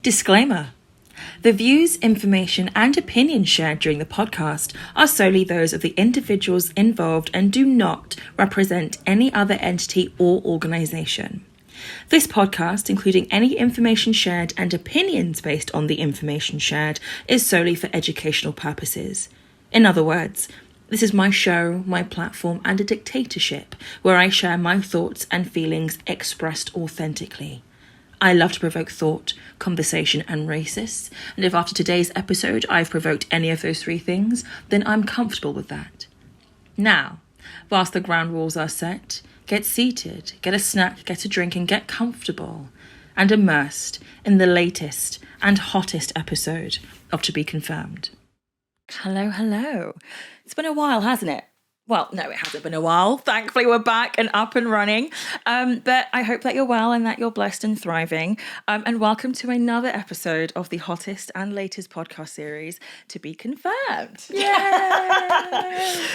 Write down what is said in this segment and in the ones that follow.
Disclaimer. The views, information, and opinions shared during the podcast are solely those of the individuals involved and do not represent any other entity or organisation. This podcast, including any information shared and opinions based on the information shared, is solely for educational purposes. In other words, this is my show, my platform, and a dictatorship where I share my thoughts and feelings expressed authentically. I love to provoke thought, conversation, and racists, and if after today's episode I've provoked any of those three things, then I'm comfortable with that. Now, whilst the ground rules are set, get seated, get a snack, get a drink, and get comfortable, and immersed in the latest and hottest episode of To Be Confirmed. Hello. It's been a while, hasn't it? Well, no, it hasn't been a while. Thankfully, we're back and up and running. But I hope that you're well and that you're blessed and thriving. And welcome to another episode of the hottest and latest podcast series, To Be Confirmed. Yay!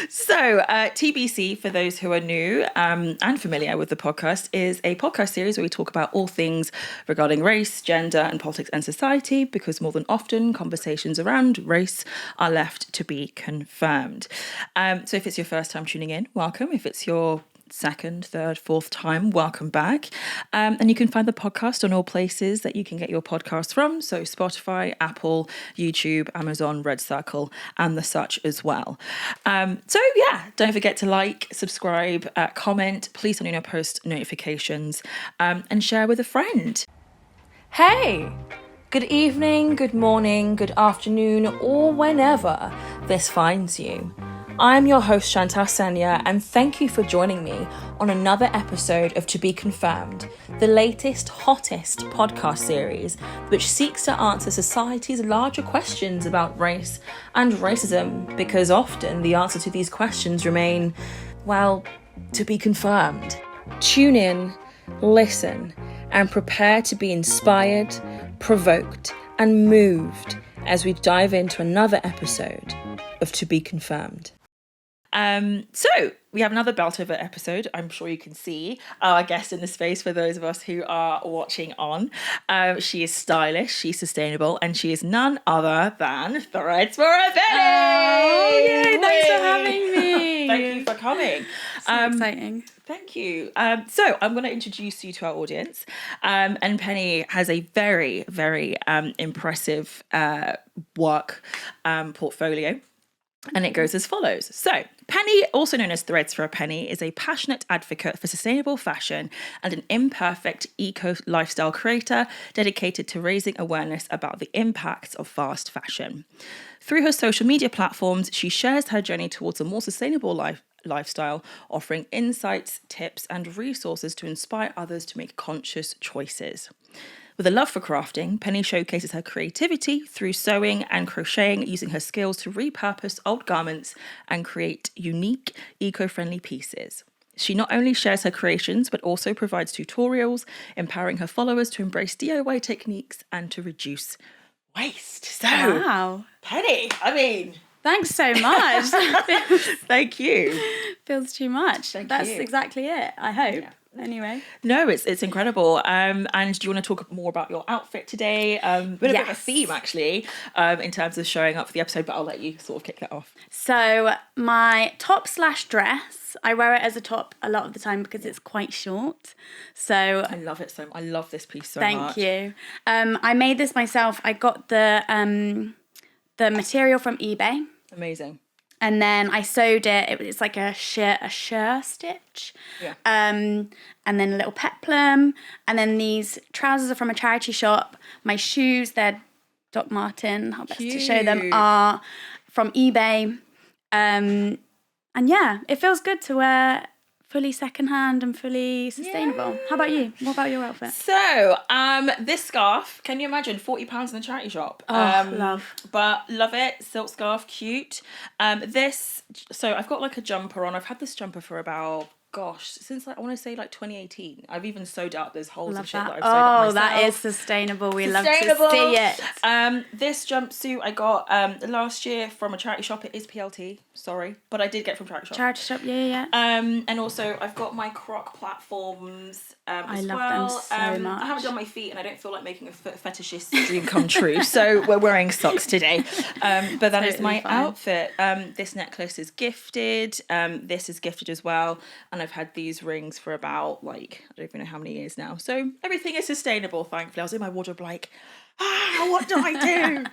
So, TBC, for those who are new and familiar with the podcast, is a podcast series where we talk about all things regarding race, gender, and politics and society, because more than often, conversations around race are left to be confirmed. So if it's your first time tuning in, welcome. If it's your second, third, fourth time, welcome back. And you can find the podcast on all places that you can get your podcasts from. So Spotify, Apple, YouTube, Amazon, Red Circle, and the such as well. Don't forget to like, subscribe, comment. Please turn on your post notifications and share with a friend. Hey! Good evening, good morning, good afternoon, or whenever this finds you. I'm your host, Chantal Senya, and thank you for joining me on another episode of To Be Confirmed, the latest, hottest podcast series which seeks to answer society's larger questions about race and racism, because often the answer to these questions remain, well, to be confirmed. Tune in, listen, and prepare to be inspired, provoked, and moved as we dive into another episode of To Be Confirmed. So we have another belt of an episode. I'm sure you can see our guest in the space for those of us who are watching on. She is stylish, she's sustainable, and she is none other than Threadsforapenny. Oh, yay, thanks for having me. Thank you for coming. So exciting. Thank you. So I'm going to introduce you to our audience. And Penny has a very, very impressive work portfolio. And it goes as follows. So, Penny, also known as Threadsforapenny, is a passionate advocate for sustainable fashion and an imperfect eco-lifestyle creator dedicated to raising awareness about the impacts of fast fashion. Through her social media platforms, she shares her journey towards a more sustainable lifestyle, offering insights, tips, and resources to inspire others to make conscious choices. With a love for crafting, Penny showcases her creativity through sewing and crocheting, using her skills to repurpose old garments and create unique, eco-friendly pieces. She not only shares her creations, but also provides tutorials, empowering her followers to embrace DIY techniques and to reduce waste. So, wow. Penny, Thanks so much. Thank you. Feels too much. That's exactly it, I hope. Yeah. Anyway. No, it's incredible. And do you want to talk more about your outfit today? With a bit of a theme, actually, in terms of showing up for the episode, but I'll let you sort of kick that off. So my top/dress, I wear it as a top a lot of the time because it's quite short. So I love it so much. I love this piece so Thank much. you. I made this myself. I got the material from eBay. Amazing. And then I sewed it. It's like a sheer stitch. Yeah. And then a little peplum. And then these trousers are from a charity shop. My shoes, they're Doc Marten. How best to show them, are from eBay. And yeah, it feels good to wear fully secondhand and fully sustainable. Yeah. How about you? What about your outfit? So, this scarf, can you imagine? £40 in the charity shop. Love. But love it. Silk scarf, cute. So I've got like a jumper on. I've had this jumper for about gosh, since like I want to say like 2018. I've even sewed up. There's holes and shit that. that I've sewed up myself. That is sustainable. We love to see it. This jumpsuit I got last year from a charity shop. It is PLT, sorry, but I did get it from charity shop. Charity shop, yeah. And also I've got my Croc platforms I as love well. them so much. I haven't done my feet, and I don't feel like making a foot fetishist dream come true. So we're wearing socks today. But that is my outfit. This necklace is gifted. This is gifted as well. And I've had these rings for about like, I don't even know how many years now. So everything is sustainable, thankfully. I was in my wardrobe like, what do I do?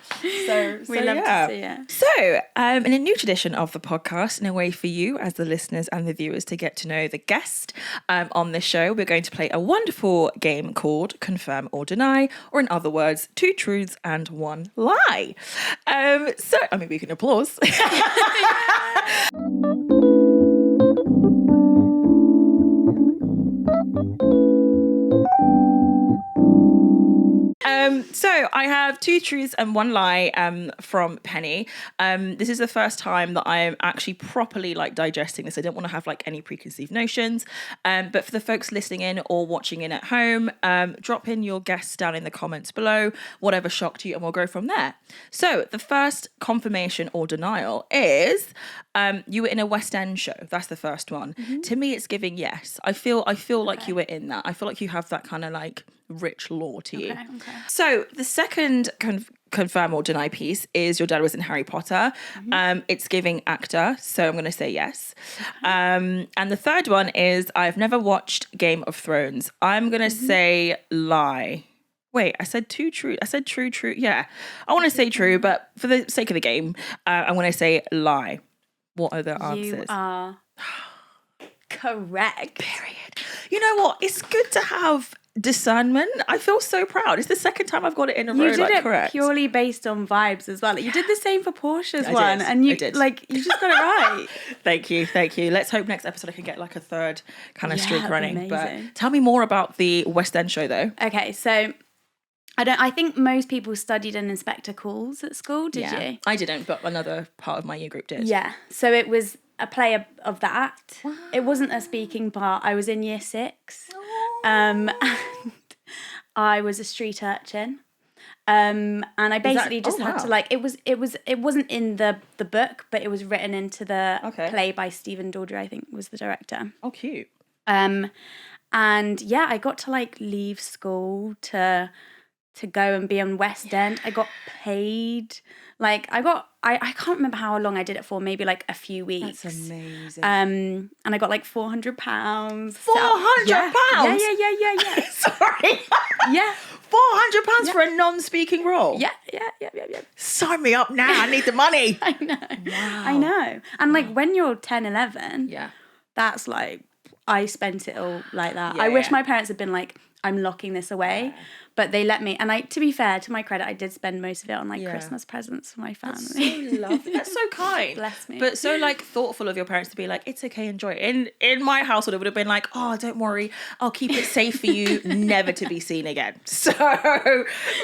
So we love to see it. So, in a new tradition of the podcast, in a way for you as the listeners and the viewers to get to know the guest on the show, we're going to play a wonderful game called Confirm or Deny, or in other words, 2 truths and 1 lie. So, I mean, we can applause. So I have 2 truths and 1 lie from Penny. This is the first time that I'm actually properly like digesting this. I don't want to have like any preconceived notions. But for the folks listening in or watching in at home, drop in your guests down in the comments below, whatever shocked you, and we'll go from there. So the first confirmation or denial is you were in a West End show. That's the first one. Mm-hmm. To me, it's giving yes. I feel like you were in that. I feel like you have that kind of like rich lore to you. Okay. So the second confirm or deny piece is your dad was in Harry Potter. Mm-hmm. It's giving actor, so I'm going to say yes. And the third one is I've never watched Game of Thrones. I'm going to say lie. Wait, I said 2 true. I said true. Yeah, I want to say true, but for the sake of the game, I'm going to say lie. What are the answers? You are correct. Period. You know what? It's good to have discernment. I feel so proud. It's the second time I've got it in a row. You did it correct. Purely based on vibes as well. Like, you did the same for Portia's I one, did. and you I did. like you just got it right. Thank you. Let's hope next episode I can get like a third kind of streak running. Amazing. But tell me more about the West End show, though. Okay, so I think most people studied in Inspector Calls at school. Did you? I didn't, but another part of my year group did. Yeah. So it was a play of that. Wow. It wasn't a speaking part. I was in year 6. And I was a street urchin. And I basically had to like, it wasn't in the book, but it was written into the play by Stephen Daldry, I think was the director. Oh, cute. And yeah, I got to like leave school to go and be on West End. I got paid. Like I can't remember how long I did it for, maybe like a few weeks. That's amazing. And I got like £400. £400? Yeah. Sorry. Yeah. £400 for a non-speaking role? Yeah. Sign me up now. I need the money. I know. Wow. I know. And like when you're 10, 11, yeah, that's like, I spent it all like that. Yeah, I wish my parents had been like, I'm locking this away. Yeah. But they let me. And to be fair, to my credit, I did spend most of it on like Christmas presents for my family. That's so lovely. That's so kind. Bless me. But so like thoughtful of your parents to be like, it's okay, enjoy it. In my household, it would have been like, oh, don't worry, I'll keep it safe for you, never to be seen again. So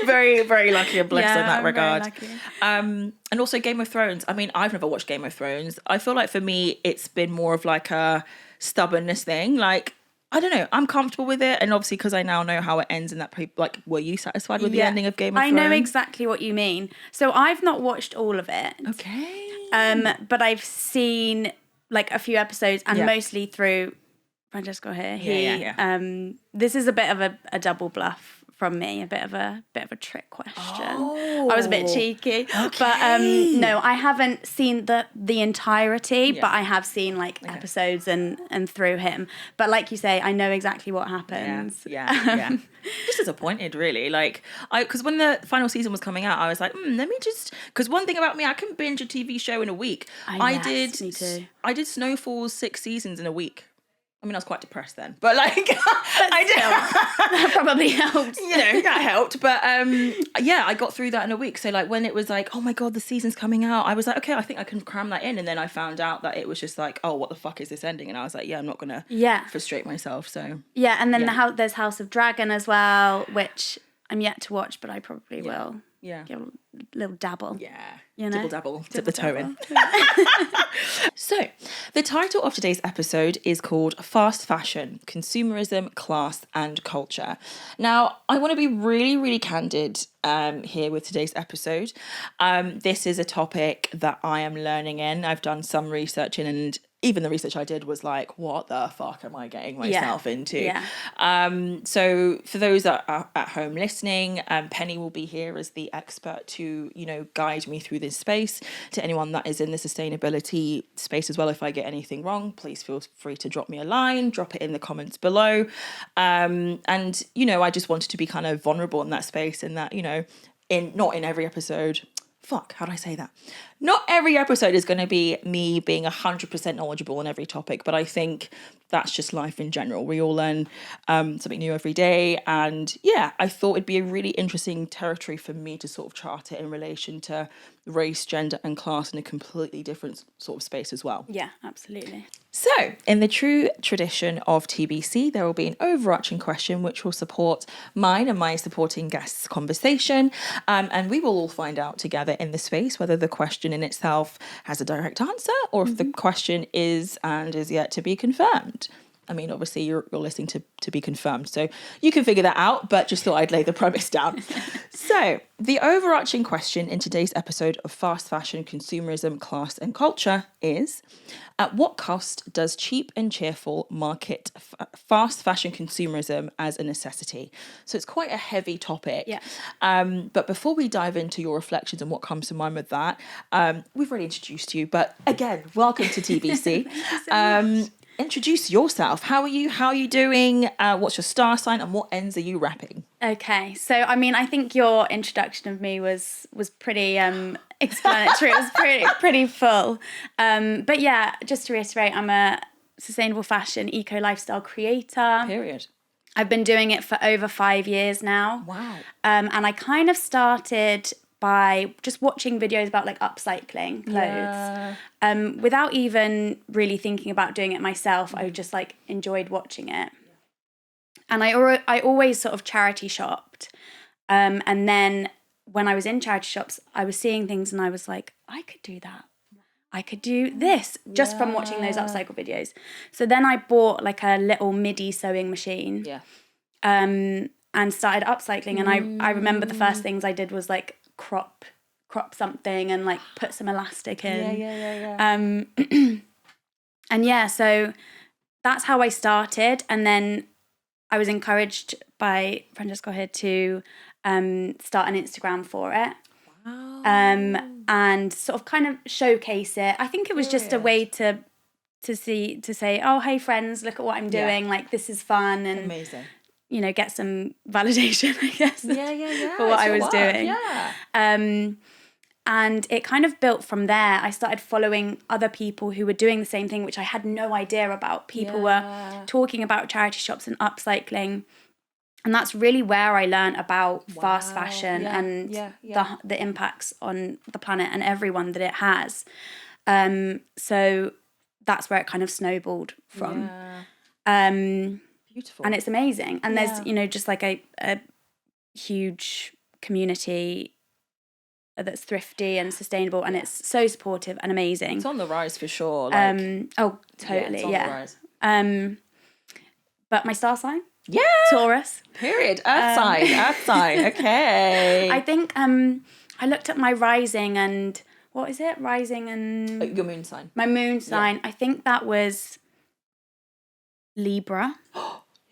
very, very lucky and blessed in that regard. Very lucky. And also Game of Thrones. I mean, I've never watched Game of Thrones. I feel like for me, it's been more of like a stubbornness thing. Like, I don't know. I'm comfortable with it, and obviously because I now know how it ends, and that like, were you satisfied with the ending of Game of Thrones? I know exactly what you mean. So I've not watched all of it. Okay. But I've seen like a few episodes, and mostly through Francesco here. This is a bit of a double bluff from me, a bit of a trick question. I was a bit cheeky, but no, I haven't seen the entirety, but I have seen like episodes and through him. But like you say, I know exactly what happens. Yeah. Just disappointed, really. Like, because when the final season was coming out, I was like, let me just. Because one thing about me, I can binge a TV show in a week. Me too. I did Snowfall's 6 seasons in a week. I mean, I was quite depressed then, but like, I did. That probably helped. You know, that helped. But yeah, I got through that in a week. So like, when it was like, oh my God, the season's coming out, I was like, okay, I think I can cram that in. And then I found out that it was just like, oh, what the fuck is this ending? And I was like, yeah, I'm not gonna frustrate myself. So yeah, and then there's House of Dragon as well, which I'm yet to watch, but I probably will. Yeah. Give a little dabble. Yeah. You know? Dibble, dip the toe in. So, the title of today's episode is called Fast Fashion, Consumerism, Class and Culture. Now, I want to be really, really candid here with today's episode. This is a topic that I am learning in. I've done some research in, and even the research I did was like, what the fuck am I getting myself into? Yeah. So for those that are at home listening, Penny will be here as the expert to, guide me through this space. To anyone that is in the sustainability space as well, if I get anything wrong, please feel free to drop me a line, drop it in the comments below. And, I just wanted to be kind of vulnerable in that space, and that, not in every episode. How do I say that? Not every episode is going to be me being 100% knowledgeable on every topic, but I think that's just life in general. We all learn something new every day. And yeah, I thought it'd be a really interesting territory for me to sort of chart it in relation to race, gender and class in a completely different sort of space as well. Yeah, absolutely. So, in the true tradition of TBC, there will be an overarching question which will support mine and my supporting guests' conversation. And we will all find out together in the space whether the question in itself has a direct answer, or if the question is and is yet to be confirmed. I mean, obviously, you're listening to be confirmed, so you can figure that out, but just thought I'd lay the premise down. So, the overarching question in today's episode of Fast Fashion, Consumerism, Class and Culture is, at what cost does cheap and cheerful market fast fashion consumerism as a necessity? So it's quite a heavy topic. Yeah. But before we dive into your reflections and what comes to mind with that, we've already introduced you, but again, welcome to TBC. Introduce yourself. How are you? How are you doing? What's your star sign and what ends are you wrapping? Okay, so I mean, I think your introduction of me was pretty explanatory. It was pretty full. But yeah, just to reiterate, I'm a sustainable fashion, eco lifestyle creator. Period. I've been doing it for over 5 years now. Wow. And I kind of started by just watching videos about like upcycling clothes, without even really thinking about doing it myself. I just like enjoyed watching it, and I always sort of charity shopped, and then when I was in charity shops, I was seeing things and I was like, I could do that. I could do this just from watching those upcycle videos. So then I bought like a little MIDI sewing machine. Yeah. And started upcycling, and I remember the first things I did was like crop something and like put some elastic in. And yeah, so that's how I started, and then I was encouraged by Francesco here to start an Instagram for it. Wow. And sort of kind of showcase it. I think it was just a way to say, oh, hey friends, look at what I'm doing. Like, this is fun. And amazing. Get some validation, I guess. Yeah. For what I was doing. Yeah. And it kind of built from there. I started following other people who were doing the same thing, which I had no idea about. People were talking about charity shops and upcycling. And that's really where I learned about fast fashion and the impacts on the planet and everyone that it has. So that's where it kind of snowballed from. Beautiful. And it's amazing. And there's, just like a huge community that's thrifty and sustainable, and it's so supportive and amazing. It's on the rise for sure. Oh, totally. Yeah. It's on the rise. But my star sign? Yeah. Taurus. Period. Earth sign. Okay. I think I looked at my rising and what is it? Rising and your moon sign. My moon sign. Yeah. I think that was Libra.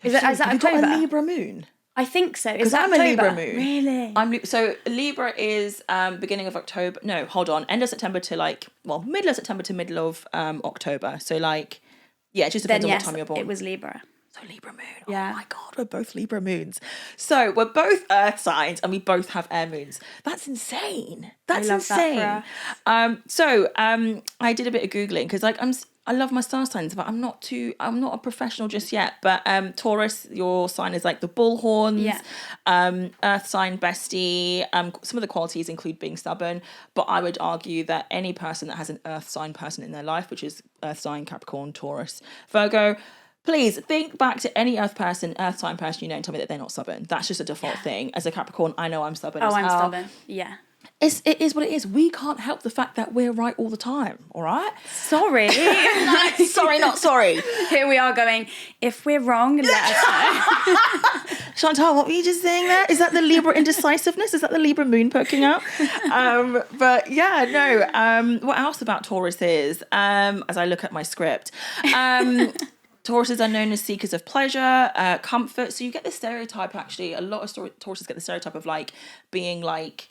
Is that Have you October? got a Libra moon? I think so. Because I'm October? a Libra moon. Really? So Libra is beginning of October. No, hold on. End of September to middle of September to middle of October. So it just depends on what time you're born. It was Libra. So Libra moon. Yeah. Oh my God, we're both Libra moons. So we're both earth signs and we both have air moons. That's insane. That's insane. That for us. I did a bit of Googling because I love my star signs, but I'm not a professional just yet. But Taurus, your sign is like the bullhorns. Yeah. Earth sign bestie. Some of the qualities include being stubborn, but I would argue that any person that has an earth sign person in their life, which is earth sign, Capricorn, Taurus, Virgo, Please think back to any earth sign person you know and tell me that they're not stubborn. That's just a default thing. As a Capricorn, I know I'm stubborn as hell. I'm stubborn. Yeah. It is what it is. We can't help the fact that we're right all the time, all right? Sorry. Sorry, not sorry. Here we are going, if we're wrong, let us know. Chantal, what were you just saying there? Is that the Libra indecisiveness? Is that the Libra moon poking out? But yeah, no. What else about Taurus is, as I look at my script, Tauruses are known as seekers of pleasure, comfort. So you get this stereotype, actually. A lot of Tauruses get the stereotype of like being like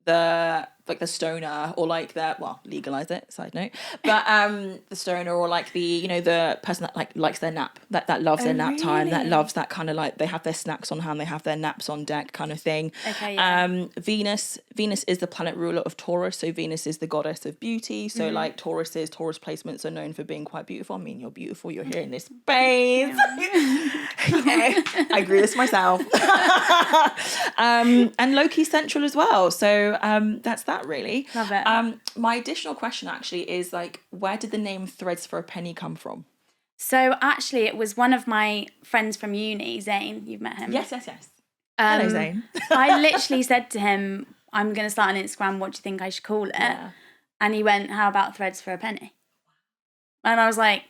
the stoner, or like legalize it, side note, but the stoner, or like the person that like likes their nap, that loves their nap time, that loves that kind of like, they have their snacks on hand, they have their naps on deck kind of thing. Venus is the planet ruler of Taurus, so Venus is the goddess of beauty, so like Taurus placements are known for being quite beautiful. I mean, you're beautiful, you're here in this space. I agree with myself. And low-key central as well, so that's that really. Love it. My additional question actually is like, where did the name Threads for a Penny come from? So actually it was one of my friends from uni, Zane, you've met him. Yes. Hello, Zane. I literally said to him, I'm going to start an Instagram, what do you think I should call it? Yeah. And he went, how about Threads for a Penny? And I was like,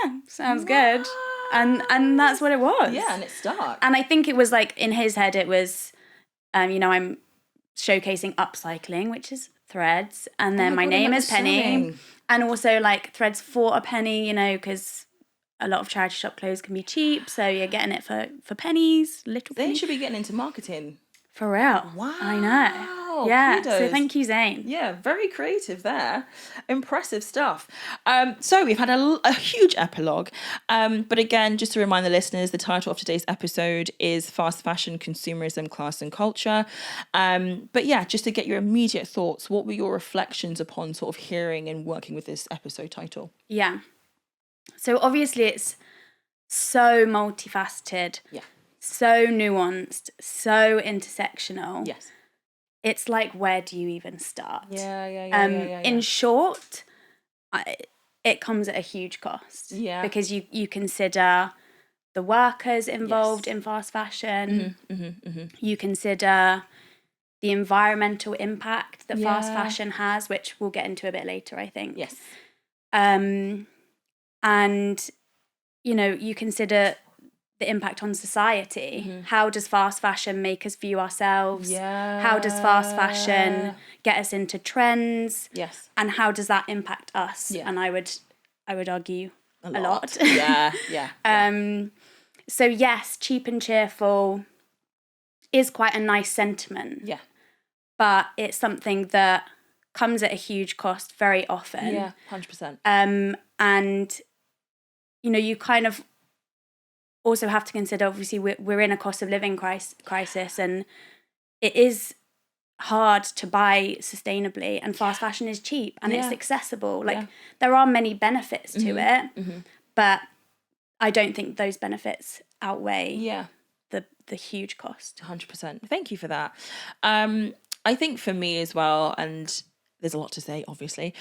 yeah, sounds good. And that's what it was. Yeah, and it stuck. And I think it was like, in his head it was, I'm showcasing upcycling, which is threads, and then my name is Penny, and also like threads for a penny, because a lot of charity shop clothes can be cheap, so you're getting it for pennies, little pennies. They should be getting into marketing. For real. Wow. I know. Yeah, kudos. So thank you, Zane. Yeah, very creative there. Impressive stuff. So we've had a huge epilogue. But again, just to remind the listeners, the title of today's episode is Fast Fashion, Consumerism, Class and Culture. But yeah, just to get your immediate thoughts, what were your reflections upon sort of hearing and working with this episode title? Yeah. So obviously it's so multifaceted. Yeah. So nuanced, so intersectional. Yes. It's like, where do you even start? Yeah. In short, it comes at a huge cost. Yeah. Because you consider the workers involved in fast fashion. You consider the environmental impact that fast fashion has, which we'll get into a bit later, I think. Yes. And, you consider the impact on society. How does fast fashion make us view ourselves? Yeah. How does fast fashion get us into trends? Yes. And how does that impact us? Yeah. And I would argue a lot. Yeah. So yes, cheap and cheerful is quite a nice sentiment. Yeah. But it's something that comes at a huge cost very often. Yeah, 100%. And you kind of also have to consider, obviously, we're in a cost of living crisis, and it is hard to buy sustainably, and fast fashion is cheap and it's accessible. There are many benefits to it, but I don't think those benefits outweigh the huge cost. 100%. Thank you for that. I think for me as well, and there's a lot to say, obviously.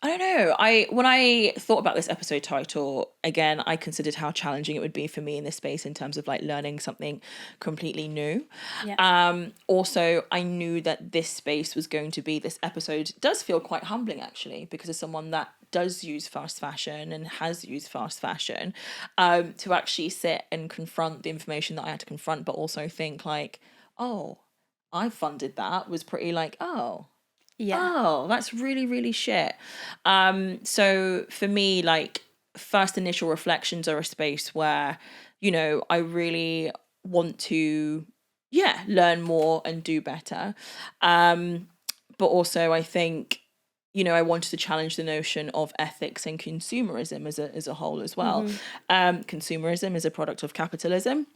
I don't know. When I thought about this episode title, again, I considered how challenging it would be for me in this space in terms of like learning something completely new. Yeah. Also, I knew that this episode does feel quite humbling, actually, because as someone that does use fast fashion and has used fast fashion, to actually sit and confront the information that I had to confront, but also think like, oh, I funded that, was pretty like, oh, that's really, really shit. So for me, like, first initial reflections are a space where, I really want to, learn more and do better. But also I think, I wanted to challenge the notion of ethics and consumerism as a whole as well. Consumerism is a product of capitalism,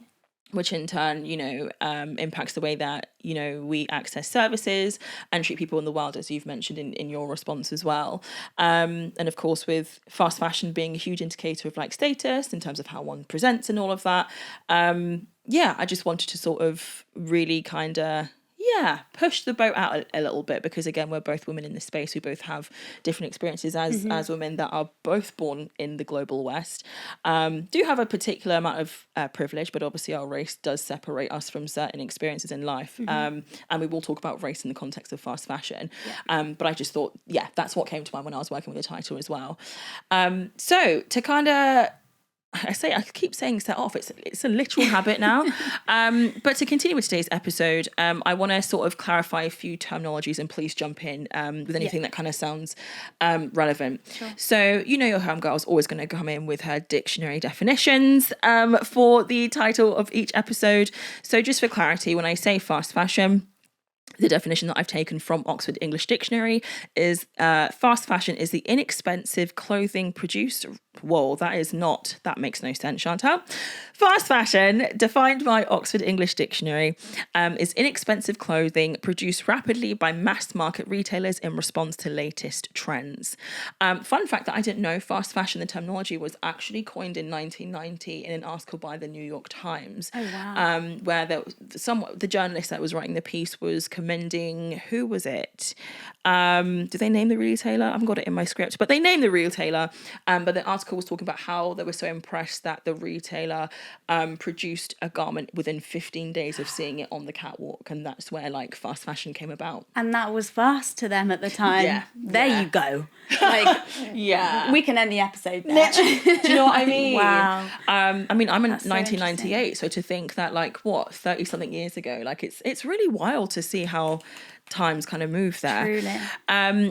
which in turn, impacts the way that, we access services and treat people in the world, as you've mentioned in your response as well. And of course, with fast fashion being a huge indicator of like status in terms of how one presents and all of that. I just wanted to sort of really kind of, push the boat out a little bit, because again, we're both women in this space. We both have different experiences as women that are both born in the global West, do have a particular amount of privilege, but obviously our race does separate us from certain experiences in life. And we will talk about race in the context of fast fashion. But I just thought, that's what came to mind when I was working with the title as well. So to kind of, I keep saying set off. It's a literal habit now. But to continue with today's episode, I want to sort of clarify a few terminologies, and please jump in with anything that kind of sounds relevant. Sure. So your homegirl's always going to come in with her dictionary definitions for the title of each episode. So just for clarity, when I say fast fashion, the definition that I've taken from Oxford English Dictionary is fast fashion is the inexpensive clothing produced. Whoa, that makes no sense, Chantal. Fast fashion, defined by Oxford English Dictionary, is inexpensive clothing produced rapidly by mass market retailers in response to latest trends. Fun fact that I didn't know, fast fashion, the terminology was actually coined in 1990 in an article by the New York Times. Oh, wow. Where the journalist that was writing the piece was commending, who was it? Did they name the retailer? I haven't got it in my script, but they named the retailer. But the article was talking about how they were so impressed that the retailer produced a garment within 15 days of seeing it on the catwalk, and that's where like fast fashion came about. And that was fast to them at the time. There you go. Like, we can end the episode there. Do you know what I mean? Wow. I mean, I'm in That's so 1998, so to think that 30 something years ago, like it's really wild to see how times kind of move there. Truly.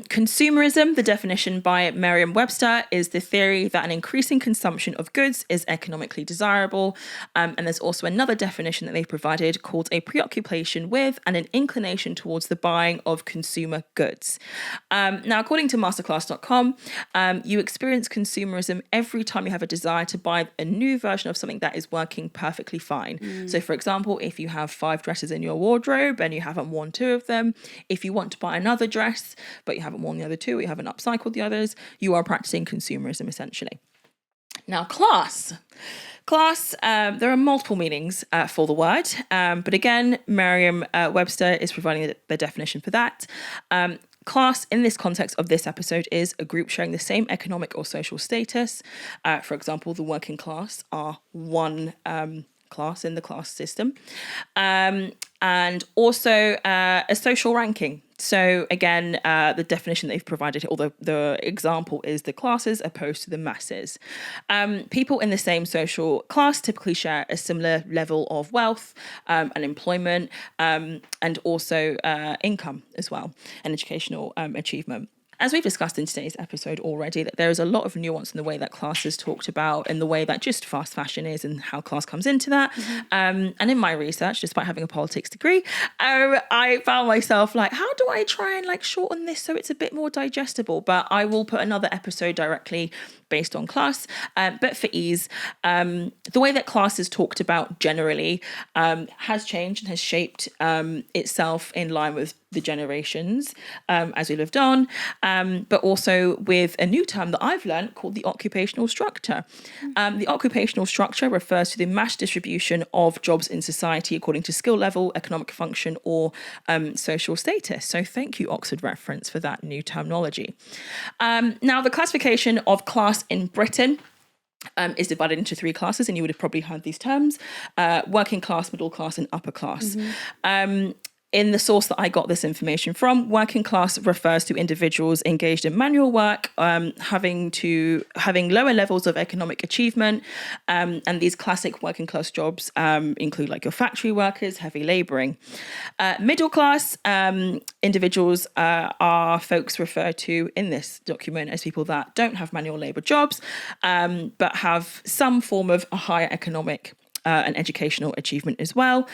Consumerism, the definition by Merriam-Webster, is the theory that an increasing consumption of goods is economically desirable. And there's also another definition that they provided called a preoccupation with and an inclination towards the buying of consumer goods. Now, according to masterclass.com, you experience consumerism every time you have a desire to buy a new version of something that is working perfectly fine. So, for example, if you have 5 dresses in your wardrobe and you haven't worn 2 of them, if you want to buy another dress, but you haven't worn the other 2, or you haven't upcycled the others, you are practicing consumerism, essentially. Now, class, there are multiple meanings for the word, but again, Merriam-Webster is providing the definition for that. Class, in this context of this episode, is a group sharing the same economic or social status. For example, the working class are one class in the class system. And also a social ranking. So again, the definition they've provided, or the example is the classes opposed to the masses. People in the same social class typically share a similar level of wealth and employment, and also income as well, and educational achievement. As we've discussed in today's episode already, that there is a lot of nuance in the way that class is talked about, and the way that just fast fashion is, and how class comes into that. And in my research, despite having a politics degree, I found myself like, how do I try and like shorten this so it's a bit more digestible? But I will put another episode directly based on class. But for ease, the way that class is talked about generally has changed and has shaped itself in line with the generations as we lived on, but also with a new term that I've learned called the occupational structure. The occupational structure refers to the mass distribution of jobs in society according to skill level, economic function, or social status. So thank you, Oxford reference, for that new terminology. Now, the classification of class in Britain is divided into 3 classes, and you would have probably heard these terms: working class, middle class, and upper class. In the source that I got this information from, working class refers to individuals engaged in manual work, having lower levels of economic achievement, and these classic working class jobs include like your factory workers, heavy labouring. Middle class individuals are folks referred to in this document as people that don't have manual labour jobs, but have some form of a higher economic and educational achievement as well.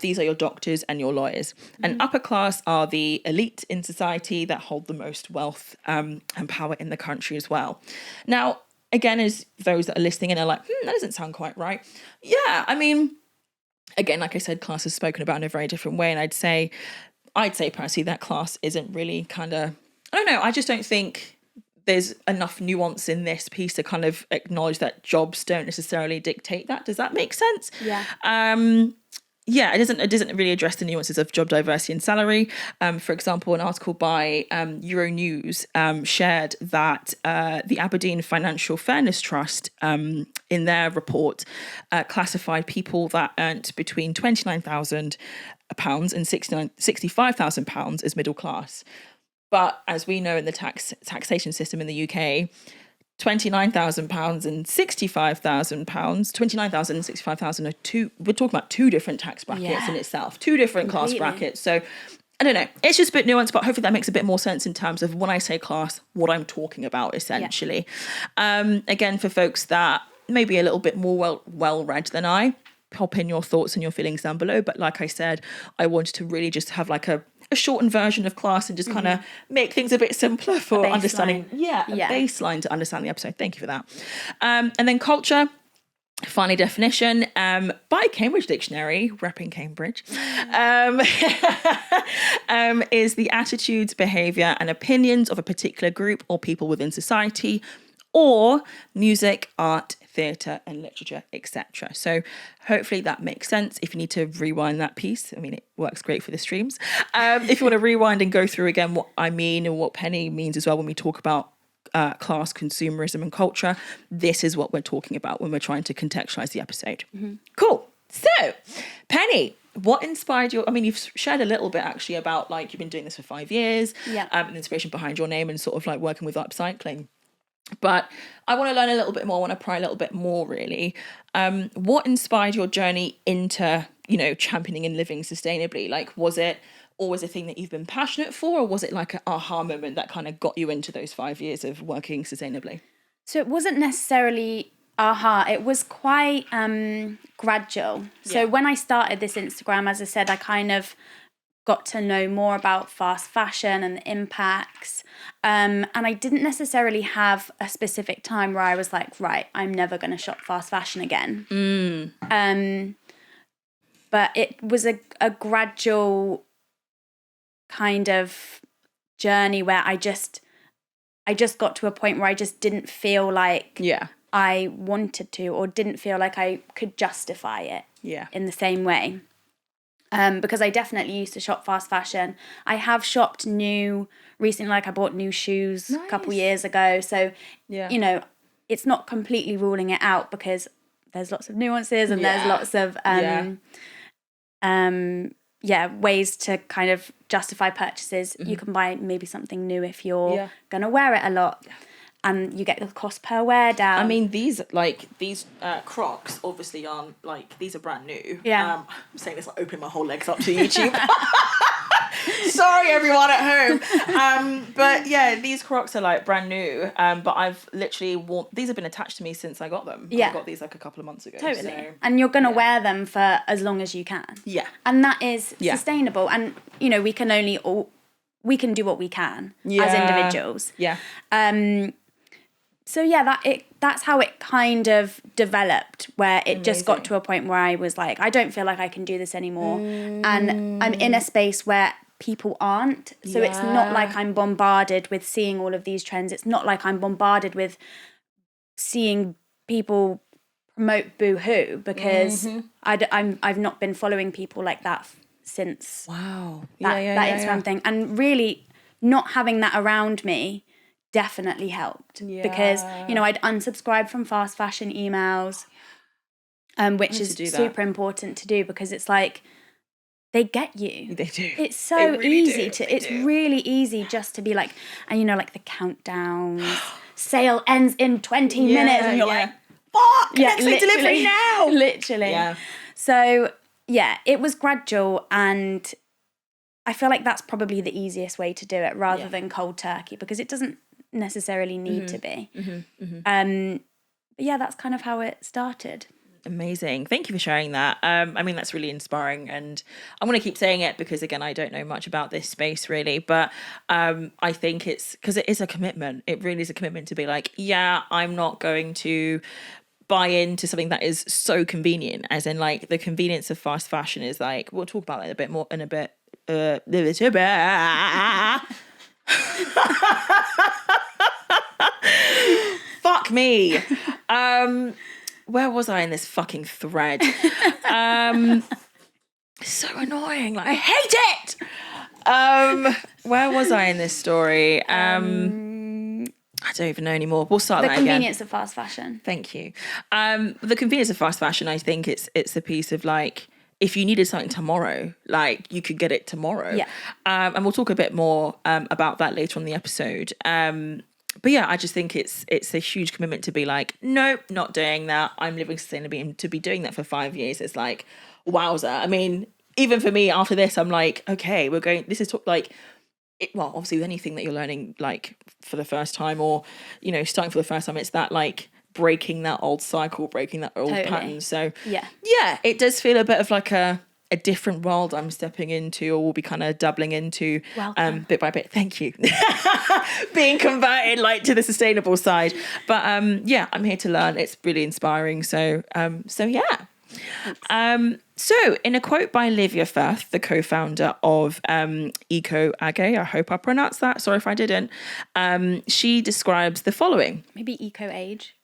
These are your doctors and your lawyers. And upper class are the elite in society that hold the most wealth and power in the country as well. Now, again, as those that are listening in are like, that doesn't sound quite right. Yeah, I mean, again, like I said, class is spoken about in a very different way. And I'd say personally that class isn't really kind of, I don't know, I just don't think there's enough nuance in this piece to kind of acknowledge that jobs don't necessarily dictate that. Does that make sense? Yeah. it doesn't really address the nuances of job diversity and salary. For example, an article by Euronews shared that the Aberdeen Financial Fairness Trust, in their report, classified people that earned between £29,000 and £65,000 as middle class. But as we know in the taxation system in the UK, £29,000 and £65,000, £29,000 and £65,000 are we're talking about two different tax brackets in itself, two different class brackets. So I don't know, it's just a bit nuanced, but hopefully that makes a bit more sense in terms of when I say class, what I'm talking about essentially. Again, for folks that may be a little bit more well-read than I, pop in your thoughts and your feelings down below. But like I said, I wanted to really just have like a shortened version of class and just kind of make things a bit simpler for understanding. A baseline to understand the episode. Thank you for that. And then culture, final definition by Cambridge Dictionary, repping Cambridge, is the attitudes, behaviour and opinions of a particular group or people within society, or music, art, theatre and literature, etc. So hopefully that makes sense. If you need to rewind that piece, I mean, it works great for the streams. If you want to rewind and go through again what I mean and what Penny means as well when we talk about class, consumerism and culture, this is what we're talking about when we're trying to contextualise the episode. Cool. So, Penny, what inspired you? I mean, you've shared a little bit actually about like you've been doing this for 5 years, and the inspiration behind your name and sort of like working with upcycling. But I want to learn a little bit more. I want to pry a little bit more, really. What inspired your journey into, championing and living sustainably? Like, was it always a thing that you've been passionate for, or was it like an aha moment that kind of got you into those 5 years of working sustainably? So it wasn't necessarily aha. It was quite gradual. So when I started this Instagram, as I said, I kind of got to know more about fast fashion and the impacts. And I didn't necessarily have a specific time where I was like, right, I'm never going to shop fast fashion again. But it was a gradual kind of journey where I just got to a point where I just didn't feel like I wanted to, or didn't feel like I could justify it in the same way. Because I definitely used to shop fast fashion. I have shopped new recently, like I bought new shoes a couple years ago. So, it's not completely ruling it out because there's lots of nuances and there's lots of ways to kind of justify purchases. You can buy maybe something new if you're going to wear it a lot. And you get the cost per wear down. I mean, these Crocs obviously aren't like, these are brand new. I'm saying this like opening my whole legs up to YouTube. Sorry, everyone at home. But yeah, these Crocs are like brand new. But I've literally worn, these have been attached to me since I got them. I got these like a couple of months ago. Totally. So, and you're going to wear them for as long as you can. Yeah. And that is sustainable. And, we can do what we can as individuals. Yeah. So that's how it kind of developed, where it just got to a point where I was like, I don't feel like I can do this anymore. And I'm in a space where people aren't. So it's not like I'm bombarded with seeing all of these trends. It's not like I'm bombarded with seeing people promote Boohoo, because I've not been following people like that since that Instagram thing. And really not having that around me definitely helped, because I'd unsubscribe from fast fashion emails, which is super important to do, because it's like they get you. They do. It's so really easy it's really easy just to be like, and like the countdowns, sale ends in 20 minutes, and you're like, fuck, next day delivery now. Literally. Yeah. So it was gradual, and I feel like that's probably the easiest way to do it, rather than cold turkey, because it doesn't necessarily need to be. But that's kind of how it started. Amazing. Thank you for sharing that. I mean, that's really inspiring, and I'm going to keep saying it because, again, I don't know much about this space really, but I think it's because it is a commitment. It really is a commitment to be like, I'm not going to buy into something that is so convenient, as in like the convenience of fast fashion is like, we'll talk about it a bit more in a bit. Fuck me. Where was I in this fucking thread? It's so annoying. Like, I hate it. Where was I in this story? I don't even know anymore. We'll start that again. The convenience of fast fashion. Thank you. The convenience of fast fashion, I think it's a piece of like, if you needed something tomorrow, like you could get it tomorrow. Yeah. And we'll talk a bit more about that later on in the episode. But yeah, I just think it's a huge commitment to be like, nope, not doing that. I'm living sustainably, and to be doing that for 5 years, it's like, wowza. I mean, even for me after this, I'm like, okay, this is like, well, obviously with anything that you're learning like for the first time, or, you know, starting for the first time, it's that like breaking that old cycle, breaking that old pattern. So yeah, it does feel a bit of like a different world I'm stepping into, or will be kind of doubling into bit by bit. Thank you. Being converted like to the sustainable side. But yeah, I'm here to learn. It's really inspiring. So yeah. So in a quote by Livia Firth, the co-founder of Eco Age, I hope I pronounced that, sorry if I didn't, she describes the following. Maybe Eco Age.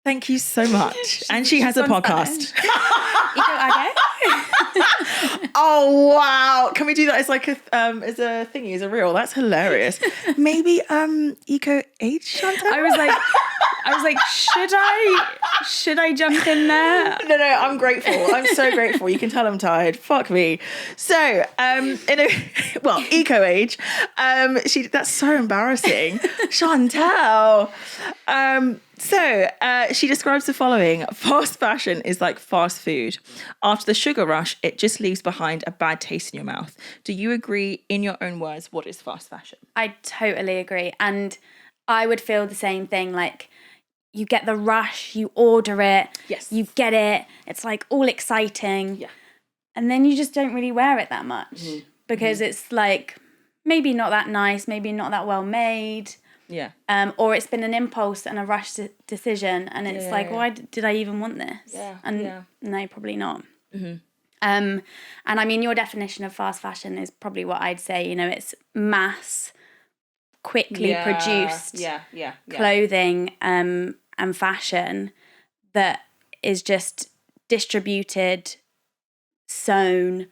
Thank you so much. And she has a podcast. Eco Age? Oh wow! Can we do that as like a thingy, as a reel? That's hilarious. Maybe Eco Age, Chantal? I was like, should I jump in there? No, I'm grateful. I'm so grateful. You can tell I'm tired. Fuck me. So, Eco Age. That's so embarrassing, Chantal. So she describes the following: fast fashion is like fast food. After the sugar rush, it just leaves behind a bad taste in your mouth. Do you agree? In your own words, what is fast fashion? I totally agree. And I would feel the same thing. Like, you get the rush, you order it, yes, you get it, it's like all exciting. Yeah. And then you just don't really wear it that much because it's like maybe not that nice, maybe not that well made. Yeah. Or it's been an impulse and a rushed decision, and it's why did I even want this? Yeah. And no, probably not. Mm-hmm. And I mean, your definition of fast fashion is probably what I'd say. You know, it's mass, quickly produced clothing and fashion that is just distributed, sewn,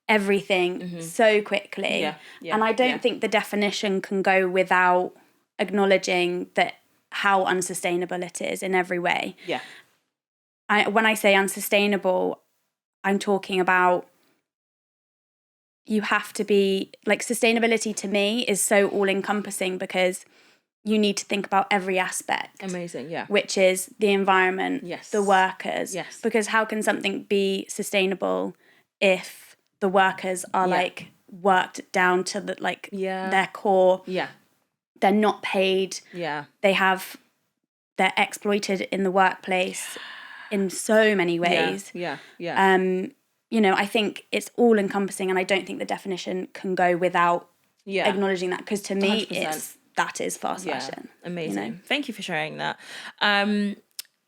everything so quickly. And I don't think the definition can go without acknowledging that how unsustainable it is in every way. Yeah. When I say unsustainable, I'm talking about you have to be, like, sustainability to me is so all-encompassing because you need to think about every aspect. Amazing, yeah. Which is the environment, the workers. Yes. Because how can something be sustainable if the workers are like worked down to the their core? Yeah. They're not paid. Yeah. They're exploited in the workplace in so many ways. Yeah. You know, I think it's all encompassing, and I don't think the definition can go without acknowledging that, because to me 100%. that is fast fashion. Amazing. You know? Thank you for sharing that. In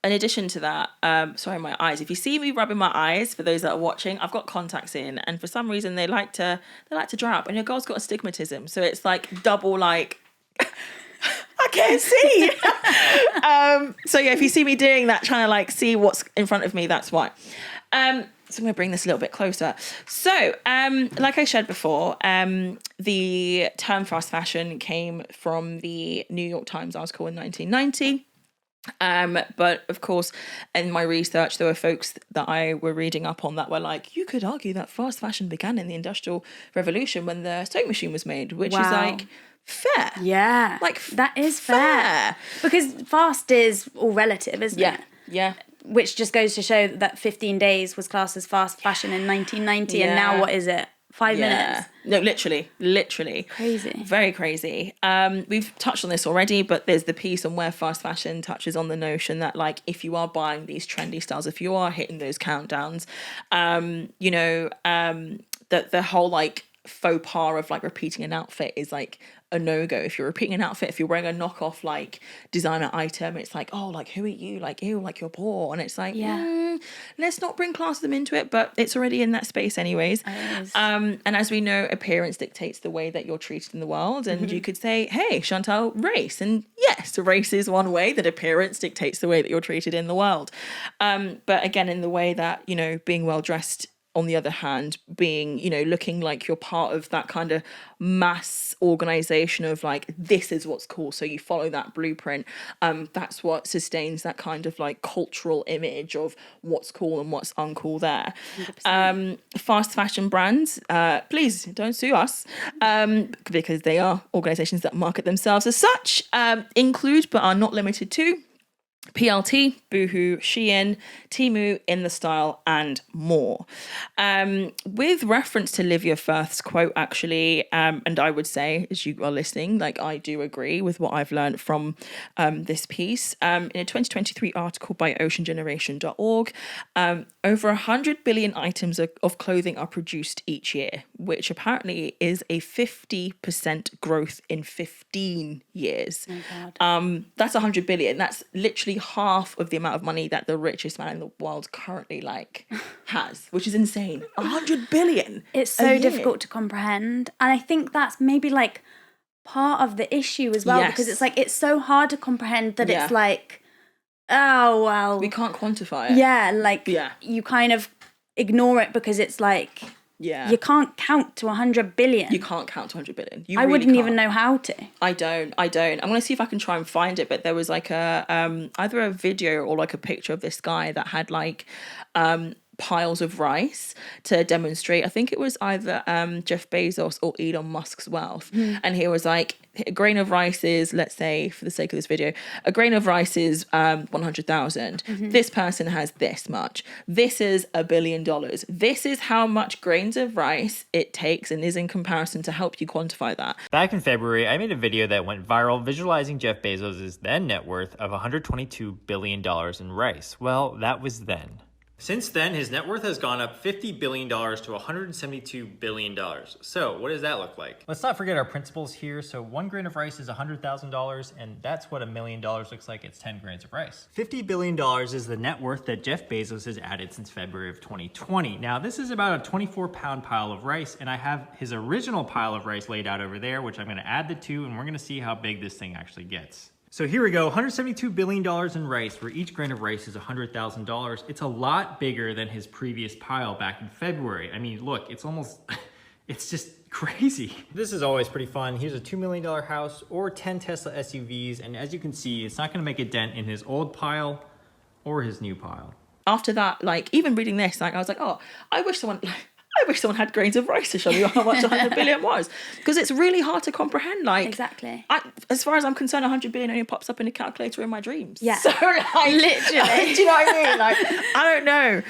addition to that, sorry, my eyes. If you see me rubbing my eyes, for those that are watching, I've got contacts in, and for some reason they like to dry up. And your girl's got astigmatism, so it's like double like I can't see. So yeah, if you see me doing that, trying to like see what's in front of me, that's why. So I'm going to bring this a little bit closer. So, like I shared before, the term fast fashion came from the New York Times article in 1990. But of course, in my research, there were folks that I were reading up on that were like, you could argue that fast fashion began in the Industrial Revolution when the sewing machine was made, which is like fair. Yeah. Like that is fair. Because fast is all relative, isn't it? Yeah. Which just goes to show that 15 days was classed as fast fashion in 1990, and now what is it? 5 minutes? No, literally. Crazy. Very crazy. We've touched on this already, but there's the piece on where fast fashion touches on the notion that, like, if you are buying these trendy styles, if you are hitting those countdowns, that the whole, like, faux pas of, like, repeating an outfit is, like, a no-go. If you're repeating an outfit, if you're wearing a knockoff like designer item, it's like, oh, like who are you? Like, ew, like you're poor. And it's like, let's not bring classism into it, but it's already in that space anyways. And as we know, appearance dictates the way that you're treated in the world. And you could say, hey, Chantal, race. And yes, race is one way that appearance dictates the way that you're treated in the world. But again, in the way that, you know, being well dressed, on the other hand, being, you know, looking like you're part of that kind of mass organization of like, this is what's cool. So you follow that blueprint. That's what sustains that kind of like cultural image of what's cool and what's uncool there. Fast fashion brands, please don't sue us, because they are organizations that market themselves as such, include but are not limited to PLT, Boohoo, Shein, Temu, In The Style, and more. With reference to Livia Firth's quote, actually, and I would say, as you are listening, like I do agree with what I've learned from this piece. In a 2023 article by oceangeneration.org, over 100 billion items of clothing are produced each year, which apparently is a 50% growth in 15 years. Oh God. That's 100 billion. That's literally half of the amount of money that the richest man in the world currently like has, which is insane. 100 billion. It's so difficult to comprehend. And I think that's maybe like part of the issue as well, because it's like, it's so hard to comprehend that it's like, oh, well. We can't quantify it. Yeah, like you kind of ignore it because it's like, you can't count to 100 billion. You can't count to 100 billion. I wouldn't even know how to. I don't. I'm going to see if I can try and find it, but there was like a, either a video or like a picture of this guy that had like, piles of rice to demonstrate. I think it was either Jeff Bezos or Elon Musk's wealth. And he was like, a grain of rice is, let's say, for the sake of this video, a grain of rice is 100,000. This person has this much. This is $1 billion. This is how much grains of rice it takes and is in comparison to help you quantify that. Back in February, I made a video that went viral visualizing Jeff Bezos' then net worth of $122 billion in rice. Well, that was then. Since then, his net worth has gone up $50 billion to $172 billion. So what does that look like? Let's not forget our principles here. So 1 grain of rice is $100,000, and that's what $1 million looks like. It's 10 grains of rice. $50 billion is the net worth that Jeff Bezos has added since February of 2020. Now, this is about a 24-pound pile of rice, and I have his original pile of rice laid out over there, which I'm going to add the two, and we're going to see how big this thing actually gets. So here we go, $172 billion in rice, where each grain of rice is $100,000. It's a lot bigger than his previous pile back in February. I mean, look, it's almost, it's just crazy. This is always pretty fun. Here's a $2 million house or 10 Tesla SUVs. And as you can see, it's not gonna make a dent in his old pile or his new pile. After that, like even reading this, like I was like, oh, I wish someone had grains of rice to show me how much 100 billion was, because it's really hard to comprehend. Like, exactly. As far as I'm concerned, 100 billion only pops up in a calculator in my dreams. Yeah. So like, literally, do you know what I mean? Like, I don't know.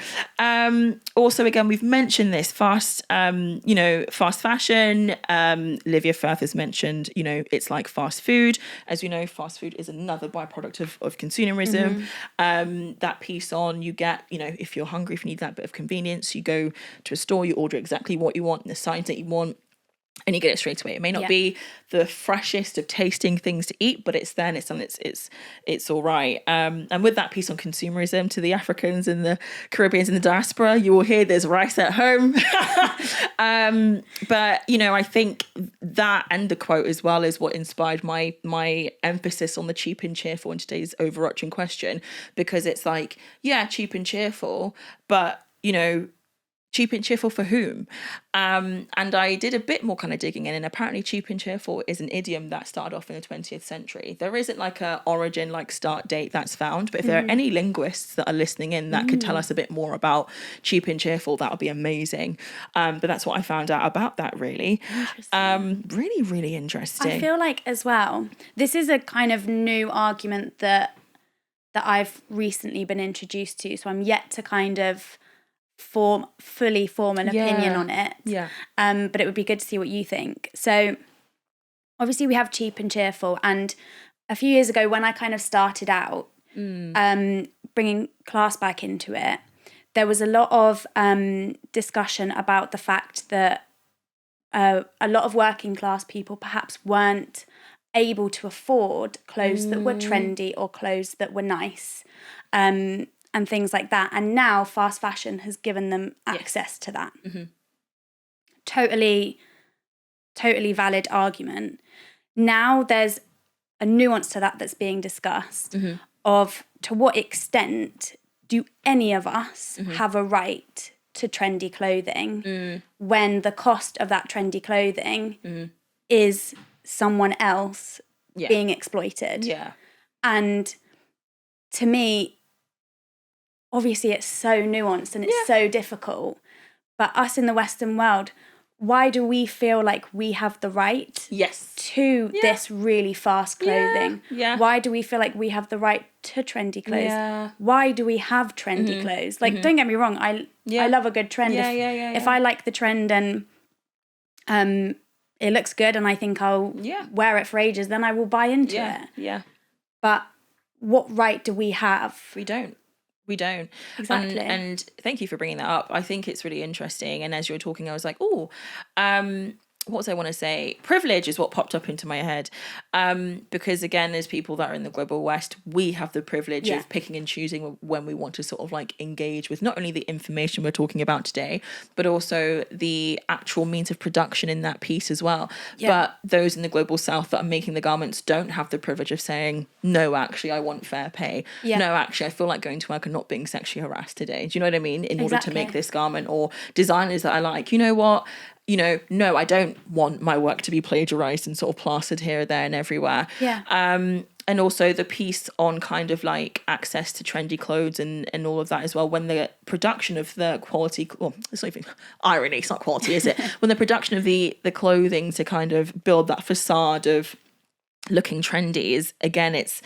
Also, again, we've mentioned this fast fashion. Livia Firth has mentioned, it's like fast food. As you know, fast food is another byproduct of consumerism. That piece on, you get, if you're hungry, if you need that bit of convenience, you go to a store, you order exactly what you want, the size that you want, and you get it straight away. It may not be the freshest of tasting things to eat, but it's there and it's all right. And with that piece on consumerism, to the Africans and the Caribbeans and the diaspora, you will hear there's rice at home. But I think that and the quote as well is what inspired my emphasis on the cheap and cheerful in today's overarching question, because it's like, yeah, cheap and cheerful, but cheap and cheerful for whom? And I did a bit more kind of digging in, and apparently cheap and cheerful is an idiom that started off in the 20th century. There isn't like a origin, like start date that's found, but if there are any linguists that are listening in that could tell us a bit more about cheap and cheerful, that would be amazing. But that's what I found out about that, really. Really, really interesting. I feel like as well, this is a kind of new argument that I've recently been introduced to, so I'm yet to kind of fully form an opinion on it. But it would be good to see what you think. So obviously we have cheap and cheerful, and a few years ago when I kind of started out bringing class back into it, there was a lot of discussion about the fact that a lot of working class people perhaps weren't able to afford clothes that were trendy or clothes that were nice, and things like that. And now fast fashion has given them access to that. Totally valid argument. Now there's a nuance to that that's being discussed of to what extent do any of us have a right to trendy clothing when the cost of that trendy clothing is someone else being exploited. And to me, obviously it's so nuanced and it's so difficult, but us in the Western world, why do we feel like we have the right to this really fast clothing? Why do we feel like we have the right to trendy clothes? Why do we have trendy clothes? Like, don't get me wrong, I love a good trend. If I like the trend and it looks good and I think I'll wear it for ages, then I will buy into it. But what right do we have? We don't. Exactly. And thank you for bringing that up. I think it's really interesting. And as you were talking, I was like, what was I want to say? Privilege is what popped up into my head. Because again, as people that are in the global West, we have the privilege of picking and choosing when we want to sort of like engage with not only the information we're talking about today, but also the actual means of production in that piece as well. But those in the global South that are making the garments don't have the privilege of saying, no, actually, I want fair pay. No, actually, I feel like going to work and not being sexually harassed today. Do you know what I mean? In order to make this garment, or designers that I like, you know what? No, I don't want my work to be plagiarized and sort of plastered here, there and everywhere. And also the piece on kind of like access to trendy clothes and all of that as well. When the production of the quality, well, it's not even irony, it's not quality, is it? When the production of the clothing to kind of build that facade of looking trendy is, again, it's,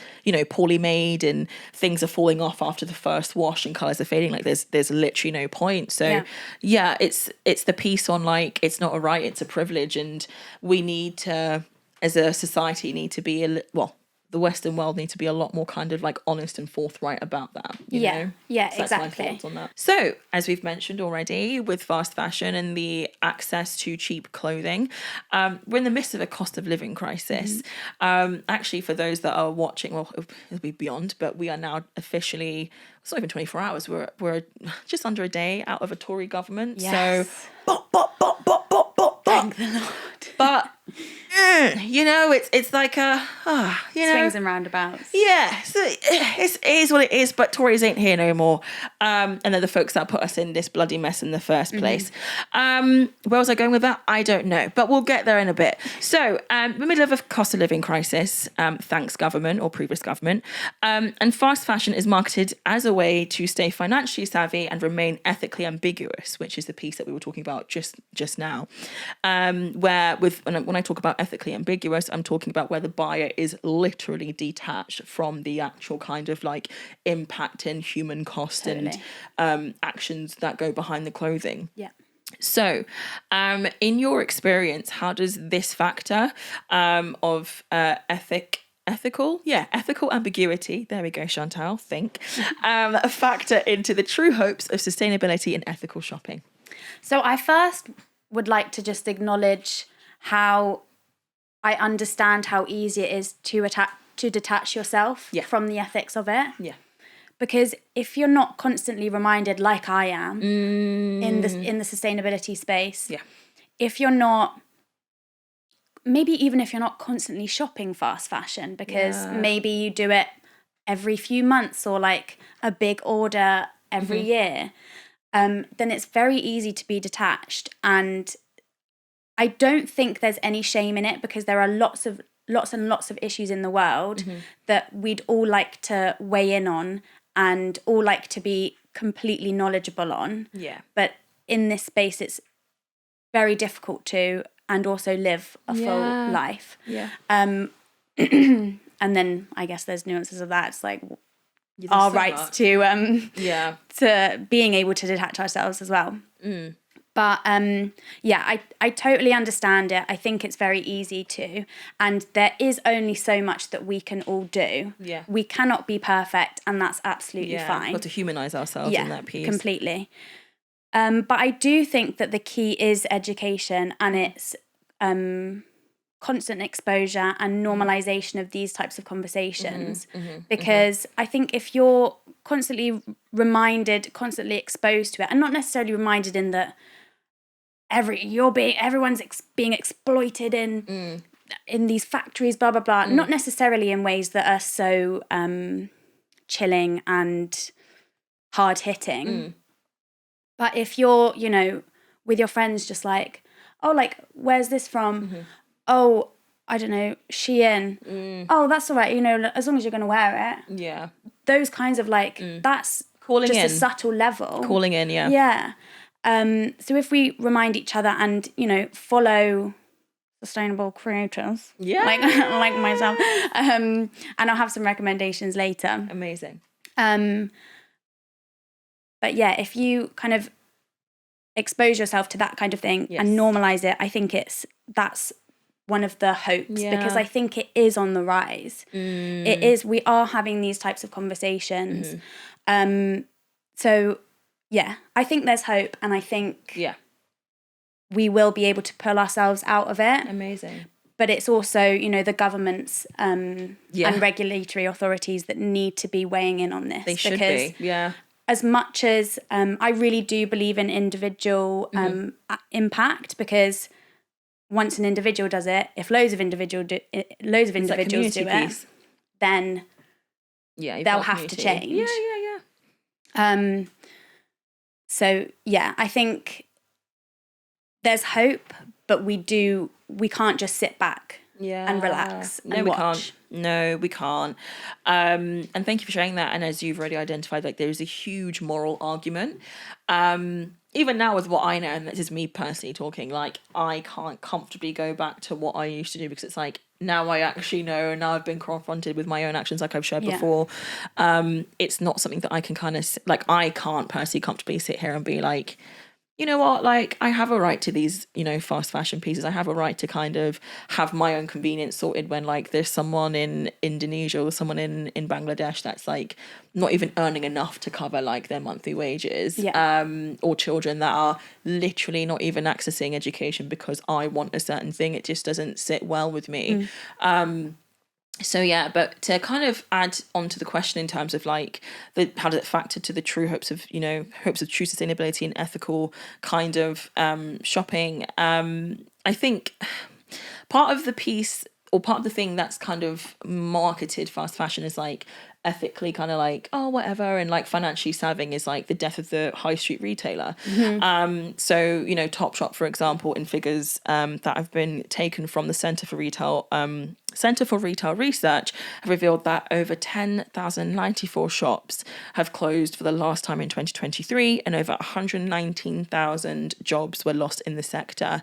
poorly made and things are falling off after the first wash and colours are fading. Like there's literally no point. So it's the piece on like, it's not a right, it's a privilege. And we need to, as a society, need to be, the Western world need to be a lot more kind of like honest and forthright about that. You know? Yeah, so exactly. That's my thoughts on that. So, as we've mentioned already, with fast fashion and the access to cheap clothing, we're in the midst of a cost of living crisis. Actually, for those that are watching, well, it'll be beyond, but we are now officially, it's not even 24 hours, we're just under a day out of a Tory government. Yes. So, Thank the Lord. But it's like swings and roundabouts. Yeah, so it is what it is. But Tories ain't here no more, and they're the folks that put us in this bloody mess in the first place. Where was I going with that? I don't know, but we'll get there in a bit. So, we're in the middle of a cost of living crisis. Thanks government or previous government, and fast fashion is marketed as a way to stay financially savvy and remain ethically ambiguous, which is the piece that we were talking about just now. Where when I talk about ethically ambiguous, I'm talking about where the buyer is literally detached from the actual kind of like impact and human cost and actions that go behind the clothing. So, in your experience, how does this factor of ethical ambiguity, there we go, Chantal, factor into the true hopes of sustainability and ethical shopping? So I first would like to just acknowledge how I understand how easy it is to detach yourself from the ethics of it. Because if you're not constantly reminded, like I am, in the sustainability space, if you're not, maybe even if you're not constantly shopping fast fashion, because maybe you do it every few months or like a big order every year, then it's very easy to be detached. And I don't think there's any shame in it, because there are lots and lots of issues in the world that we'd all like to weigh in on and all like to be completely knowledgeable on. But in this space, it's very difficult to, and also live a full life. And then I guess there's nuances of that. It's like our rights to being able to detach ourselves as well. But I totally understand it. I think it's very easy to. And there is only so much that we can all do. We cannot be perfect, and that's absolutely fine. We've got to humanise ourselves in that piece. Completely. But I do think that the key is education, and it's constant exposure and normalization of these types of conversations. Because I think if you're constantly reminded, constantly exposed to it, and not necessarily reminded in that everyone's being exploited in these factories, blah blah blah, not necessarily in ways that are so chilling and hard hitting. But if you're, you know, with your friends, just like, oh, like, where's this from? Oh, I don't know, Shein. Oh, that's all right, you know, as long as you're going to wear it. Yeah. Those kinds of like, that's Calling just in. a subtle level. Calling in, yeah. Yeah. So if we remind each other and, you know, follow sustainable creators, like myself, and I'll have some recommendations later. Amazing. But yeah, if you kind of expose yourself to that kind of thing and normalize it, I think that's one of the hopes, because I think it is on the rise. It is. We are having these types of conversations. So yeah, I think there's hope, and I think we will be able to pull ourselves out of it. Amazing. But it's also, you know, the governments and regulatory authorities that need to be weighing in on this. They should be, yeah. As much as I really do believe in individual impact, because once an individual does it, if loads of individuals do it, then they'll have to change. Yeah. So yeah, I think there's hope, but we can't just sit back and relax and watch. No, we can't. And thank you for sharing that. And as you've already identified, like, there's a huge moral argument. Even now with what I know, and this is me personally talking, like, I can't comfortably go back to what I used to do, because it's like, now I actually know, and now I've been confronted with my own actions, like I've shared before. It's not something that I can kind of, like, I can't personally comfortably sit here and be like, you know what, like, I have a right to these, you know, fast fashion pieces. I have a right to kind of have my own convenience sorted when, like, there's someone in Indonesia or someone in Bangladesh that's, like, not even earning enough to cover, like, their monthly wages. Or children that are literally not even accessing education because I want a certain thing. It just doesn't sit well with me. So yeah, but to kind of add on to the question in terms of, like, how does it factor to the true hopes of true sustainability and ethical kind of shopping? I think part of the piece, or part of the thing that's kind of marketed fast fashion is, like, ethically kind of like, oh, whatever, and, like, financially savvy is, like, the death of the high street retailer. So, you know, Topshop, for example, in figures that have been taken from the Centre for Retail Research, have revealed that over 10,094 shops have closed for the last time in 2023, and over 119,000 jobs were lost in the sector.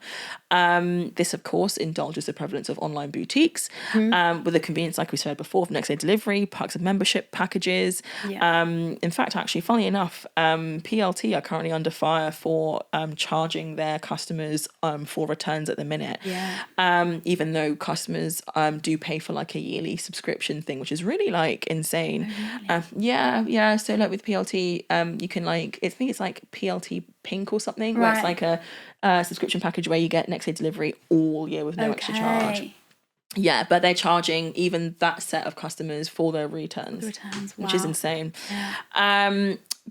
This, of course, indulges the prevalence of online boutiques, with the convenience, like we said before, of next day delivery, perks of membership packages. In fact, actually, funnily enough, PLT are currently under fire for charging their customers for returns at the minute. Even though customers do pay for, like, a yearly subscription thing, which is really, like, insane. So, like, with PLT, you can, like, I think it's like PLT Pink or something, where it's like a subscription package where you get next day delivery all year with no extra charge. Yeah, but they're charging even that set of customers for their returns. Which is insane.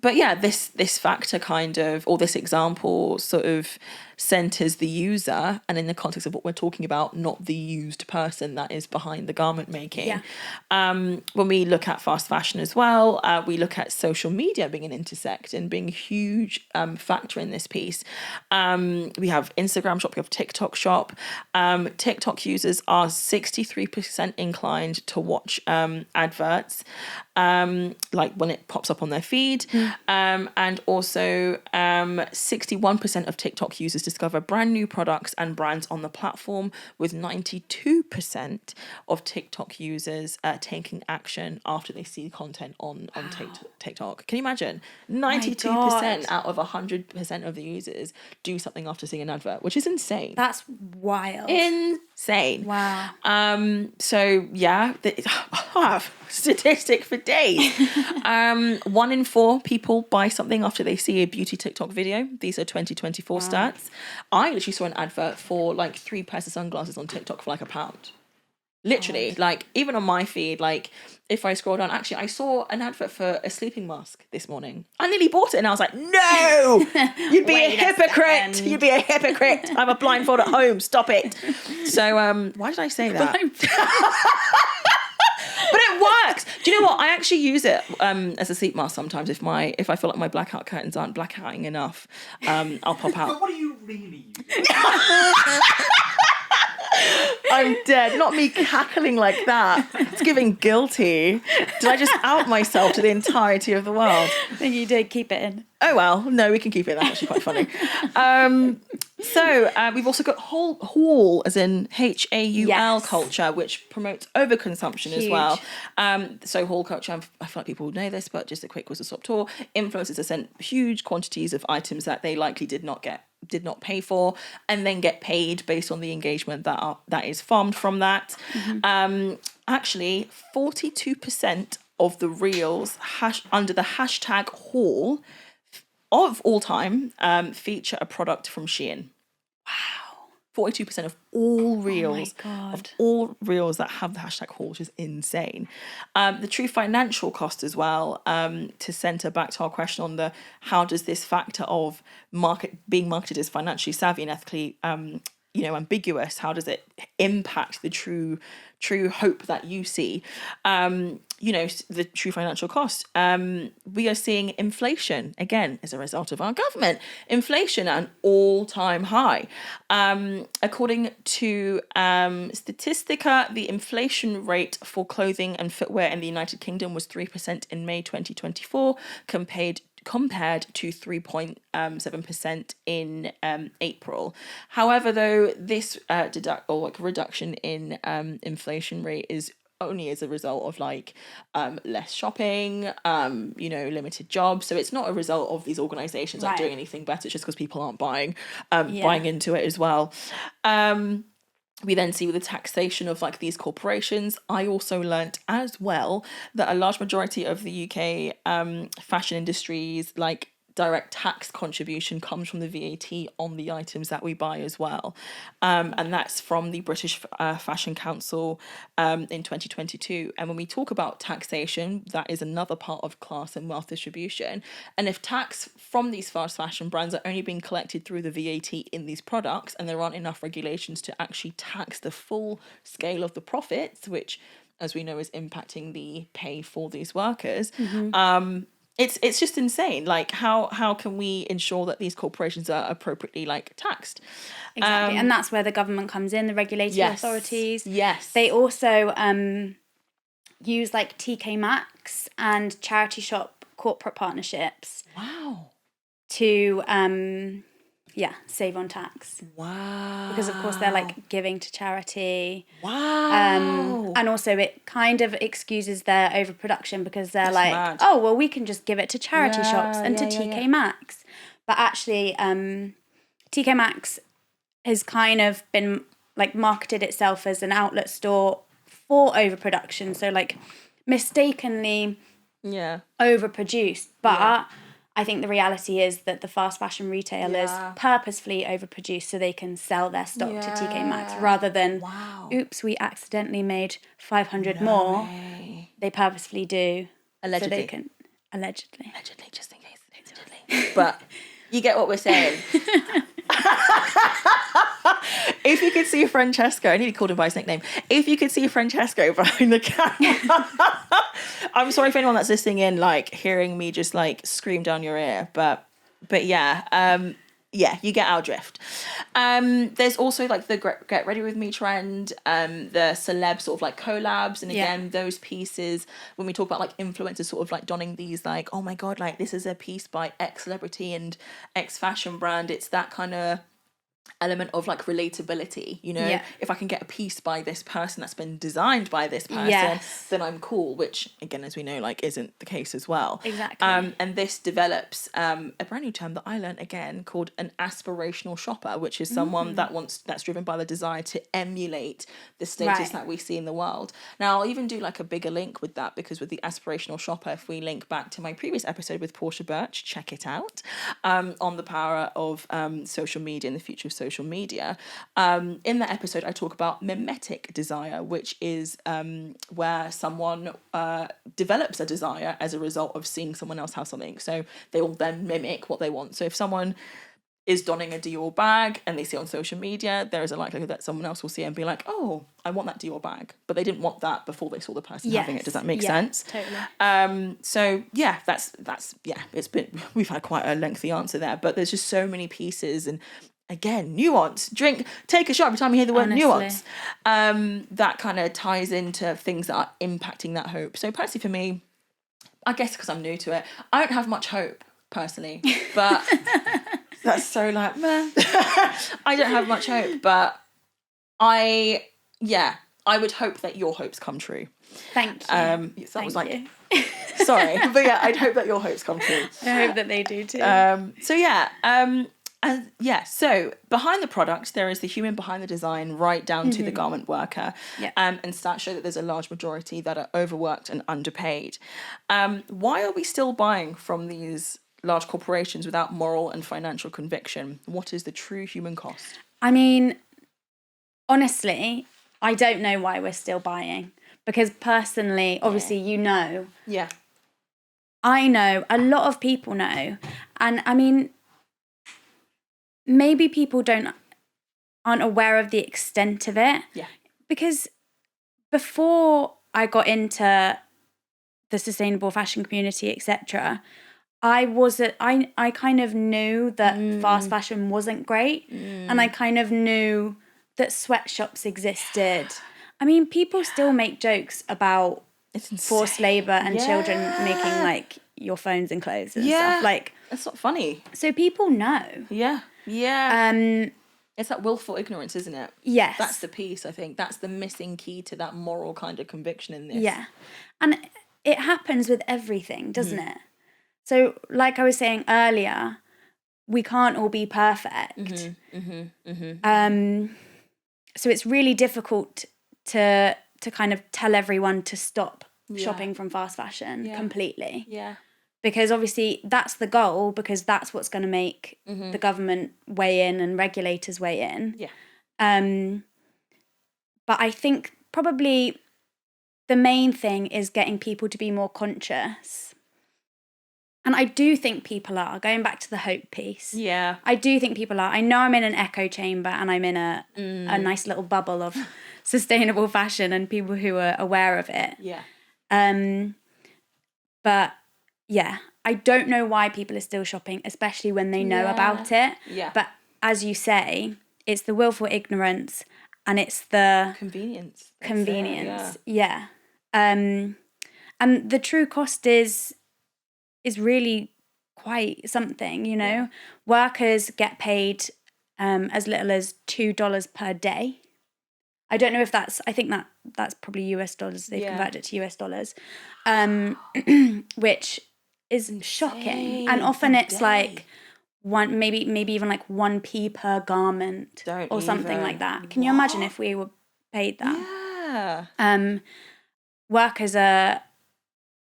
But yeah, this factor kind of, or this example sort of centers the user, and in the context of what we're talking about, not the used person that is behind the garment making. When we look at fast fashion as well, we look at social media being an intersect and being a huge factor in this piece. We have Instagram shop, we have TikTok shop. TikTok users are 63% inclined to watch adverts, like when it pops up on their feed. And also 61% of TikTok users discover brand new products and brands on the platform, with 92% of TikTok users taking action after they see content on TikTok. Can you imagine? 92% out of 100% of the users do something after seeing an advert, which is insane. That's wild. Insane. Wow. So yeah, statistic for days. 1 in 4 people buy something after they see a beauty TikTok video. These are 2024 stats. I literally saw an advert for like 3 pairs of sunglasses on TikTok for like £1. Literally, like even on my feed, like if I scroll down, actually I saw an advert for a sleeping mask this morning. I nearly bought it and I was like, no, you'd be a hypocrite. You'd be a hypocrite. I have a blindfold at home. Stop it. So why did I say that? But it works. Do you know what? I actually use it as a sleep mask sometimes if I feel like my blackout curtains aren't blackouting enough. I'll pop out. But what do you really use? I'm dead. Not me cackling like that. It's giving guilty. Did I just out myself to the entirety of the world? You did keep it in. Oh well, no, we can keep it. That's actually quite funny. So we've also got haul, as in HAUL culture, which promotes overconsumption as well. So haul culture, I feel like people would know this, but just a quick whistle-stop tour. Influencers have sent huge quantities of items that they likely did not pay for, and then get paid based on the engagement that is farmed from that. Actually, 42% of the reels under the hashtag haul of all time feature a product from Shein. Wow. 42% of all reels, that have the hashtag haul, which is insane. The true financial cost as well, to center back to our question on how does this factor of being marketed as financially savvy and ethically ambiguous, how does it impact the true hope that you see? The true financial cost. We are seeing inflation, again, as a result of our government. Inflation at an all-time high. According to Statistica, the inflation rate for clothing and footwear in the United Kingdom was 3% in May 2024, compared to 3.7% in April. However, though, this reduction in inflation rate is only as a result of less shopping, limited jobs. So it's not a result of these organisations doing anything better. It's just because people aren't buying into it as well. We then see with the taxation of these corporations. I also learnt as well that a large majority of the UK fashion industries direct tax contribution comes from the VAT on the items that we buy as well. And that's from the British Fashion Council in 2022. And when we talk about taxation, that is another part of class and wealth distribution. And if tax from these fast fashion brands are only being collected through the VAT in these products, and there aren't enough regulations to actually tax the full scale of the profits, which, as we know, is impacting the pay for these workers, It's just insane. How can we ensure that these corporations are appropriately taxed? Exactly, and that's where the government comes in, the regulatory authorities. Yes, they also use TK Maxx and charity shop corporate partnerships. Wow. To save on tax. Wow. Because of course they're giving to charity. Wow. And also it kind of excuses their overproduction because they're mad. oh well, we can just give it to charity shops and to TK Maxx. But actually TK Maxx has kind of been marketed itself as an outlet store for overproduction, so mistakenly overproduced. But I think the reality is that the fast fashion retailers purposefully overproduce so they can sell their stock to TK Maxx rather than, oops, we accidentally made 500 more. They purposefully do. Allegedly. So they can, allegedly, just in case. But you get what we're saying. If you could see Francesco, I nearly called him by his nickname. If you could see Francesco behind the camera, I'm sorry for anyone that's listening in, hearing me just scream down your ear, but you get our drift. There's also the get ready with me trend, the celeb sort of collabs, and again those pieces when we talk about influencers sort of donning these oh my god, this is a piece by X celebrity and X fashion brand. It's that kind of element of like relatability, you know. Yeah. If I can get a piece by this person that's been designed by this person, Yes. then I'm cool, which again, as we know, like isn't the case as well. Exactly. And this develops a brand new term that I learned again called an aspirational shopper, which is someone that's driven by the desire to emulate the status Right. that we see in the world. Now I'll even do like a bigger link with that, because with the aspirational shopper, if we link back to my previous episode with Portia Birch, check it out, on the power of social media and the future of social media. In that episode, I talk about mimetic desire, which is where someone develops a desire as a result of seeing someone else have something. So they will then mimic what they want. So if someone is donning a Dior bag and they see it on social media, there is a likelihood that someone else will see it and be like, oh, I want that Dior bag. But they didn't want that before they saw the person having it. Does that make sense? Totally. So yeah, that's we've had quite a lengthy answer there, but there's just so many pieces, and again, nuance. Take a shot every time you hear the word nuance. That kind of ties into things that are impacting that hope. So personally for me, I guess because I'm new to it, I don't have much hope personally, but that's so like, meh. I don't have much hope, but I would hope that your hopes come true. Thank you. So that was like, sorry, but yeah, I'd hope that your hopes come true. I hope that they do too. So behind the product, there is the human behind the design, right down to the garment worker. And stats show that there's a large majority that are overworked and underpaid. Why are we still buying from these large corporations without moral and financial conviction? What is the true human cost? I mean, honestly, I don't know why we're still buying. Because personally, obviously, you know. Yeah. I know, a lot of people know. And I mean, maybe people aren't aware of the extent of it. Yeah. Because before I got into the sustainable fashion community, etc., I kind of knew that fast fashion wasn't great, and I kind of knew that sweatshops existed. I mean, people still make jokes about forced labour and children making like your phones and clothes and stuff. Like, that's not funny. So people know. Yeah. It's that willful ignorance, isn't it? Yes. That's the piece, I think. That's the missing key to that moral kind of conviction in this. Yeah. And it happens with everything, doesn't it? So, like I was saying earlier, we can't all be perfect. So it's really difficult to kind of tell everyone to stop shopping from fast fashion completely. Yeah. Because obviously that's the goal, because that's what's going to make the government weigh in and regulators weigh in. Yeah. But I think probably the main thing is getting people to be more conscious. And I do think people are, going back to the hope piece. Yeah. I do think people are. I know I'm in an echo chamber and I'm in a nice little bubble of sustainable fashion and people who are aware of it. Yeah. But yeah, I don't know why people are still shopping, especially when they know about it. Yeah. But as you say, it's the willful ignorance and it's the convenience. Yeah. And the true cost is really quite something, you know. Yeah. Workers get paid as little as $2 per day. I don't know if that's probably US dollars. They've converted it to US dollars, which is shocking. And often it's like one, maybe even like 1p per garment or something like that. Can you imagine if we were paid that? Yeah. Workers are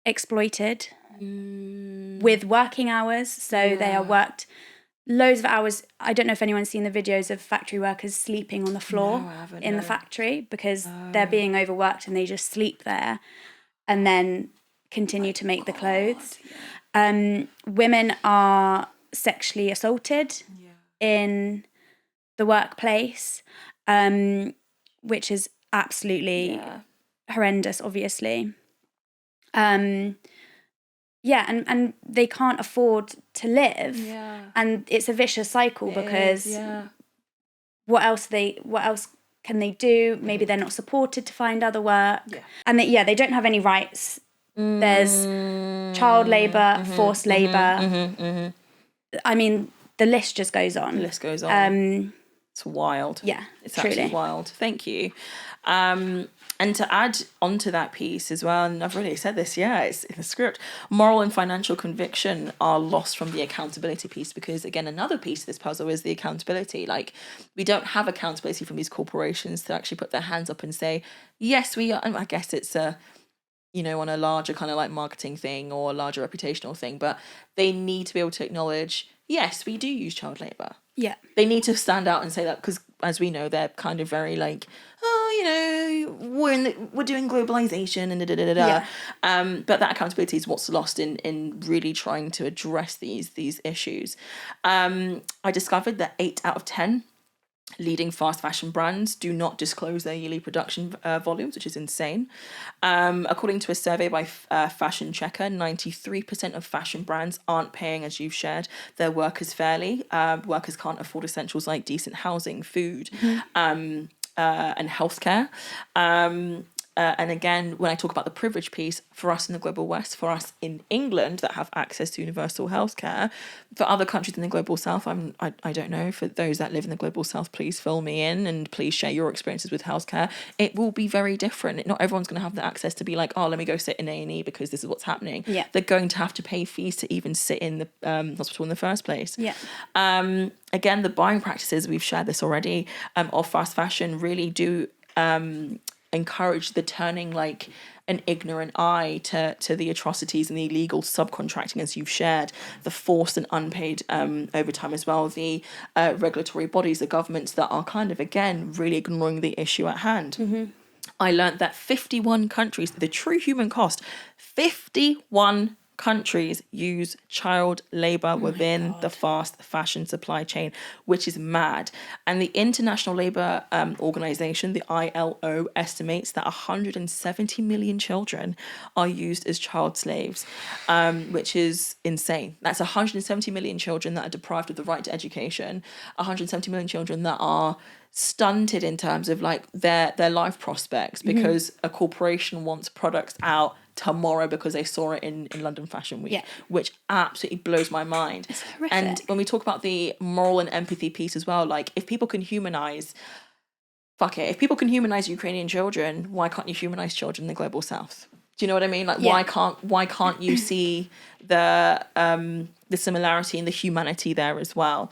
exploited with working hours, so they are worked loads of hours. I don't know if anyone's seen the videos of factory workers sleeping on the floor the factory because they're being overworked and they just sleep there and then continue to make the clothes. Women are sexually assaulted in the workplace, which is absolutely horrendous, obviously. And they can't afford to live, and it's a vicious cycle because what else can they do? Maybe they're not supported to find other work, and they don't have any rights. There's child labour, forced labour. I mean, the list just goes on. The list goes on. It's wild. Yeah, it's truly. absolutely wild. Thank you. And to add onto that piece as well, and I've already said this, it's in the script, moral and financial conviction are lost from the accountability piece, because again, another piece of this puzzle is the accountability. Like, we don't have accountability from these corporations to actually put their hands up and say, yes, we are. And I guess it's on a larger kind of like marketing thing or a larger reputational thing, but they need to be able to acknowledge, yes, we do use child labour. Yeah. They need to stand out and say that, because as we know, they're kind of very like, we're doing globalization and Yeah. but that accountability is what's lost in really trying to address these issues. I discovered that 8 out of 10 leading fast fashion brands do not disclose their yearly production volumes, which is insane. According to a survey by Fashion Checker, 93% of fashion brands aren't paying, as you've shared, their workers fairly. Workers can't afford essentials like decent housing, food, and healthcare. And again, when I talk about the privilege piece, for us in the global West, for us in England that have access to universal healthcare, for other countries in the global South, I don't know. For those that live in the global South, please fill me in and please share your experiences with healthcare. It will be very different. Not everyone's going to have the access to be like, oh, let me go sit in A&E because this is what's happening. Yeah. They're going to have to pay fees to even sit in the hospital in the first place. Yeah. Again, the buying practices, we've shared this already, of fast fashion really do encourage the turning like an ignorant eye to the atrocities and the illegal subcontracting, as you've shared, the forced and unpaid overtime as well, the regulatory bodies, the governments that are kind of, again, really ignoring the issue at hand. Mm-hmm. I learned that 51 countries, the true human cost, 51 countries use child labour within the fast fashion supply chain, which is mad. And the International Labour Organization, the ILO, estimates that 170 million children are used as child slaves, which is insane. That's 170 million children that are deprived of the right to education, 170 million children that are stunted in terms of like their life prospects because a corporation wants products out tomorrow because they saw it in London Fashion Week, which absolutely blows my mind. It's horrific. And when we talk about the moral and empathy piece as well, like if people can humanize, if people can humanize Ukrainian children, why can't you humanize children in the global South? Do you know what I mean? Like why can't you see the similarity and the humanity there as well?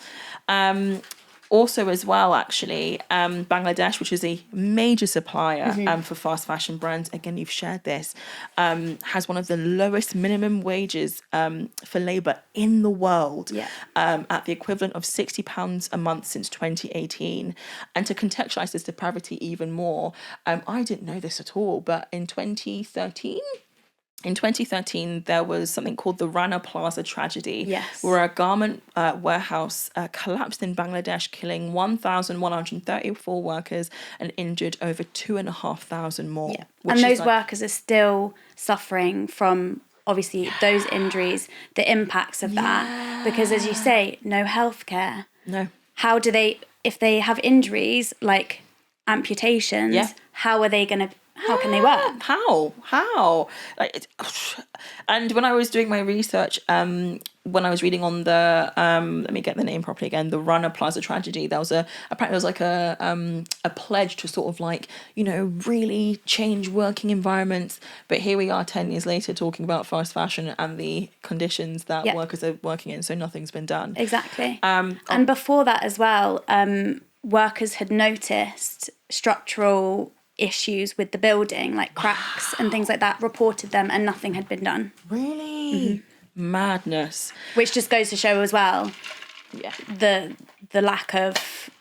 Also as well, actually, Bangladesh, which is a major supplier for fast fashion brands, again, you've shared this, has one of the lowest minimum wages for labour in the world, at the equivalent of £60 a month since 2018. And to contextualise this depravity even more, I didn't know this at all, but in 2013, there was something called the Rana Plaza tragedy, where a garment warehouse collapsed in Bangladesh, killing 1,134 workers and injured over 2,500 more. Yeah. And those workers are still suffering from, obviously, those injuries, the impacts of that. Because as you say, no healthcare. No. How do they, if they have injuries like amputations, how can they work? How? And when I was doing my research, when I was reading on the let me get the name properly again, the Rana Plaza tragedy, there was apparently there was like a pledge to sort of like, really change working environments. But here we are 10 years later talking about fast fashion and the conditions that workers are working in, so nothing's been done. Exactly. And before that as well, workers had noticed structural issues with the building, like cracks and things like that, reported them, and nothing had been done. Really? Madness. Which just goes to show as well, the lack of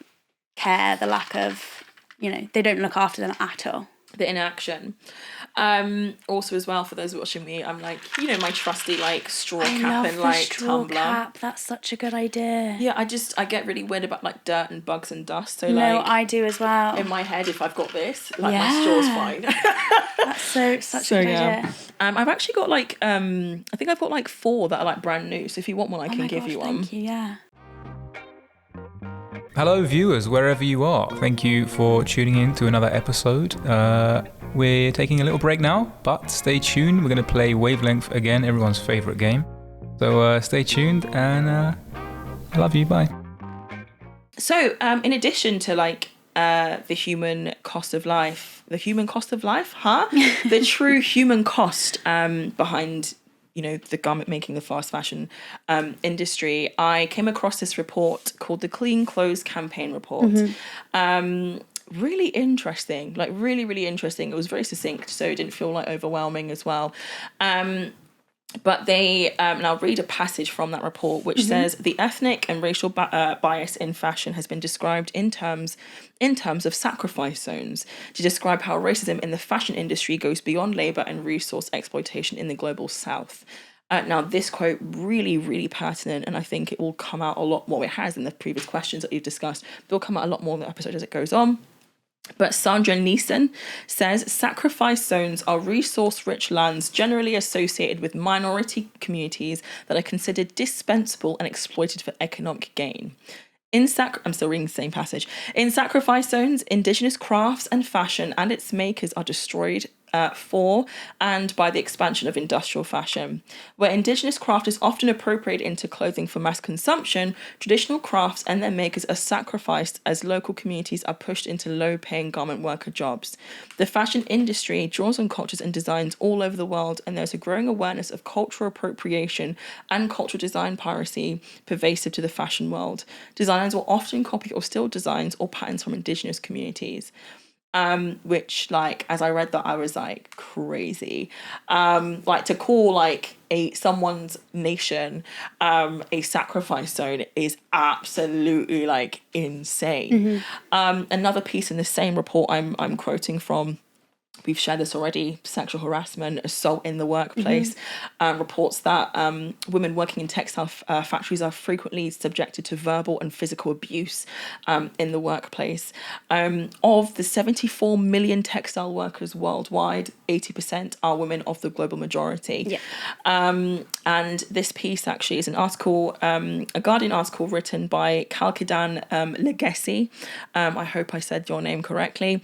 care, the lack of, they don't look after them at all. The inaction. Also as well, for those watching me, I'm like, my trusty like straw cap and like straw tumbler. Cap. That's such a good idea. Yeah, I get really weird about like dirt and bugs and dust. So no, like I do as well. In my head, if I've got this, like my straw's fine. That's such a good idea. I've actually got like I think I've got like 4 that are like brand new. So if you want one, I can give you one. Thank you. Yeah. Hello viewers, wherever you are. Thank you for tuning in to another episode. We're taking a little break now, but stay tuned. We're going to play Wavelength again, everyone's favourite game. So stay tuned and I love you. Bye. So in addition to like the human cost of life, the true human cost behind, you know, the garment making, the fast fashion industry, I came across this report called the Clean Clothes Campaign Report. Really interesting, like really, really interesting. It was very succinct, so it didn't feel like overwhelming as well. But they, and I'll read a passage from that report, which says the ethnic and racial bias in fashion has been described in terms of sacrifice zones to describe how racism in the fashion industry goes beyond labour and resource exploitation in the global south. Now, this quote really, really pertinent, and I think it will come out a lot more. It has in the previous questions that we've discussed. It will come out a lot more in the episode as it goes on. But Sandra Neeson says sacrifice zones are resource-rich lands generally associated with minority communities that are considered dispensable and exploited for economic gain. I'm still reading the same passage. In sacrifice zones, indigenous crafts and fashion and its makers are destroyed for and by the expansion of industrial fashion. Where indigenous craft is often appropriated into clothing for mass consumption, traditional crafts and their makers are sacrificed as local communities are pushed into low-paying garment worker jobs. The fashion industry draws on cultures and designs all over the world, and there's a growing awareness of cultural appropriation and cultural design piracy pervasive to the fashion world. Designers will often copy or steal designs or patterns from indigenous communities. Which, like, as I read that, I was like, crazy. Like, to call like someone's nation a sacrifice zone is absolutely like insane. Another piece in the same report I'm quoting from, we've shared this already, sexual harassment, assault in the workplace, reports that women working in textile factories are frequently subjected to verbal and physical abuse in the workplace. Of the 74 million textile workers worldwide, 80% are women of the global majority. And this piece actually is an article, a Guardian article written by Kalkidan Legacy. I hope I said your name correctly.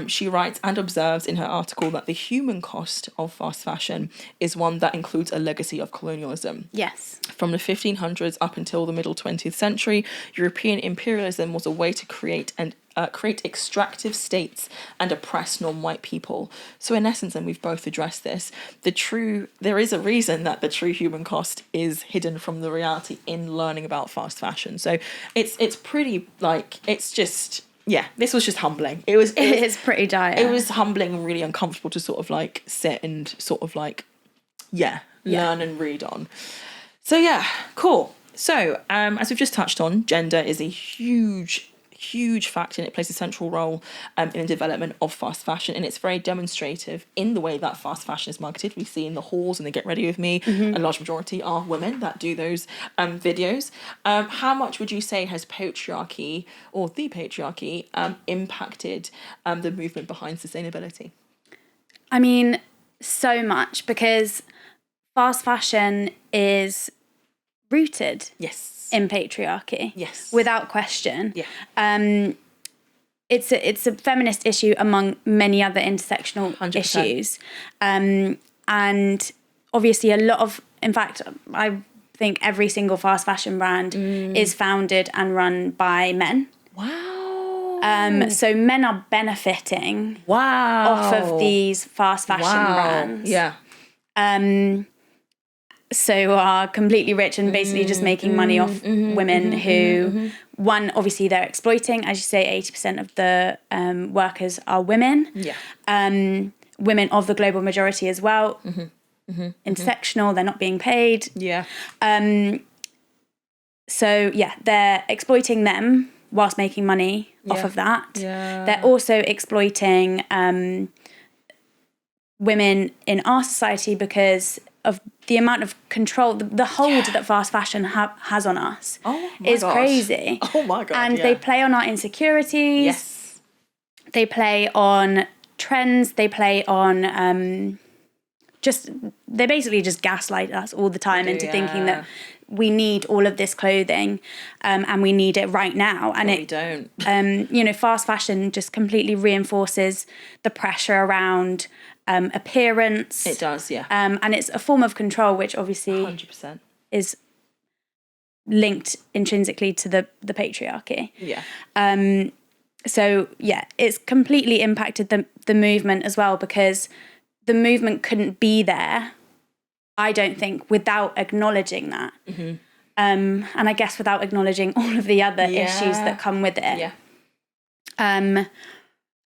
She writes and observes in her article that the human cost of fast fashion is one that includes a legacy of colonialism. Yes. From the 1500s up until the middle 20th century, European imperialism was a way to create extractive states and oppress non-white people. So in essence, and we've both addressed this, there is a reason that the true human cost is hidden from the reality in learning about fast fashion. So it's pretty, like, it's just... Yeah, this was just humbling. It is pretty dire. It was humbling and really uncomfortable to sort of like sit and sort of like, learn and read on. So yeah, cool. So as we've just touched on, gender is a huge factor, and it plays a central role in the development of fast fashion, and it's very demonstrative in the way that fast fashion is marketed. We see in the hauls and the Get Ready With Me, a large majority are women that do those videos. How much would you say has patriarchy or the patriarchy impacted the movement behind sustainability? I mean, so much, because fast fashion is rooted in patriarchy. Yes. Without question. Yeah. It's a feminist issue among many other intersectional 100%. issues. And obviously in fact, I think every single fast fashion brand is founded and run by men. Wow. So men are benefiting off of these fast fashion brands. Yeah. So are completely rich and basically just making money off women who, one, obviously they're exploiting. As you say, 80% of the workers are women. Yeah. Women of the global majority as well. Intersectional, they're not being paid. Yeah. So, yeah, they're exploiting them whilst making money off of that. Yeah. They're also exploiting women in our society because of the amount of control, the hold that fast fashion has on us is crazy. Oh my God. And they play on our insecurities. Yes. They play on trends. They play on they basically just gaslight us all the time into thinking that we need all of this clothing and we need it right now. And we don't. Fast fashion just completely reinforces the pressure around appearance. It does, yeah. And it's a form of control, which obviously 100%. is linked intrinsically to the patriarchy. Yeah. So yeah, it's completely impacted the movement as well, because the movement couldn't be there, I don't think, without acknowledging that. Mm-hmm. And I guess without acknowledging all of the other issues that come with it. Yeah. And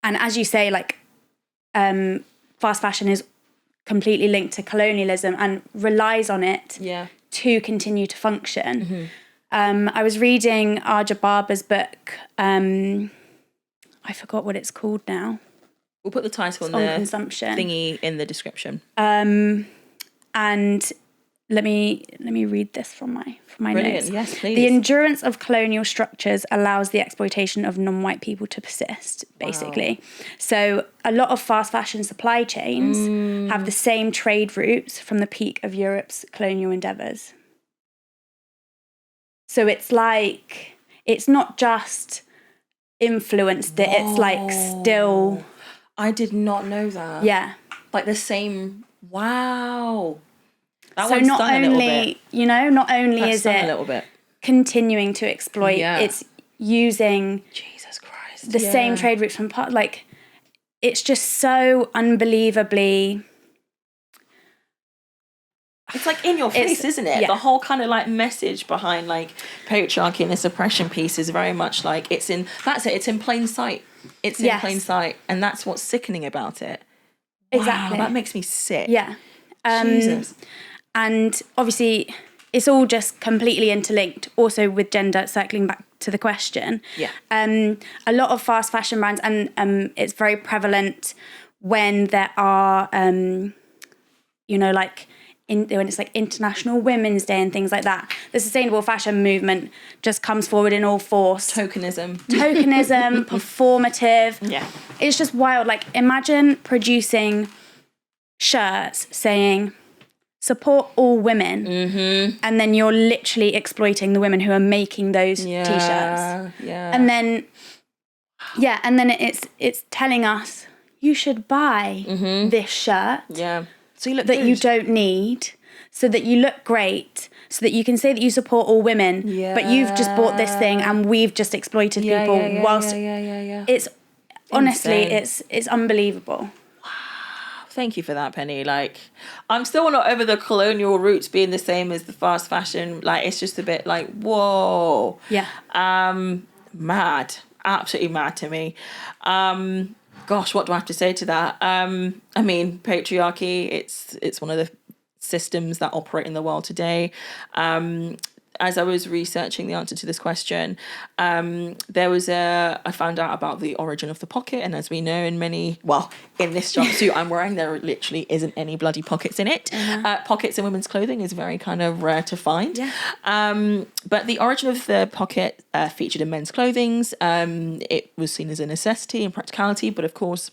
as you say, like, fast fashion is completely linked to colonialism and relies on it to continue to function. Mm-hmm. I was reading Arja Barber's book. I forgot what it's called now. We'll put the title on the consumption thingy in the description. And let me read this from my Brilliant. notes. Yes, please. The endurance of colonial structures allows the exploitation of non-white people to persist, basically. Wow. So a lot of fast fashion supply chains have the same trade routes from the peak of Europe's colonial endeavours. So it's like, it's not just influenced it, it's like still... I did not know that. Yeah. Like the same... Wow. That so not only, not only is it a little bit continuing to exploit, it's using Jesus Christ the same trade routes from like, it's just so unbelievably. It's like in your face, isn't it? Yeah. The whole kind of like message behind like patriarchy and this oppression piece is very much like it's in plain sight. It's in plain sight, and that's what's sickening about it. Exactly. Wow, that makes me sick. Yeah. Jesus. And obviously, it's all just completely interlinked. Also with gender, circling back to the question. Yeah. A lot of fast fashion brands, and it's very prevalent when there are, like when it's like International Women's Day and things like that. The sustainable fashion movement just comes forward in all force. Tokenism, performative. Yeah. It's just wild. Like, imagine producing shirts saying support all women, and then you're literally exploiting the women who are making those t-shirts. Yeah. And then it's telling us you should buy this shirt. Yeah. So you look that good. you don't need, so that you look great, so that you can say that you support all women. Yeah. But you've just bought this thing and we've just exploited people whilst it's honestly it's unbelievable. Thank you for that, Penny. Like, I'm still not over the colonial roots being the same as the fast fashion. Like, it's just a bit like, whoa. Yeah. Mad. Absolutely mad to me. Gosh, what do I have to say to that? I mean, patriarchy, it's one of the systems that operate in the world today. As I was researching the answer to this question, I found out about the origin of the pocket. And as we know, in this jumpsuit I'm wearing, there literally isn't any bloody pockets in it. Pockets in women's clothing is very kind of rare to find. Yeah. But the origin of the pocket featured in men's clothing. It was seen as a necessity and practicality, but of course,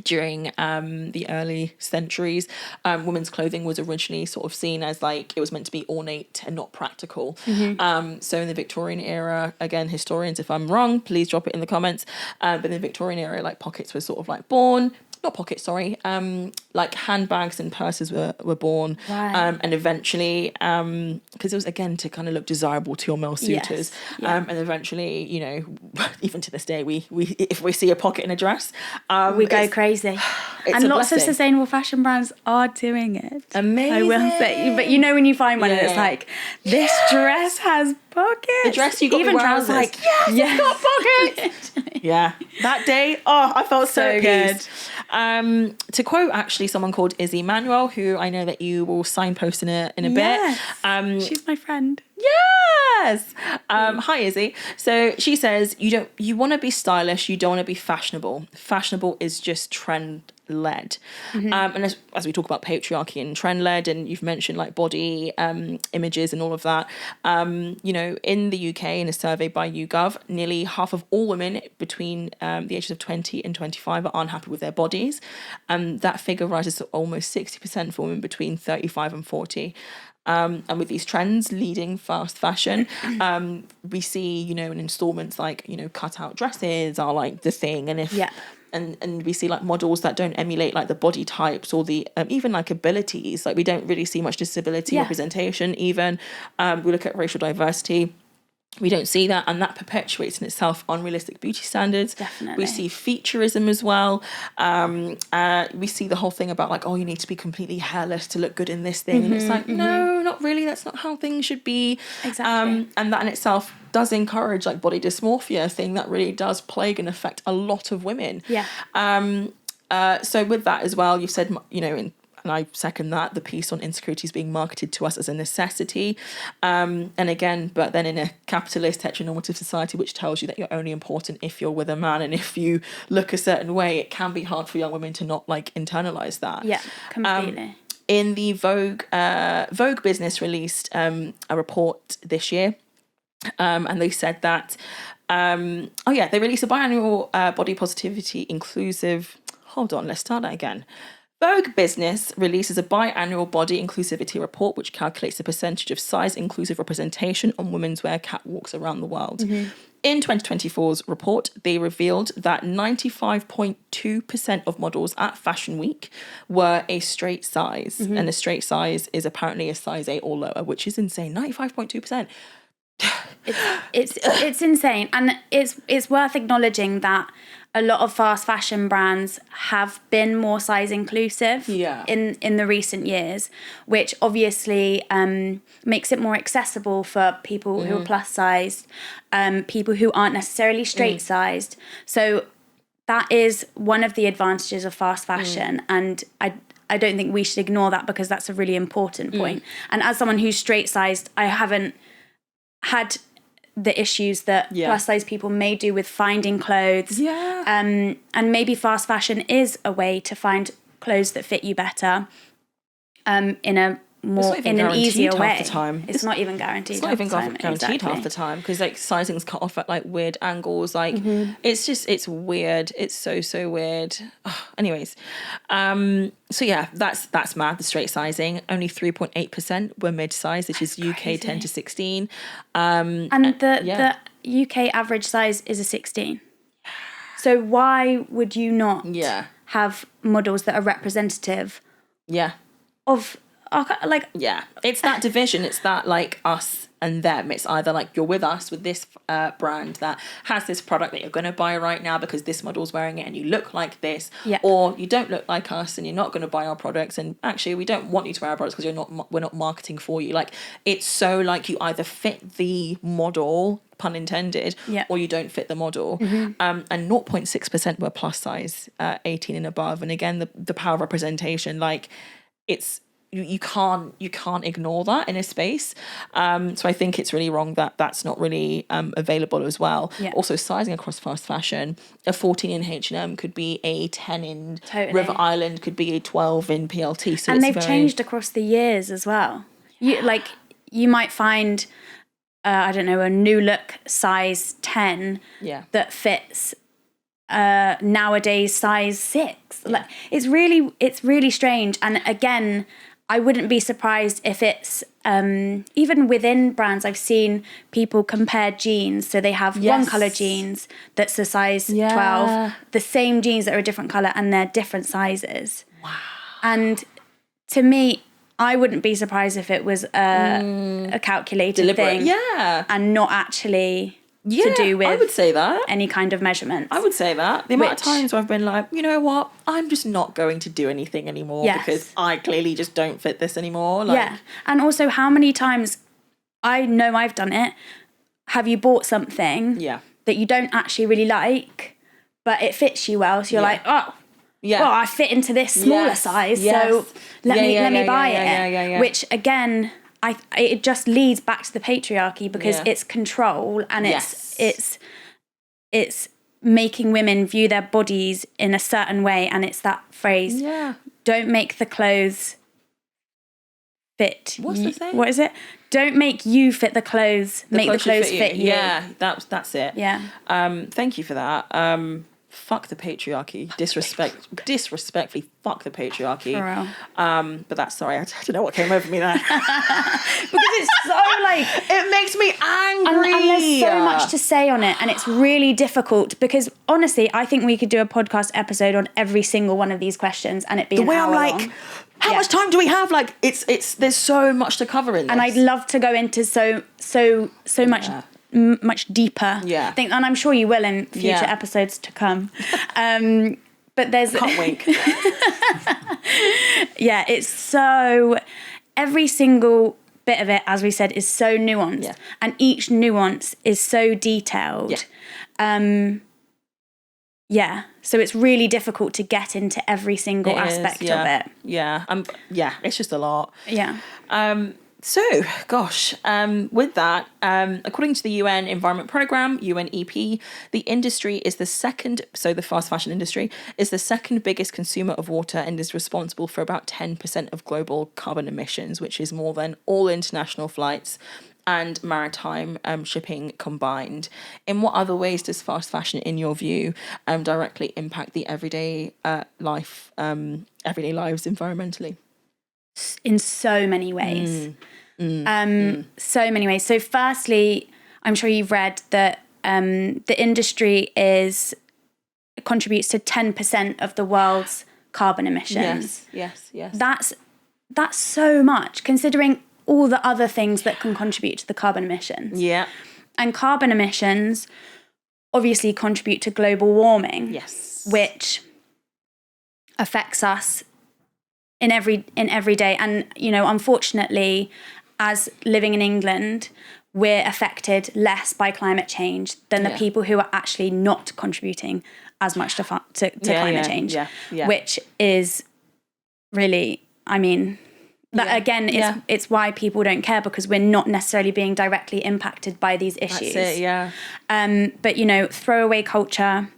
during the early centuries, women's clothing was originally sort of seen as like it was meant to be ornate and not practical. So in the Victorian era, again, historians, if I'm wrong, please drop it in the comments. But in the Victorian era, like pockets were sort of like like handbags and purses were born. Right. And eventually, because it was again to kind of look desirable to your male suitors. Yes. Yeah. And eventually, even to this day, we if we see a pocket in a dress, we go crazy. And lots of sustainable fashion brands are doing it. Amazing. I will say, but when you find one and it's like, this dress has pockets. The dress you got even trousers. Like, yes, it's got pockets. Yeah. That day, I felt so good. To quote actually someone called Izzy Manuel, who I know that you will signpost in a bit. She's my friend. Yes. Hi Izzy. So she says you want to be stylish, you don't want to be fashionable. Fashionable is just trend led. And as we talk about patriarchy and trend led, and you've mentioned like body images and all of that, in the UK, in a survey by YouGov, nearly half of all women between the ages of 20 and 25 are unhappy with their bodies. That figure rises to almost 60% for women between 35 and 40. And with these trends leading fast fashion, we see, you know, in installments like, you know, cut out dresses are like the thing. And if and we see like models that don't emulate like the body types or the even like abilities, like we don't really see much disability representation even. We look at racial diversity, we don't see that, and that perpetuates in itself unrealistic beauty standards. Definitely. We see featureism as well. We see the whole thing about like, oh, you need to be completely hairless to look good in this thing. And it's like, no, not really. That's not how things should be. Exactly. And that in itself does encourage like body dysmorphia thing that really does plague and affect a lot of women. Yeah. So with that as well, you've said, you know, and I second that, the piece on insecurities being marketed to us as a necessity. And again, but then in a capitalist heteronormative society, which tells you that you're only important if you're with a man, and if you look a certain way, it can be hard for young women to not like internalize that. Yeah, completely. In the Vogue business released a report this year, and they said that, they released a biannual body positivity inclusive. Hold on, let's start that again. Vogue Business releases a biannual body inclusivity report, which calculates the percentage of size-inclusive representation on women's wear catwalks around the world. In 2024's report, they revealed that 95.2% of models at Fashion Week were a straight size. And a straight size is apparently a size 8 or lower, which is insane. 95.2%. It's insane, and it's worth acknowledging that a lot of fast fashion brands have been more size inclusive in the recent years, which obviously makes it more accessible for people who are plus sized, people who aren't necessarily straight sized. So that is one of the advantages of fast fashion, and I don't think we should ignore that, because that's a really important point. And as someone who's straight sized, I haven't had the issues that plus size people may do with finding clothes. And maybe fast fashion is a way to find clothes that fit you better in a more in an easier way. Half the time. It's not even guaranteed. It's not even guaranteed half the time, because like sizing's cut off at like weird angles. Like it's weird. It's so weird. Anyways, so yeah, that's mad. The straight sizing, only 3.8% were mid size, which is UK 10 to 16. And the UK average size is a 16. So why would you not have models that are representative? Of it's that division. It's that like us and them. It's either like you're with us with this brand that has this product that you're going to buy right now because this model's wearing it and you look like this, or you don't look like us and you're not going to buy our products, and actually we don't want you to wear our products because we're not marketing for you. Like, it's so like you either fit the model, pun intended, or you don't fit the model. And 0.6% were plus size, 18 and above. And again, the power of representation, like it's you can't ignore that in a space. So I think it's really wrong that that's not really available as well. Also, sizing across fast fashion, a 14 in H&M could be a 10 in River Island, could be a 12 in PLT. So and they've changed across the years as well. You might find I don't know, a new look size 10 that fits nowadays size 6. Like, it's really strange. And again, I wouldn't be surprised if it's even within brands. I've seen people compare jeans, so they have one colour jeans that's a size 12, the same jeans that are a different colour, and they're different sizes. Wow. And to me, I wouldn't be surprised if it was a calculated thing, and not actually to do with, I would say that, any kind of measurements. I would say that. The amount of times where I've been like, you know what, I'm just not going to do anything anymore because I clearly just don't fit this anymore. Like, and also how many times, I know I've done it, have you bought something that you don't actually really like, but it fits you well, so you're like, well, I fit into this smaller size, so let me buy it. Which again, it just leads back to the patriarchy, because it's control, and it's making women view their bodies in a certain way, and it's that phrase, don't make the clothes fit. What's the saying? What is it? Don't make you fit the clothes, make the clothes fit you. Yeah, that's it. Yeah. Thank you for that. fuck the patriarchy. Disrespectfully fuck the patriarchy. For real. But that's, sorry, I don't know what came over me there. Because it's so like, It makes me angry. and there's so much to say on it, and it's really difficult because honestly, I think we could do a podcast episode on every single one of these questions, and it be The an way hour I'm like, long. how much time do we have? Like, it's there's so much to cover in this. And I'd love to go into so much much deeper. Yeah. Thing, and I'm sure you will in future Yeah. episodes to come. But there's Can't wink. yeah, it's so, every single bit of it, as we said, is so nuanced. Yeah. And each nuance is so detailed. Yeah. So it's really difficult to get into every single aspect of it. Yeah, it's just a lot. Yeah. So, gosh, with that, according to the UN Environment Programme, UNEP, the industry is the second, so the fast fashion industry, is the second biggest consumer of water and is responsible for about 10% of global carbon emissions, which is more than all international flights and maritime shipping combined. In what other ways does fast fashion, in your view, directly impact the everyday lives environmentally? In so many ways. So many ways. So firstly, I'm sure you've read that the industry contributes to 10% of the world's carbon emissions. Yes. That's so much, considering all the other things that can contribute to the carbon emissions. Yeah. And carbon emissions obviously contribute to global warming. Yes. Which affects us in every day. And, you know, unfortunately, as living in England, we're affected less by climate change than the people who are actually not contributing as much to climate change, which is really, I mean, that again, it's why people don't care, because we're not necessarily being directly impacted by these issues. That's it, yeah. But, you know, throwaway culture,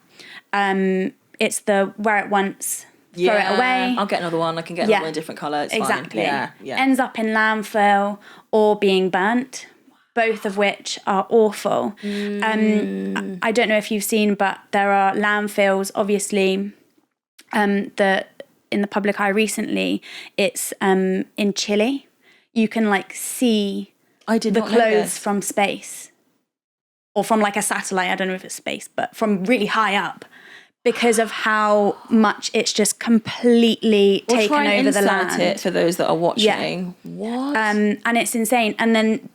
it's the wear it once, throw it away. I'll get another one. I can get another one in a different colour. It's exactly. fine. Yeah. Ends up in landfill or being burnt, both of which are awful. I don't know if you've seen, but there are landfills, obviously, that in the public eye recently. It's in Chile. You can like see the clothes from space, or from like a satellite. I don't know if it's space, but from really high up, because of how much it's just completely taken over the land. It for those that are watching. Yeah. What? And it's insane. And then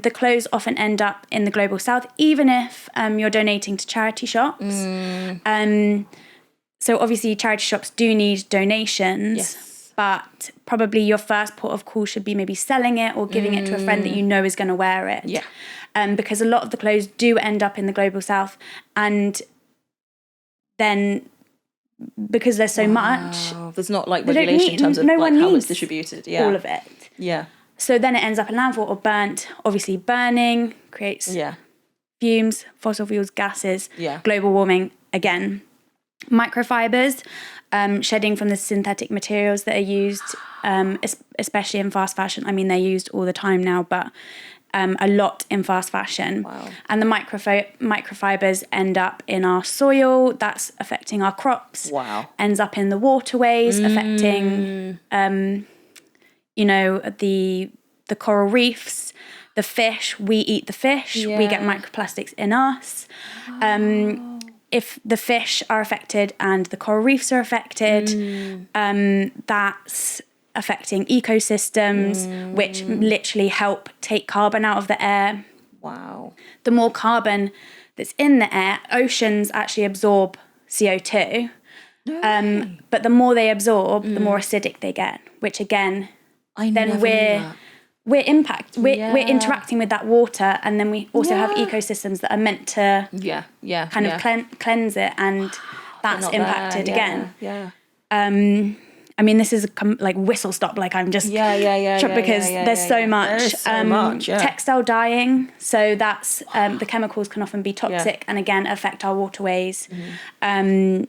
the clothes often end up in the global south, even if you're donating to charity shops. So obviously charity shops do need donations, but probably your first port of call should be maybe selling it or giving it to a friend that you know is going to wear it. Yeah. Because a lot of the clothes do end up in the global south, and then because there's so much, there's not like regulation in terms of like how it's distributed. Yeah. All of it. Yeah. So then it ends up in landfill or burnt. Obviously burning creates fumes, fossil fuels, gases, global warming again. Microfibers, shedding from the synthetic materials that are used, especially in fast fashion. I mean, they're used all the time now, but a lot in fast fashion. Wow. And the microfibers end up in our soil. That's affecting our crops. Wow. Ends up in the waterways, affecting, you know, the coral reefs, the fish. We eat the fish. Yeah. We get microplastics in us. If the fish are affected and the coral reefs are affected, that's affecting ecosystems, which literally help take carbon out of the air. Wow. The more carbon that's in the air, oceans actually absorb CO2. But the more they absorb, the more acidic they get, which again, we're interacting with that water, and then we also have ecosystems that are meant to kind of cleanse it, and that's impacted again. I mean, this is like whistle stop, like I'm just because there's so much. There's so much. Textile dyeing, so that's the chemicals can often be toxic and again affect our waterways. And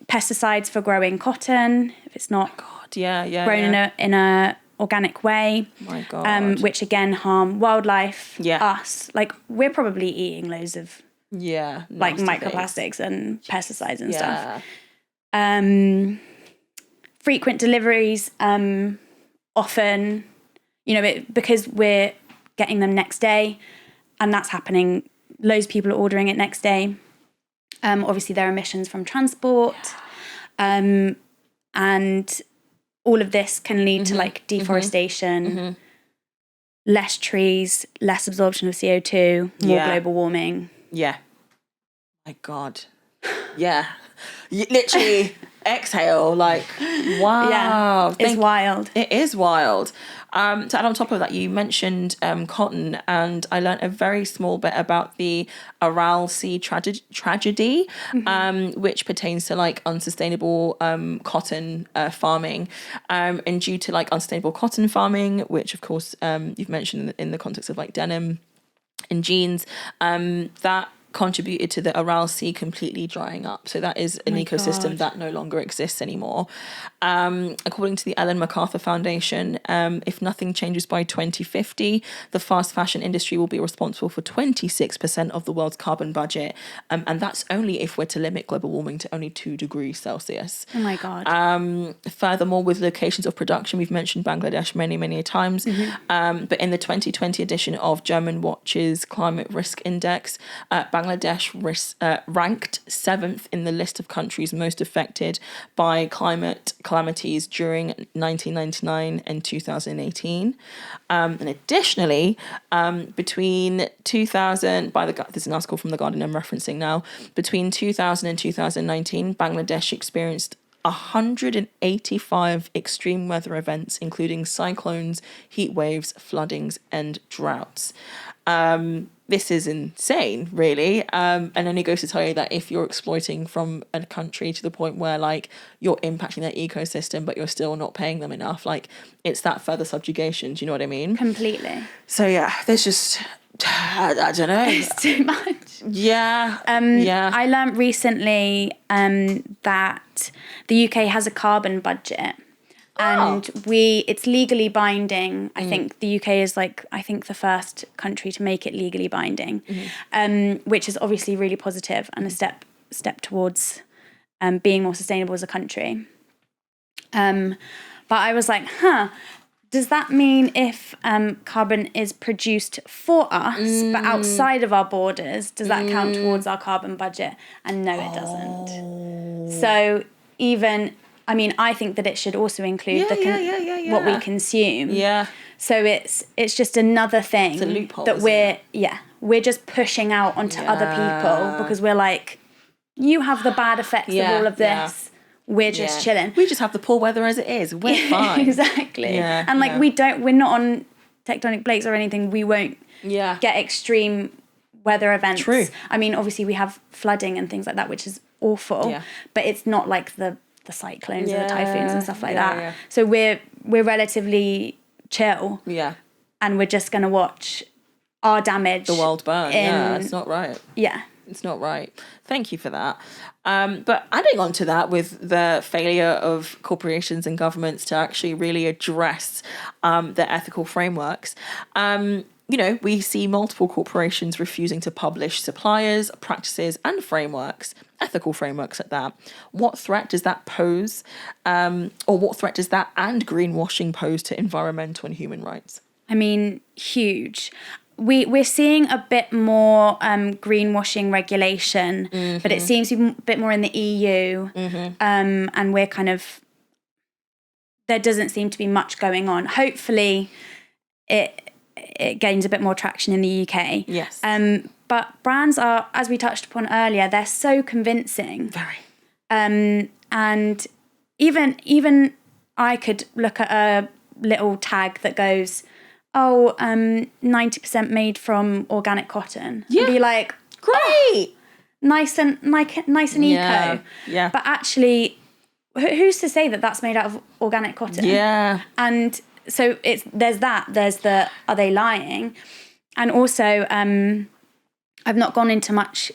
pesticides for growing cotton, if it's not grown in a organic way, my God. Which again harm wildlife, us. Like we're probably eating loads of Yeah. like nasty microplastics and pesticides and Yeah. stuff. Frequent deliveries, often, because we're getting them next day, and that's happening. Loads of people are ordering it next day. Obviously, there are emissions from transport, and all of this can lead to like deforestation, less trees, less absorption of CO2, more global warming. Yeah. My God. Yeah. Literally exhale, like, wow. Yeah, it's wild. It is wild. To add on top of that, you mentioned cotton, and I learned a very small bit about the Aral Sea tragedy, which pertains to like unsustainable cotton farming, and due to like unsustainable cotton farming, which of course you've mentioned in the context of like denim and jeans, that contributed to the Aral Sea completely drying up. So that is an ecosystem that no longer exists anymore. According to the Ellen MacArthur Foundation, if nothing changes by 2050, the fast fashion industry will be responsible for 26% of the world's carbon budget. And that's only if we're to limit global warming to only 2 degrees Celsius. Oh my God. Furthermore, with locations of production, we've mentioned Bangladesh many times. But in the 2020 edition of German Watch's Climate Risk Index, Bangladesh ranked 7th in the list of countries most affected by climate calamities during 1999 and 2018. And additionally, between 2000, there's an article from The Guardian I'm referencing now, between 2000 and 2019, Bangladesh experienced 185 extreme weather events, including cyclones, heat waves, floodings, and droughts. This is insane, really. And only goes to tell you that if you're exploiting from a country to the point where like you're impacting their ecosystem, but you're still not paying them enough, like it's that further subjugation. Do you know what I mean? Completely. So yeah, there's just, I don't know. It's too much. Yeah. I learned recently that the UK has a carbon budget. And it's legally binding. I think the UK is the first country to make it legally binding, which is obviously really positive and a step towards being more sustainable as a country. But I was like, does that mean if carbon is produced for us, but outside of our borders, does that count towards our carbon budget? And no, it doesn't. So I think that it should also include what we consume. Yeah. So it's just another thing it's a loophole, that we're just pushing out onto other people because we're like, you have the bad effects of all of this. We're just chilling. We just have the poor weather as it is. We're fine. Exactly. Yeah, and we're not on tectonic plates or anything. We won't get extreme weather events. True. I mean, obviously we have flooding and things like that, which is awful. Yeah. But it's not like the cyclones and the typhoons and stuff like that. Yeah. So we're relatively chill. Yeah. And we're just going to watch our damage. The world burn. Yeah, it's not right. Yeah. It's not right. Thank you for that. But adding on to that, with the failure of corporations and governments to actually really address their ethical frameworks, we see multiple corporations refusing to publish suppliers, practices, and frameworks, ethical frameworks at that. What threat does that pose, or what threat does that and greenwashing pose to environmental and human rights? I mean, huge. We're seeing a bit more greenwashing regulation, but it seems to be a bit more in the EU, and we're there doesn't seem to be much going on. Hopefully, it gains a bit more traction in the UK. Yes. But brands are, as we touched upon earlier, they're so convincing. Very. And even I could look at a little tag that goes, 90% made from organic cotton. Yeah. And be like, great. Nice and eco. Yeah. But actually, who's to say that that's made out of organic cotton? Yeah. And so there's the, are they lying? And also, I've not gone into much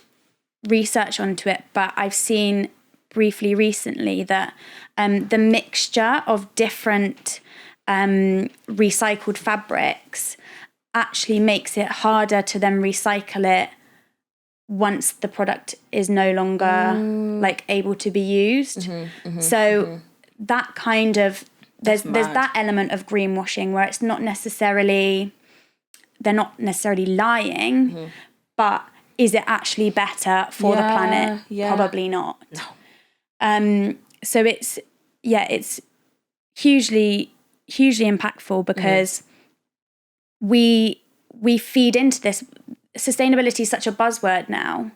research onto it, but I've seen briefly recently that the mixture of different recycled fabrics actually makes it harder to then recycle it once the product is no longer like able to be used. That kind of there's that element of greenwashing where it's not necessarily, they're not necessarily lying, but is it actually better for the planet? Probably not. No. So it's hugely impactful because we feed into this. Sustainability is such a buzzword now.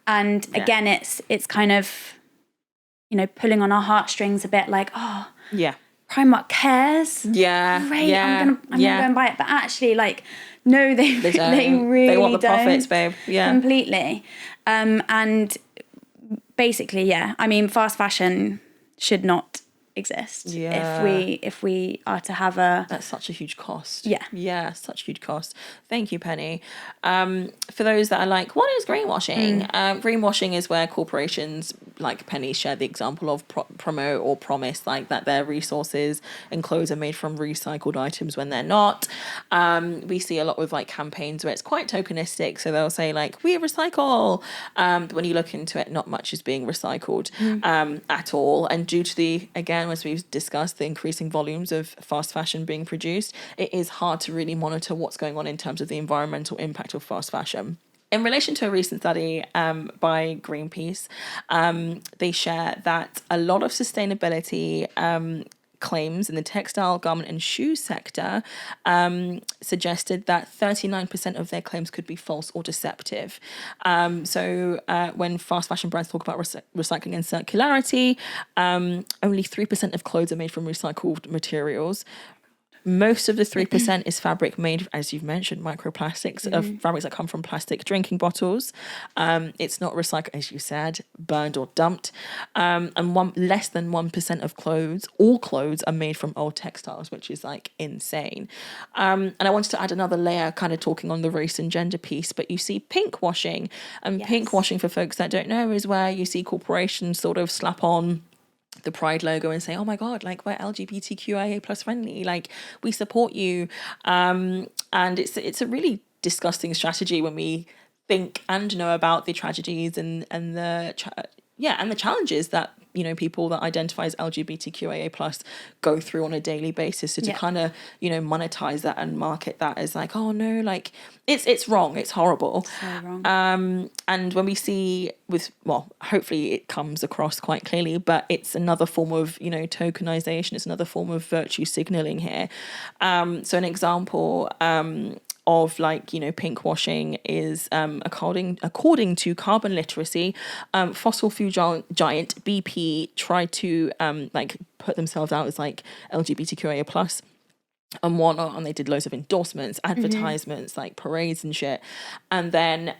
And again, it's kind of, you know, pulling on our heartstrings a bit, like, Primark cares. Great. I'm gonna go and buy it. But actually, like, no, they really they want the don't. profits, babe. Completely. And basically, I mean, fast fashion should not exist if we are to have that's such a huge cost. Such a huge cost. Thank you, Penny. For those that are like, what is greenwashing? Greenwashing is where corporations, like Penny shared the example of, promote or promise like that their resources and clothes are made from recycled items when they're not. We see a lot with like campaigns where it's quite tokenistic, so they'll say like, we recycle, but when you look into it, not much is being recycled at all. And due to the, again, as we've discussed, the increasing volumes of fast fashion being produced, it is hard to really monitor what's going on in terms of the environmental impact of fast fashion. In relation to a recent study by Greenpeace, they share that a lot of sustainability claims in the textile, garment and shoe sector suggested that 39% of their claims could be false or deceptive. So when fast fashion brands talk about recycling and circularity, only 3% of clothes are made from recycled materials. Most of the 3% is fabric made, as you've mentioned, microplastics, of fabrics that come from plastic drinking bottles. It's not recycled, as you said, burned or dumped. And less than 1% of clothes, all clothes, are made from old textiles, which is like insane. And I wanted to add another layer, kind of talking on the race and gender piece, but you see pink washing. And pink washing, for folks that don't know, is where you see corporations sort of slap on the Pride logo and say, oh my God, like, we're LGBTQIA plus friendly, like, we support you. And it's a really disgusting strategy when we think and know about the tragedies and the challenges that, you know, people that identify as LGBTQIA plus go through on a daily basis. So to kind of, you know, monetize that and market that as like, oh no, like it's wrong, it's horrible. So wrong. And when we see hopefully it comes across quite clearly, but it's another form of, you know, tokenization. It's another form of virtue signaling here. So an example of, like, you know, pink washing is according to Carbon Literacy, fossil fuel giant BP tried to like put themselves out as like LGBTQIA plus and whatnot, and they did loads of endorsements, advertisements, like parades and shit. And then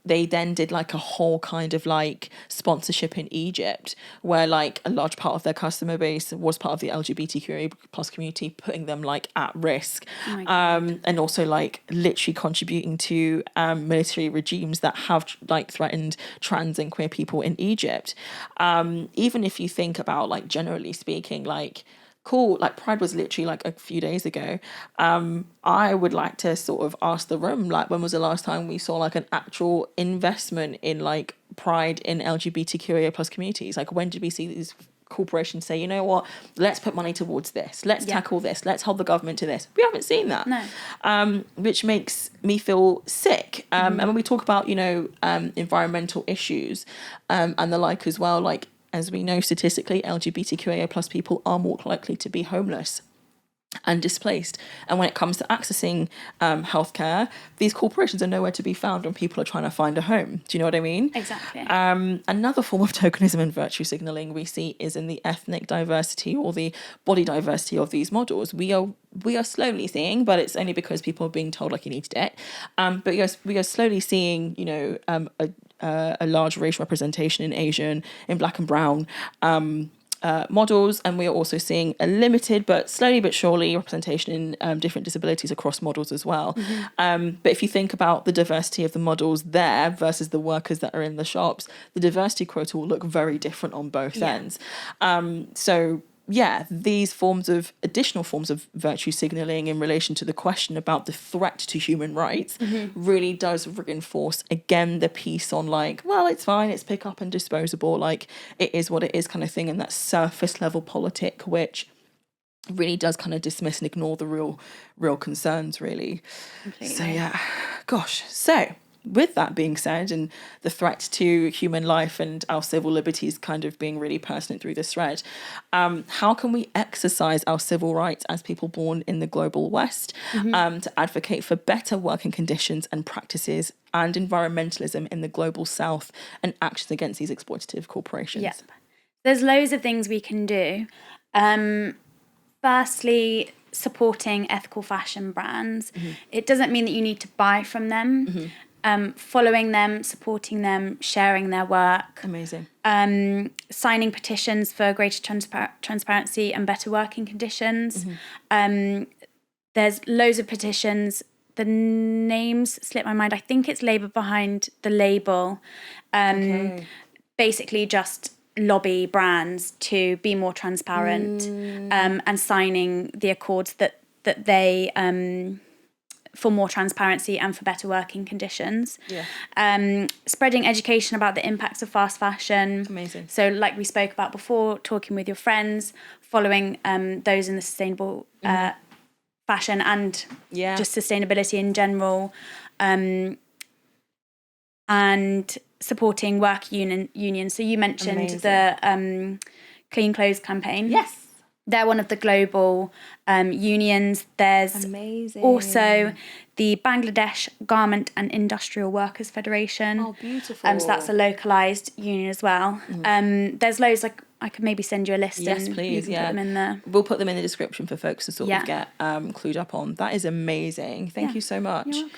they then did like a whole kind of like sponsorship in Egypt, where like a large part of their customer base was part of the LGBTQIA plus community, putting them like at risk. And also like literally contributing to military regimes that have like threatened trans and queer people in Egypt. Even if you think about, like, generally speaking, like, cool, like Pride was literally like a few days ago. I would like to sort of ask the room, like, when was the last time we saw like an actual investment in like Pride in LGBTQIA plus communities? Like, when did we see these corporations say, you know what, let's put money towards this, let's tackle this, let's hold the government to this? We haven't seen that. No. Which makes me feel sick. And when we talk about, you know, environmental issues and the like as well, like, as we know statistically, LGBTQIA plus people are more likely to be homeless and displaced. And when it comes to accessing healthcare, these corporations are nowhere to be found when people are trying to find a home. Do you know what I mean? Exactly. Another form of tokenism and virtue signaling we see is in the ethnic diversity or the body diversity of these models. We are slowly seeing, but it's only because people are being told, like, you need to do it. But yes, we are slowly seeing, you know, a large racial representation in Asian, in Black and brown models, and we are also seeing a limited but slowly but surely representation in different disabilities across models as well. But if you think about the diversity of the models there versus the workers that are in the shops, the diversity quota will look very different on both ends. So these additional forms of virtue signaling in relation to the question about the threat to human rights really does reinforce again the piece on like, well, it's fine, it's pick up and disposable, like it is what it is kind of thing, and that surface level politic which really does kind of dismiss and ignore the real concerns really. Completely. So yeah, gosh. So with that being said, and the threat to human life and our civil liberties kind of being really pertinent through this thread, how can we exercise our civil rights as people born in the global West to advocate for better working conditions and practices and environmentalism in the global South and actions against these exploitative corporations? Yep. There's loads of things we can do. Firstly, supporting ethical fashion brands. It doesn't mean that you need to buy from them. Following them, supporting them, sharing their work. Amazing. Signing petitions for greater transparency and better working conditions. There's loads of petitions. The names slip my mind. I think it's Labour Behind the Label. Basically just lobby brands to be more transparent and signing the accords that they for more transparency and for better working conditions. Spreading education about the impacts of fast fashion. Amazing. So like we spoke about before, talking with your friends, following those in the sustainable fashion and just sustainability in general, and supporting work unions. So you mentioned the Clean Clothes campaign. Yes. They're one of the global unions. There's also the Bangladesh Garment and Industrial Workers Federation. Oh, beautiful. So that's a localised union as well. There's loads, like I could maybe send you a list. Yes, please. You can put them in there. We'll put them in the description for folks to sort of get clued up on. That is amazing. Thank you so much. You're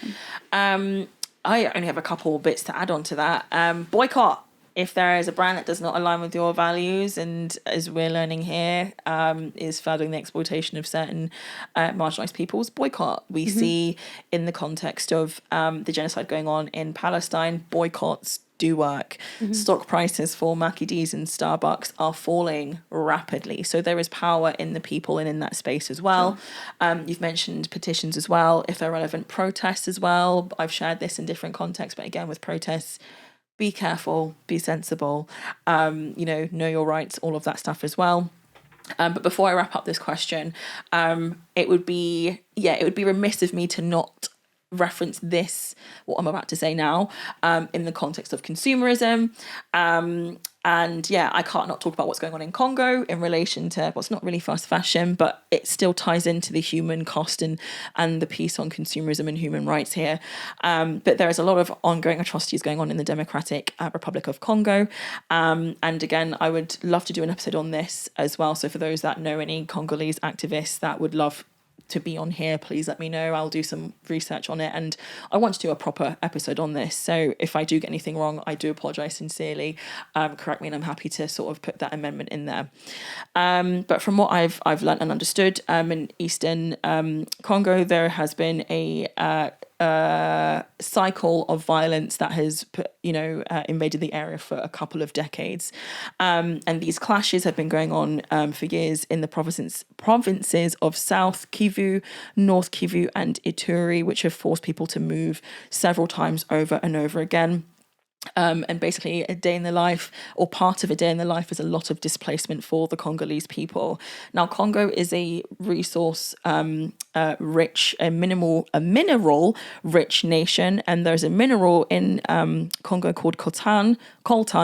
welcome. I only have a couple bits to add on to that. Boycott. If there is a brand that does not align with your values, and as we're learning here, is furthering the exploitation of certain marginalised peoples, boycott. We see in the context of the genocide going on in Palestine, boycotts do work. Stock prices for Mackie D's and Starbucks are falling rapidly. So there is power in the people and in that space as well. You've mentioned petitions as well. If they're relevant, protests as well. I've shared this in different contexts, but again, with protests, be careful, be sensible, know your rights, all of that stuff as well. But before I wrap up this question, it would be remiss of me to not reference this, what I'm about to say now, in the context of consumerism. I can't not talk about what's going on in Congo in relation to what's not really fast fashion, but it still ties into the human cost and the piece on consumerism and human rights here. But there is a lot of ongoing atrocities going on in the Democratic Republic of Congo. And again, I would love to do an episode on this as well. So for those that know any Congolese activists that would love to be on here, please let me know. I'll do some research on it, and I want to do a proper episode on this. So if I do get anything wrong, I do apologise sincerely. Correct me, and I'm happy to sort of put that amendment in there. But from what I've learnt and understood, in Eastern Congo, there has been a cycle of violence that has invaded the area for a couple of decades, and these clashes have been going on for years in the provinces of South Kivu, North Kivu and Ituri, which have forced people to move several times over and over again. And basically a day in the life, or part of a day in the life, is a lot of displacement for the Congolese people. Now, Congo is a resource rich, a mineral rich nation, and there's a mineral in Congo called coltan,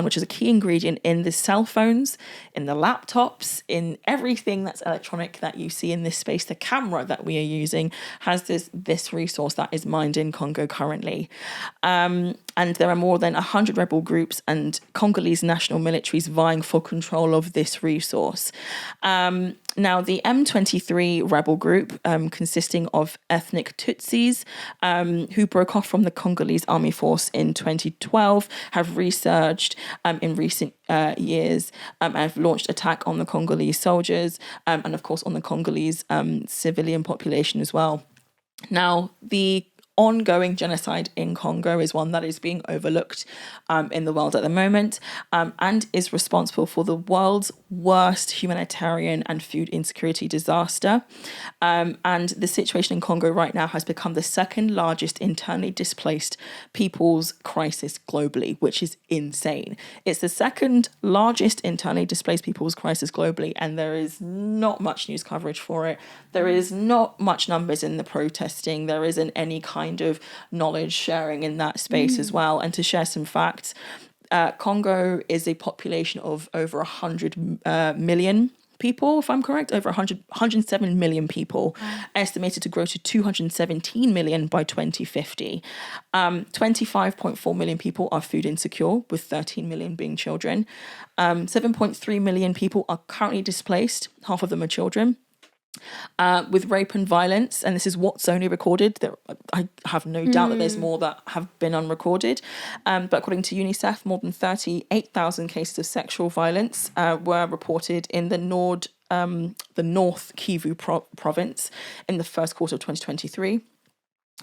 which is a key ingredient in the cell phones, in the laptops, in everything that's electronic that you see in this space. The camera that we are using has this resource that is mined in Congo currently. And there are more than 100 rebel groups and Congolese national militaries vying for control of this resource. Now, the M23 rebel group, consisting of ethnic Tutsis who broke off from the Congolese army force in 2012, have resurged in recent years and have launched attack on the Congolese soldiers and, of course, on the Congolese civilian population as well. Now, the ongoing genocide in Congo is one that is being overlooked in the world at the moment, and is responsible for the world's worst humanitarian and food insecurity disaster. And the situation in Congo right now has become the second largest internally displaced people's crisis globally, which is insane. It's the second largest internally displaced people's crisis globally, and there is not much news coverage for it. There is not much numbers in the protesting. There isn't any kind of knowledge sharing in that space as well. And to share some facts, Congo is a population of over 100 million people, if I'm correct, over 107 million people, estimated to grow to 217 million by 2050. 25.4 million people are food insecure, with 13 million being children. 7.3 million people are currently displaced, half of them are children. With rape and violence, and this is what's only recorded. I have no doubt that there's more that have been unrecorded, but according to UNICEF, more than 38,000 cases of sexual violence were reported in the North Kivu province in the first quarter of 2023.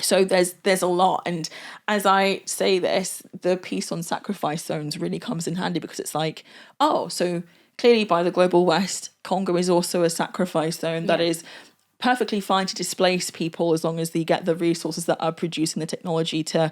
So there's a lot, and as I say this, the piece on sacrifice zones really comes in handy, because it's like, oh, so clearly by the global West, Congo is also a sacrifice zone that is perfectly fine to displace people as long as they get the resources that are producing the technology to,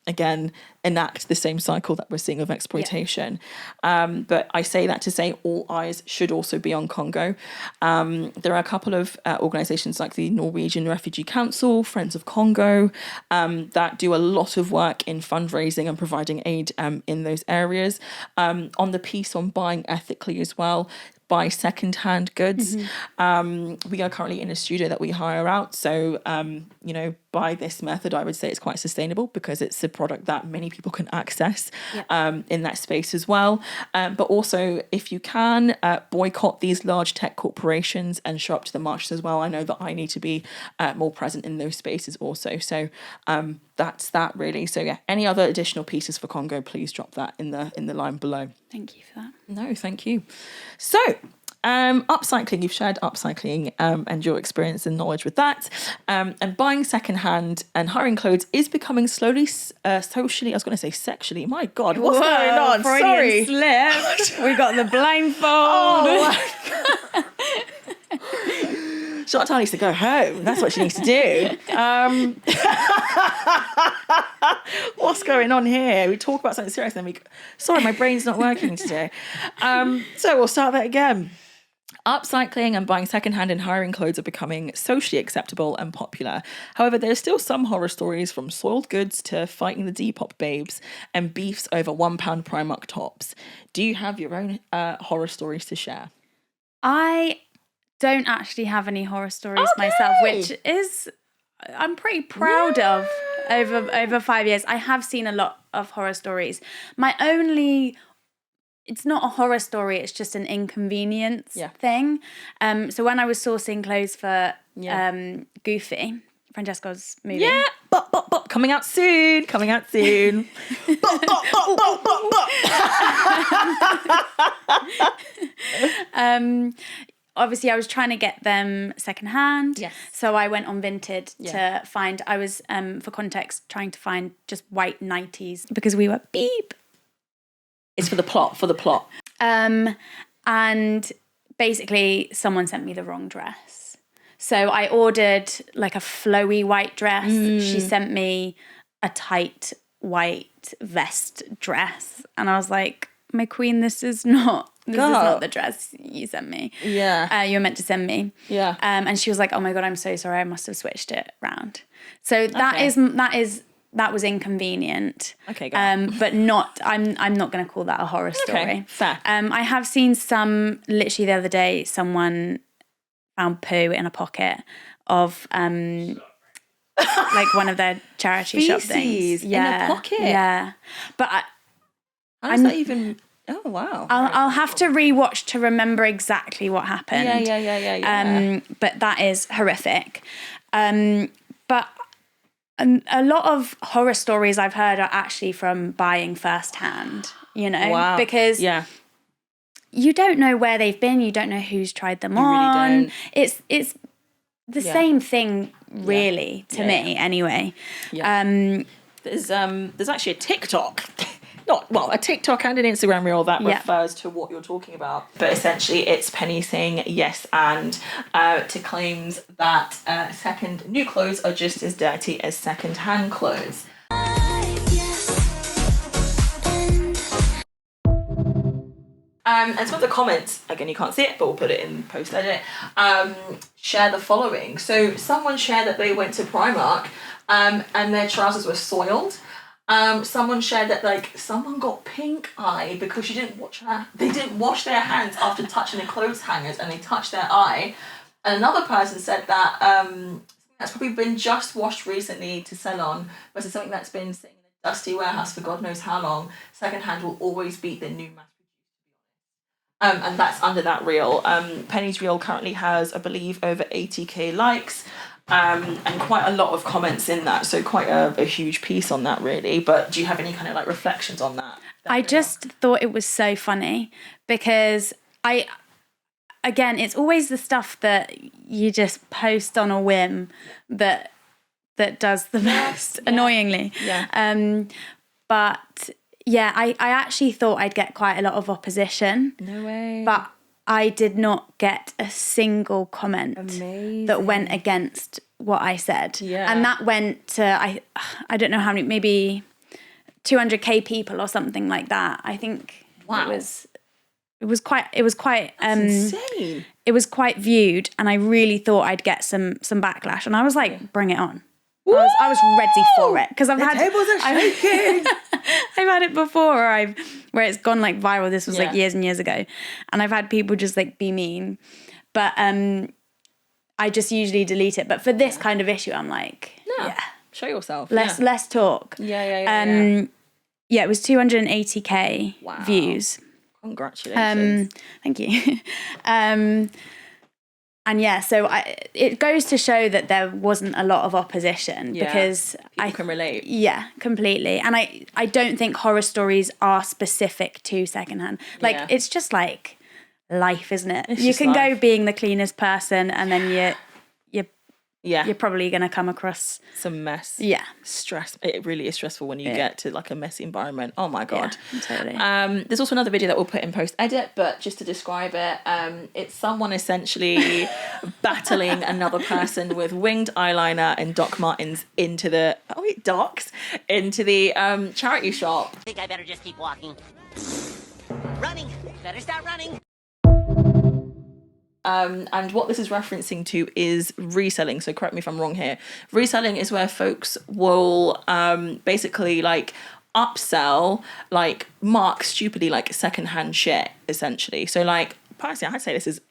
again, enact the same cycle that we're seeing of exploitation. But I say that to say all eyes should also be on Congo. There are a couple of organisations like the Norwegian Refugee Council, Friends of Congo, that do a lot of work in fundraising and providing aid in those areas. On the piece on buying ethically as well, buy second-hand goods. We are currently in a studio that we hire out. So, by this method, I would say it's quite sustainable, because it's a product that many people can access in that space as well. But also, if you can, boycott these large tech corporations and show up to the marches as well. I know that I need to be more present in those spaces also. So that's that really. So yeah, any other additional pieces for Congo, please drop that in the line below. Thank you for that. No, thank you. So, upcycling, you've shared upcycling and your experience and knowledge with that. And buying secondhand and hiring clothes is becoming slowly socially, I was going to say sexually. My God, what's going on? Freudian Sorry. slip. We got the blindfold. Oh, Chantal needs to go home. That's what she needs to do. What's going on here? We talk about something serious, then sorry, my brain's not working today. So we'll start that again. Upcycling and buying secondhand and hiring clothes are becoming socially acceptable and popular. However, there's still some horror stories, from soiled goods to fighting the Depop babes and beefs over £1 Primark tops. Do you have your own horror stories to share? I don't actually have any horror stories myself, which is I'm pretty proud of over 5 years. I have seen a lot of horror stories. It's not a horror story, it's just an inconvenience thing. So when I was sourcing clothes for Goofy, Francesco's movie. Yeah, bop, coming out soon. Bop. Obviously I was trying to get them secondhand. Yes. So I went on Vinted to find, I was, for context, trying to find just white 90s because we were beep. It's for the plot. And basically someone sent me the wrong dress. So I ordered like a flowy white dress. She sent me a tight white vest dress. And I was like, my queen, this is not the dress you sent me. Yeah. You were meant to send me. Yeah. And she was like, oh my God, I'm so sorry. I must have switched it round. So that was inconvenient. Okay, go but not, I'm not going to call that a horror story. Okay, fair. I have seen literally the other day, someone found poo in a pocket of like one of their charity shop things. In a pocket? Yeah. But how does that even... Oh, wow. I'll have to rewatch to remember exactly what happened. Yeah. But that is horrific. But a lot of horror stories I've heard are actually from buying firsthand, Wow. Because you don't know where they've been, you don't know who's tried them on. Really don't. It's the same thing really, to me anyway. Yeah. There's actually a TikTok. A TikTok and an Instagram reel that refers to what you're talking about. But essentially, it's Penny saying yes and to claims that new clothes are just as dirty as second-hand clothes. And some of the comments, again, you can't see it, but we'll put it in post-edit, share the following. So someone shared that they went to Primark and their trousers were soiled. Someone shared that someone got pink eye because they didn't wash their hands after touching the clothes hangers and they touched their eye. And another person said that that's probably been just washed recently to sell on versus something that's been sitting in a dusty warehouse for God knows how long. Secondhand will always beat the new mass. And that's under that reel. Penny's reel currently has, I believe, over 80k likes. And quite a lot of comments in that, so quite a huge piece on that, really. But do you have any kind of reflections on that? I just thought it was so funny because it's always the stuff that you just post on a whim that does the most, annoyingly. Yeah. But yeah, I actually thought I'd get quite a lot of opposition. No way. But I did not get a single comment that went against what I said. Yeah. And that went to, I don't know how many, maybe 200k people or something like that. I think it was quite insane. It was quite viewed, and I really thought I'd get some backlash, and I was like, bring it on. I was ready for it because tables are shaking. I've had it before where it's gone viral. This was years and years ago, and I've had people just be mean, but I just usually delete it. But for this kind of issue, I'm show yourself. Let's talk. Yeah. Yeah, it was 280k views. Congratulations. Thank you. And yeah, so it goes to show that there wasn't a lot of opposition because I can relate. Yeah, completely. And I don't think horror stories are specific to secondhand. It's just life, isn't it? You can go being the cleanest person and then you're probably going to come across some mess. Yeah. Stress. It really is stressful when you get to a messy environment. Oh my God. Yeah, totally. There's also another video that we'll put in post edit, but just to describe it, it's someone essentially battling another person with winged eyeliner and Doc Martens into the charity shop. I think I better just keep walking. Running. Better start running. And what this is referencing to is reselling. So correct me if I'm wrong here. Reselling is where folks will basically upsell, mark stupidly secondhand shit, essentially. So personally, I'd say this is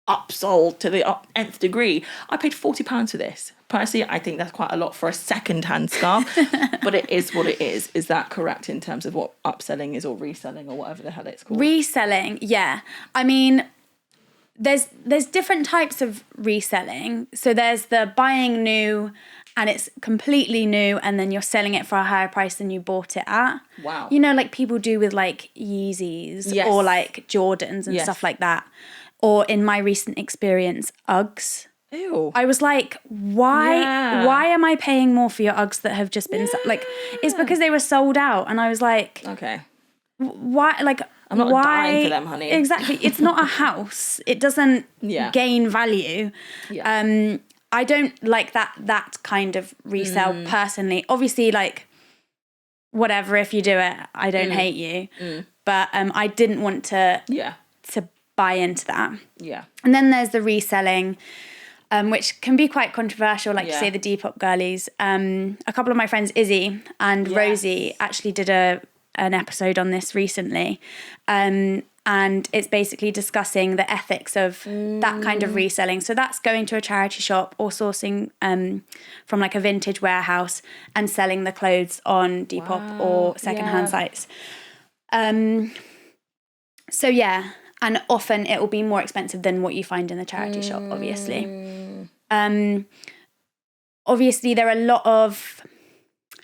upsold to the nth degree. I paid £40 for this. Personally, I think that's quite a lot for a second-hand scarf, but it is what it is. Is that correct in terms of what upselling is or reselling or whatever the hell it's called? Reselling, yeah. I mean, there's different types of reselling. So there's the buying new and it's completely new and then you're selling it for a higher price than you bought it at. Wow. People do with Yeezys or Jordans and stuff like that. Or in my recent experience, Uggs. Ew. I was like, why am I paying more for your Uggs that have just been it's because they were sold out. And I was like, okay. Why I'm not dying for them, honey. Exactly. It's not a house. It doesn't gain value. Yeah. I don't like that kind of resale personally. Obviously, whatever, if you do it, I don't hate you. But I didn't want to buy into that. Yeah. And then there's the reselling, which can be quite controversial, you say the Depop girlies. A couple of my friends, Izzy and Rosie, actually did an episode on this recently. And it's basically discussing the ethics of that kind of reselling. So that's going to a charity shop or sourcing from a vintage warehouse and selling the clothes on Depop or secondhand sites. So yeah, and often it will be more expensive than what you find in the charity shop, obviously. Obviously, there are a lot of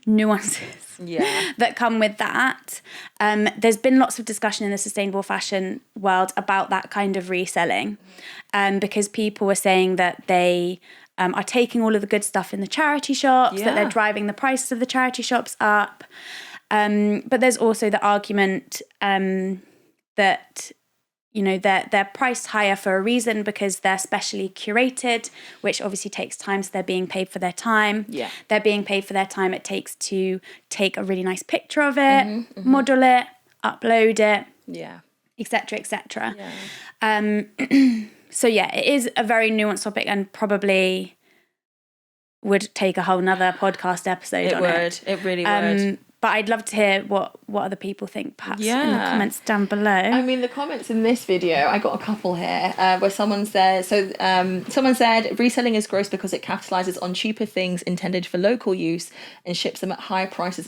nuances that come with that. There's been lots of discussion in the sustainable fashion world about that kind of reselling, because people were saying that they are taking all of the good stuff in the charity shops, that they're driving the prices of the charity shops up. But there's also the argument that, you know, they're priced higher for a reason because they're specially curated, which obviously takes time. So they're being paid for their time. Yeah. They're being paid for their time it takes to take a really nice picture of it, model it, upload it. Yeah. Et cetera, et cetera. Yeah. So yeah, it is a very nuanced topic and probably would take a whole nother podcast episode on it. It really would. But I'd love to hear what other people think, perhaps, in the comments down below. I mean, the comments in this video, I got a couple here where someone said, someone said, reselling is gross because it capitalizes on cheaper things intended for local use and ships them at high prices,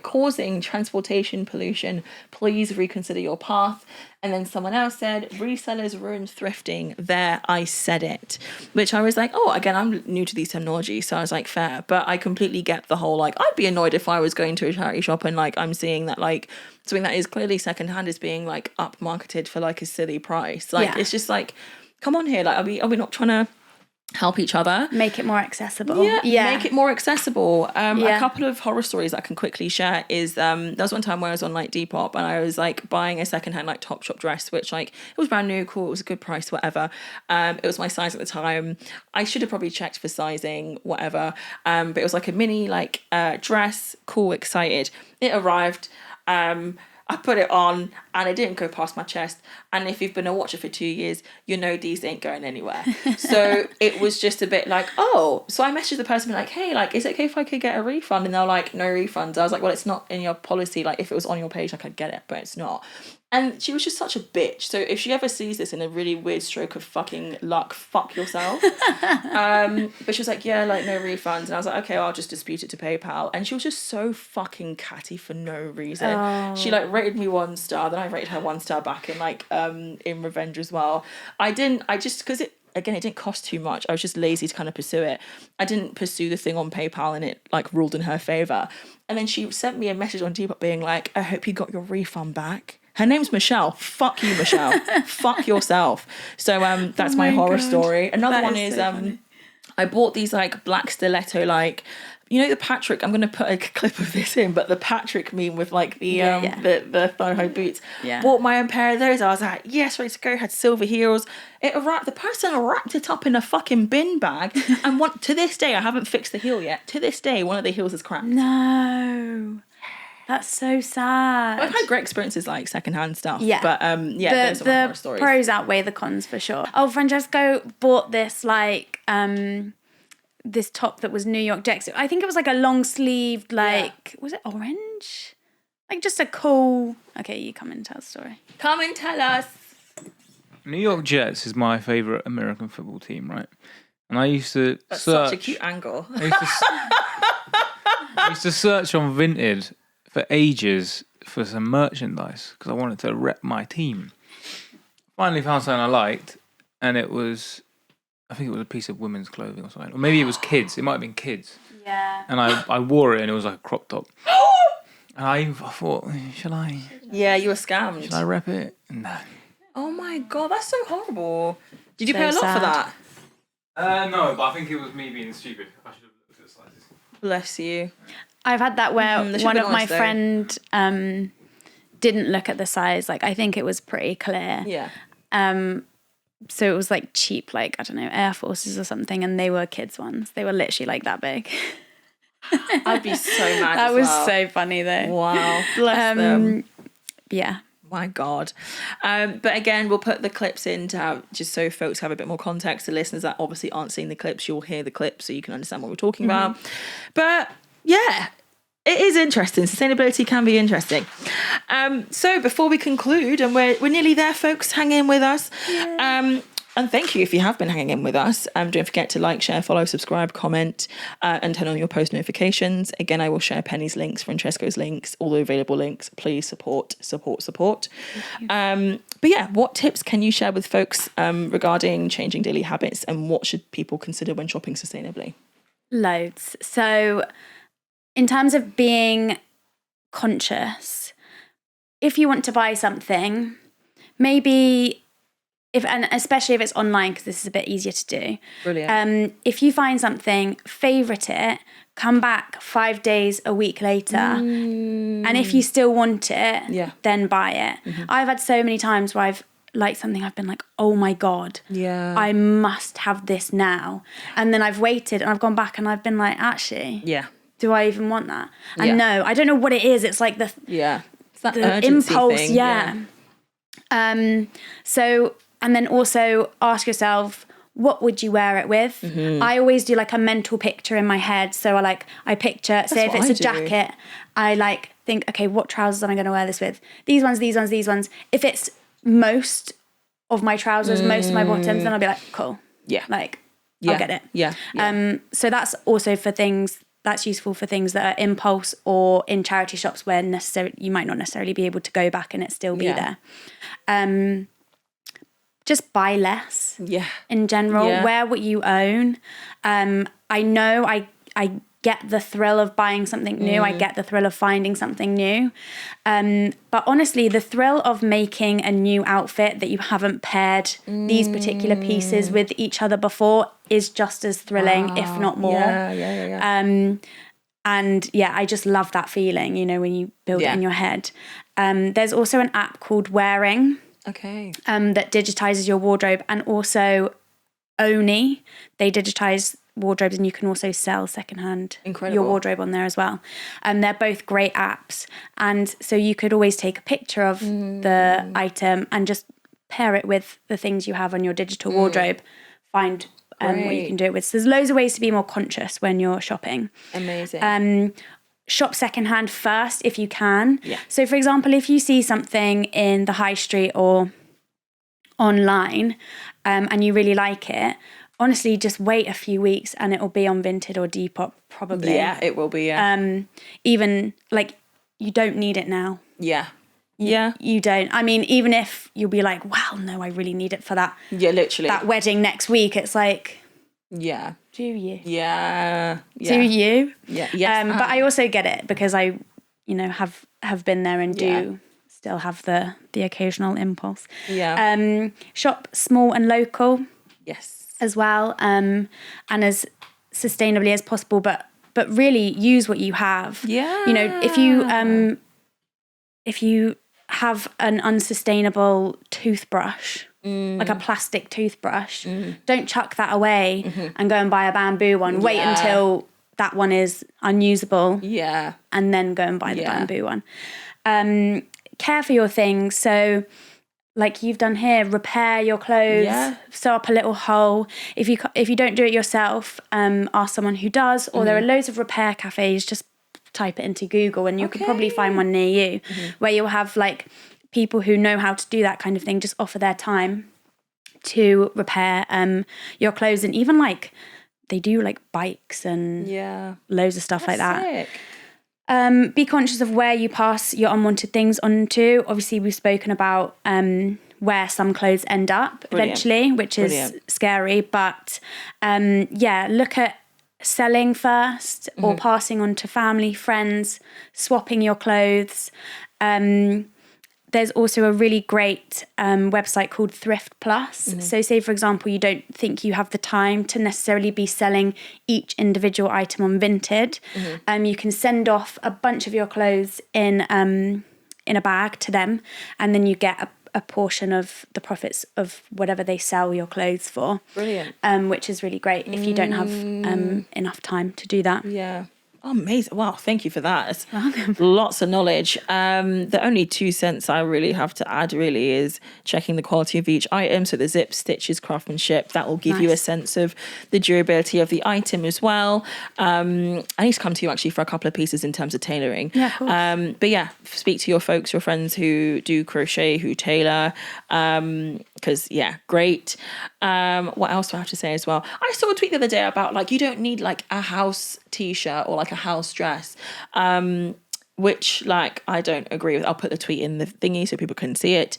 causing transportation pollution. Please reconsider your path. And then someone else said, resellers ruin thrifting. There, I said it. Which I was like, oh, again, I'm new to these terminologies, so I was like, fair. But I completely get the whole, like, I'd be annoyed if I was going to a charity shop and, like, I'm seeing that, like, something that is clearly secondhand is being, like, up-marketed for, like, a silly price. Like, it's just like, come on here. Like, are we not trying to help each other? Make it more accessible. Yeah. Make it more accessible. A couple of horror stories that I can quickly share is there was one time where I was on like Depop and I was like buying a secondhand like Topshop dress, which like it was brand new, cool, it was a good price, whatever. It was my size at the time. I should have probably checked for sizing, whatever. But it was like a mini like dress, cool, excited. It arrived. I put it on and it didn't go past my chest. And if you've been a watcher for 2 years, you know these ain't going anywhere. So it was just a bit like, oh. So I messaged the person like, hey, like, is it okay if I could get a refund? And they're like, no refunds. I was like, well, it's not in your policy. Like, if it was on your page, like, I'd get it, but it's not. And she was just such a bitch. So if she ever sees this in a really weird stroke of fucking luck, fuck yourself. But she was like, yeah, like no refunds. And I was like, okay, well, I'll just dispute it to PayPal. And she was just so fucking catty for no reason. Oh. She like rated me 1 star. Then I rated her 1 star back in like in revenge as well. Because it didn't cost too much. I was just lazy to kind of pursue it. I didn't pursue the thing on PayPal and it like ruled in her favour. And then she sent me a message on Depop being like, I hope you got your refund back. Her name's Michelle. Fuck you, Michelle. Fuck yourself. So that's my horror story. Another one is so I bought these like black stiletto, like, you know, the Patrick, I'm going to put a clip of this in, but the Patrick meme with like the thigh-high boots. Yeah. Bought my own pair of those. I was like, yes, ready to go. Had silver heels. The person wrapped it up in a fucking bin bag. And to this day, I haven't fixed the heel yet. To this day, one of the heels is cracked. No. That's so sad. I've had great experiences like secondhand stuff. Yeah. But there's some horror stories. The pros outweigh the cons for sure. Oh, Francesco bought this like this top that was New York Jets. I think it was like a long sleeved, like, was it orange? Like just a cool. Okay, you come and tell the story. Come and tell us. New York Jets is my favourite American football team, right? And I used to That's search. Such a cute angle. I used to search on Vinted for ages for some merchandise because I wanted to rep my team. Finally found something I liked, and I think it was a piece of women's clothing or something. Or maybe it was kids. It might have been kids. Yeah. And I wore it and it was like a crop top. And I thought, should I? Yeah, you were scammed. Should I rep it? No. Oh my God, that's so horrible. Did you pay a lot for that? No, but I think it was me being stupid. I should have looked at the sizes. Bless you. I've had that where one of my friend didn't look at the size. Like, I think it was pretty clear. Yeah. So it was like cheap, like, I don't know, Air Forces or something, and they were kids' ones. They were literally like that big. I'd be so mad. That was so funny though. Wow. Bless them. Yeah. My God. But again, we'll put the clips in just so folks have a bit more context. The listeners that obviously aren't seeing the clips, you'll hear the clips so you can understand what we're talking about. But yeah, it is interesting. Sustainability can be interesting. So before we conclude, and we're nearly there, folks, hang in with us. Yeah. And thank you if you have been hanging in with us. Don't forget to like, share, follow, subscribe, comment, and turn on your post notifications. Again, I will share Penny's links, Francesco's links, all the available links. Please support. But yeah, what tips can you share with folks regarding changing daily habits, and what should people consider when shopping sustainably? Loads. So in terms of being conscious, if you want to buy something, maybe and especially if it's online, because this is a bit easier to do. Brilliant. If you find something, favorite it, come back 5 days, a week later, and if you still want it, then buy it. I've had so many times where I've liked something, I've been like, oh my God, I must have this now. And then I've waited and I've gone back and I've been like, actually, do I even want that? And no, I don't know what it is. It's like the it's that the urgency impulse, thing. So, and then also ask yourself, what would you wear it with? I always do like a mental picture in my head. So I picture, say if it's a jacket, I like think, okay, what trousers am I going to wear this with? These ones. If it's most of my trousers, most of my bottoms, then I'll be like, cool. Like, I'll get it. So that's also for things, that's useful for things that are impulse or in charity shops where you might not necessarily be able to go back and it still be there. Just buy less. In general, wear what you own. I know I get the thrill of buying something new. I get the thrill of finding something new. But honestly, the thrill of making a new outfit that you haven't paired these particular pieces with each other before is just as thrilling, if not more. And I just love that feeling, when you build it in your head. There's also an app called Wearing. Okay. That digitizes your wardrobe, and also Oni, they digitize wardrobes, and you can also sell secondhand your wardrobe on there as well. They're both great apps, and so you could always take a picture of the item and just pair it with the things you have on your digital wardrobe. Find what you can do it with. So there's loads of ways to be more conscious when you're shopping. Amazing. Shop secondhand first if you can. So for example, if you see something in the high street or online and you really like it, honestly, just wait a few weeks and it'll be on Vinted or Depop probably. Yeah, it will be, even like you don't need it now. You don't. I mean, even if you'll be like, well, no, I really need it for that. Literally. That wedding next week. It's like, do you? Do you? Yes. But I also get it because I, have been there and do still have the occasional impulse. Shop small and local. Yes. As well, and as sustainably as possible, but really use what you have. If you have an unsustainable toothbrush, like a plastic toothbrush, don't chuck that away and go and buy a bamboo one. Wait until that one is unusable. And then go and buy the bamboo one. Care for your things. So like you've done here, repair your clothes, sew up a little hole. If you don't do it yourself, ask someone who does, or there are loads of repair cafes. Just type it into Google and you could probably find one near you where you'll have like people who know how to do that kind of thing just offer their time to repair your clothes. And even like they do like bikes and loads of stuff. That's like that. Sick. Be conscious of where you pass your unwanted things onto. Obviously, we've spoken about where some clothes end up eventually, which is scary. But look at selling first or passing on to family, friends, swapping your clothes. There's also a really great website called Thrift Plus. So say, for example, you don't think you have the time to necessarily be selling each individual item on Vinted. You can send off a bunch of your clothes in a bag to them, and then you get a portion of the profits of whatever they sell your clothes for. Brilliant. Which is really great if you don't have enough time to do that. Oh, amazing. Wow, thank you for that. It's lots of knowledge. The only 2 cents I really have to add really is checking the quality of each item. So the zip, stitches, craftsmanship, that will give you a sense of the durability of the item as well. I need to come to you actually for a couple of pieces in terms of tailoring. Yeah, of course. But speak to your folks, your friends who do crochet, who tailor, because great. What else do I have to say as well? I saw a tweet the other day about like you don't need like a house t-shirt or like a house dress. which like I don't agree with. I'll put the tweet in the thingy so people can see it.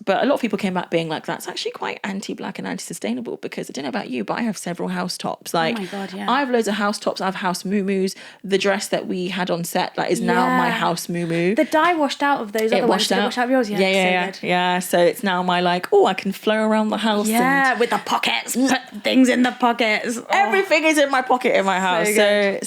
But a lot of people came back being like, that's actually quite anti-black and anti-sustainable, because I don't know about you, but I have several house tops. Like, oh my God, yeah. I have loads of house tops. I have house muumuus. The dress that we had on set like is now my house muumuu. The dye washed out of those other ones. Did it wash out of yours? Yeah. So it's now my like, oh, I can flow around the house. Yeah, and with the pockets. Put things in the pockets. everything is in my pocket in my house.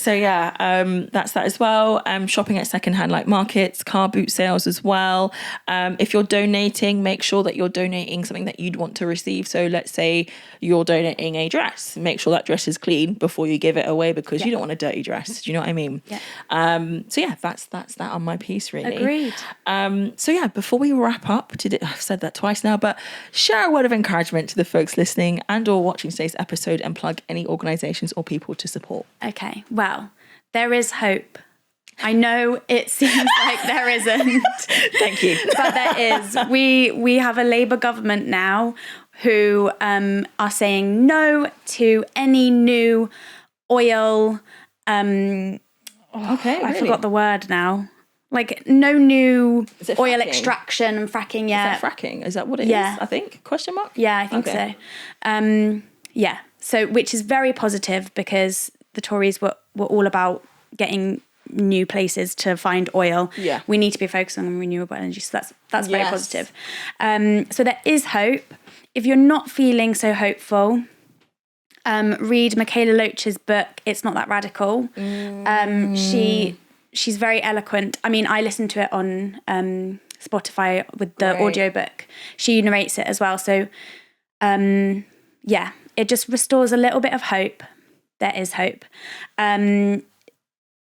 So yeah, that's that as well. Shopping at secondhand like markets, car boot sales as well. If you're donating, make sure that you're donating something that you'd want to receive. So let's say you're donating a dress, make sure that dress is clean before you give it away, because you don't want a dirty dress. Do you know what I mean? Yeah. So yeah, that's that on my piece really. Agreed. So yeah, before we wrap up, I've said that twice now, but share a word of encouragement to the folks listening and or watching today's episode, and plug any organisations or people to support. Okay, well, there is hope. I know it seems like there isn't. Thank you. But there is. We have a Labour government now who are saying no to any new oil. I forgot the word now. Like no new oil fracking? extraction and fracking. Yeah. Is that fracking? Is that what it is? I think. Question mark? Yeah, I think so. Yeah. So, which is very positive, because the Tories were all about getting new places to find oil. Yeah. We need to be focused on renewable energy. So that's very positive. So there is hope. If you're not feeling so hopeful, read Michaela Loach's book, It's Not That Radical. She's very eloquent. I mean, I listened to it on Spotify with the audiobook. She narrates it as well. So it just restores a little bit of hope. There is hope.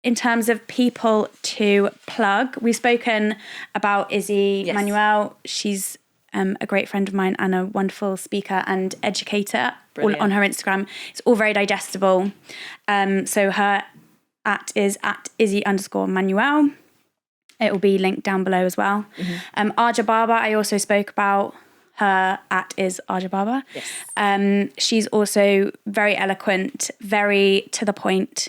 In terms of people to plug, we've spoken about Izzy Manuel. She's a great friend of mine and a wonderful speaker and educator. All on her Instagram. It's all very digestible. So her is at Izzy_Manuel. It will be linked down below as well. Arja Barber, I also spoke about. Her is Arja Barber. Yes. She's also very eloquent, very to the point.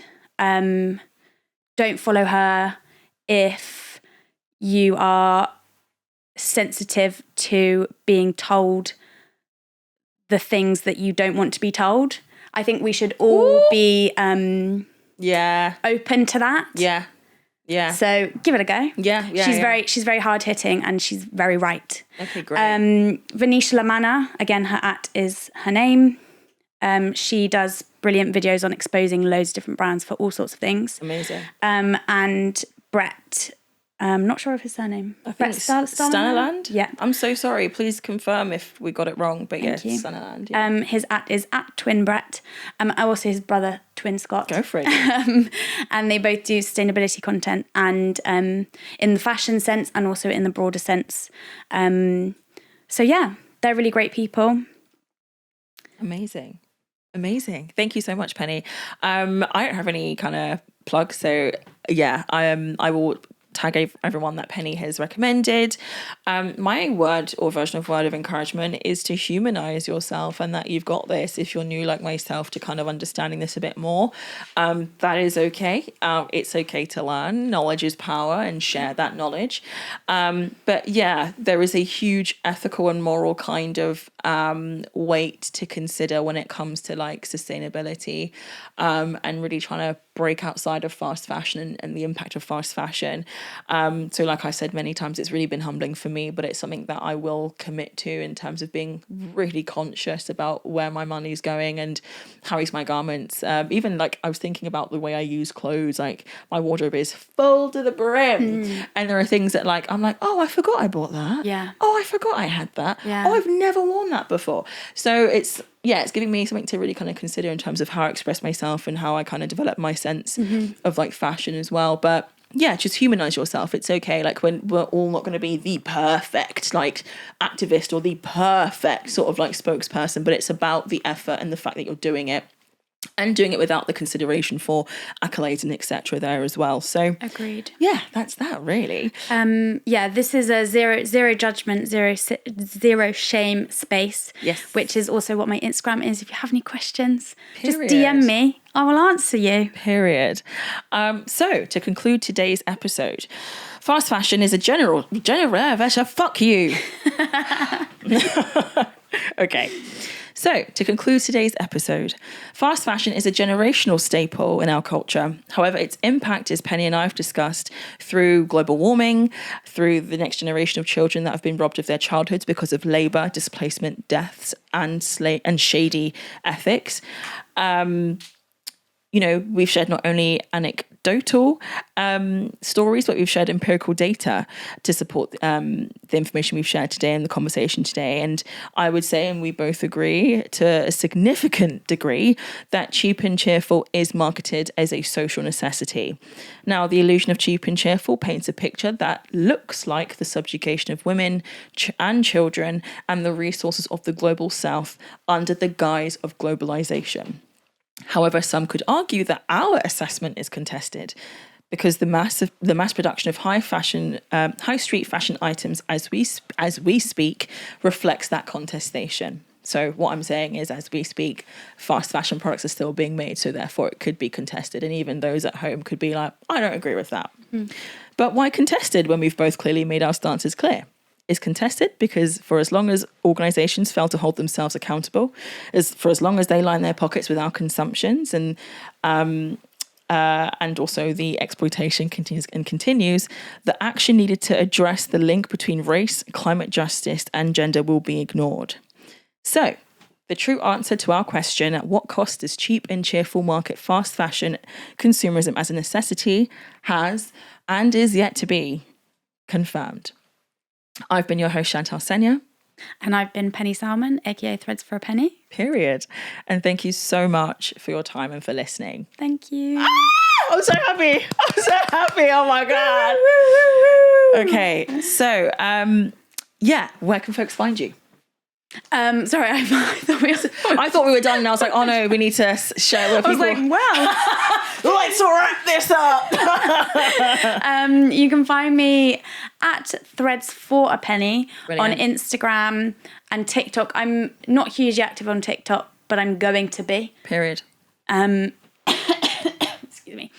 Don't follow her if you are sensitive to being told the things that you don't want to be told. I think we should all be open to that. Yeah. So give it a go. She's very hard hitting and she's very right. Okay, great. Venetia Lamanna, again, her is her name. She does brilliant videos on exposing loads of different brands for all sorts of things. Amazing. And Brett, I'm not sure of his surname. I think Stanaland? Yeah. I'm so sorry. Please confirm if we got it wrong. But yes, Stanaland. Yeah. His is at Twin Brett. Also his brother, Twin Scott. Go for it. And they both do sustainability content, and in the fashion sense and also in the broader sense. So yeah, they're really great people. Amazing. Thank you so much, Penny. I don't have any kind of plugs, so yeah, I will tag everyone that Penny has recommended. My word or version of word of encouragement is to humanize yourself, and that you've got this. If you're new like myself to kind of understanding this a bit more, that is okay. It's okay to learn. Knowledge is power, and share that knowledge. But yeah, there is a huge ethical and moral kind of weight to consider when it comes to like sustainability, and really trying to break outside of fast fashion and the impact of fast fashion. So like I said many times, it's really been humbling for me, but it's something that I will commit to in terms of being really conscious about where my money's going and how I use my garments. Even like I was thinking about the way I use clothes, like my wardrobe is full to the brim. And there are things that like, I'm like, oh, I forgot I bought that. Yeah. Oh, I forgot I had that. Yeah. Oh, I've never worn that before. So it's giving me something to really kind of consider in terms of how I express myself and how I kind of develop my sense of like fashion as well. But yeah, just humanize yourself. It's okay. Like when we're all not going to be the perfect like activist or the perfect sort of like spokesperson, but it's about the effort and the fact that you're doing it. and doing it without the consideration for accolades and etc. there as well. So Agreed. yeah, that's that really. This is a zero judgment, zero shame space. Yes. Which is also what my Instagram is. If you have any questions, just Period. DM me. I will answer you. Period. So to conclude today's episode, fast fashion is a general fuck you. Okay. So, to conclude today's episode, fast fashion is a generational staple in our culture. However, its impact, as Penny and I have discussed, through global warming, through the next generation of children that have been robbed of their childhoods because of labour, displacement, deaths, and shady ethics. We've shared not only anecdotal stories, but we've shared empirical data to support the information we've shared today and the conversation today. And I would say, and we both agree to a significant degree, that cheap and cheerful is marketed as a social necessity. Now, the illusion of cheap and cheerful paints a picture that looks like the subjugation of women and children and the resources of the global south under the guise of globalization. However, some could argue that our assessment is contested because the mass production of high street fashion items as we speak reflects that contestation. So what I'm saying is, as we speak, fast fashion products are still being made, so therefore it could be contested, and even those at home could be like, I don't agree with that. But why contested when we've both clearly made our stances clear? Is contested because for as long as organisations fail to hold themselves accountable, for as long as they line their pockets with our consumptions and also the exploitation continues, the action needed to address the link between race, climate justice and gender will be ignored. So, the true answer to our question, at what cost does cheap and cheerful market fast fashion consumerism as a necessity, has and is yet to be confirmed. I've been your host, Chantal Senya. And I've been Penny Salmon, aka Threads for a Penny. Period. And thank you so much for your time and for listening. Thank you. I'm so happy. Oh my God. Okay. So, where can folks find you? Sorry, I thought we were done and I was like, oh no, we need to share with people. I was like, wow. Let's wrap this up. You can find me at Threadsforapenny on Instagram and TikTok. I'm not hugely active on TikTok, but I'm going to be. Period. Excuse me.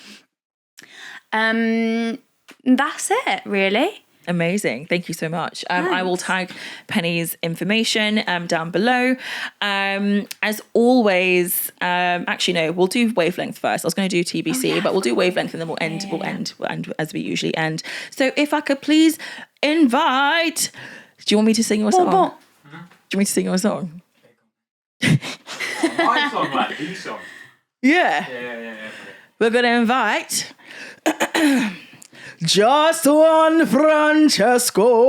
That's it, really. Amazing. Thank you so much. I will tag Penny's information down below. As always, actually, no, we'll do wavelength first. I was going to do TBC, but we'll do wavelength and then we'll end as we usually end. So if I could please invite... Do you want me to sing you a song? Do you want me to sing you a song? My song, like the song. Yeah. Yeah. We're going to invite... Just one Francesco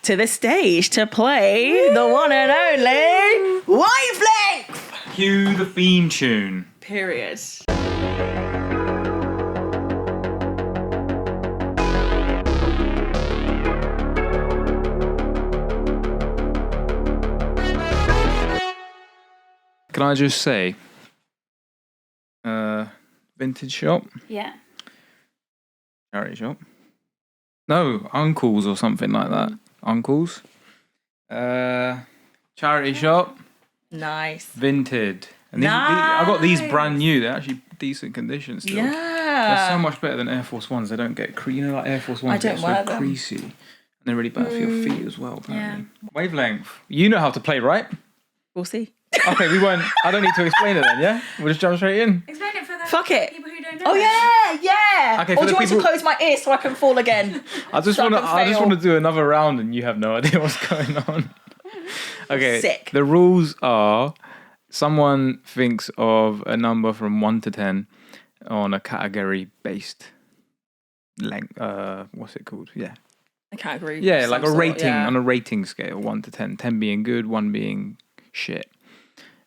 to the stage to play the one and only Wavelength. Cue the theme tune. Period. Can I just say, vintage shop? Yeah. Charity shop? No, Uncles or something like that. Uncles? Charity shop? Nice. Vinted. And I got these brand new. They're actually decent condition still. Yeah. They're so much better than Air Force Ones. They don't get like Air Force Ones I don't wear so them. creasy. And they're really bad for your feet as well, apparently. Yeah. Wavelength. You know how to play, right? We'll see. Okay, I don't need to explain it then, yeah? We'll just jump straight in. Explain it for the Fuck it. people who don't know. Oh yeah. Okay, Or do you want to close my ears so I can fall again? I just want to do another round and you have no idea what's going on. Okay. Sick. The rules are someone thinks of a number from 1 to 10 on a category based length. What's it called? Yeah. A category. Yeah, like a rating on a a rating scale, 1 to 10. 10 being good, 1 being shit.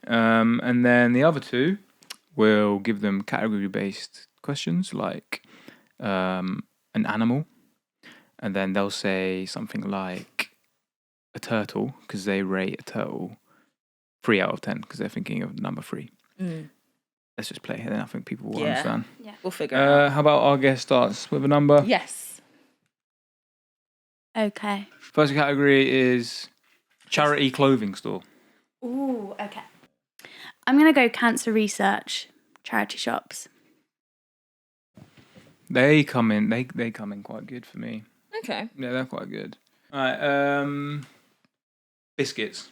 And then the other two will give them category-based questions like an animal, and then they'll say something like a turtle because they rate a turtle 3 out of 10 because they're thinking of number 3. Let's just play, and then I think people will understand. Yeah. We'll figure it out. How about our guest starts with a number? Yes. Okay. First category is charity clothing store. Ooh, okay. I'm going to go cancer research charity shops. They come in. They come in quite good for me. Okay. Yeah, they're quite good. All right. Biscuits.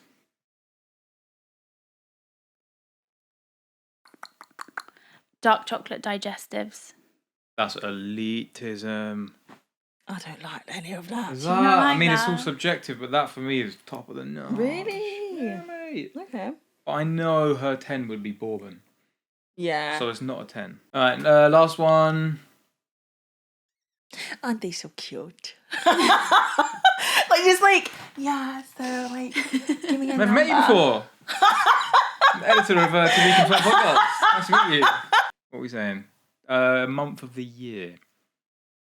Dark chocolate digestives. That's elitism. I don't like any of that. Is you not that? I like mean, it's all that? subjective, but that for me is top of the notch. Really? Yeah, mate. Okay. I know her 10 would be bourbon, Yeah. so it's not a 10. All right, last one. Aren't they so cute? Like, just like, yeah, so, like, give me a I've number. met you before. I'm editor of To Be Confirmed Podcast. Nice to meet you. What are we saying? Month of the year.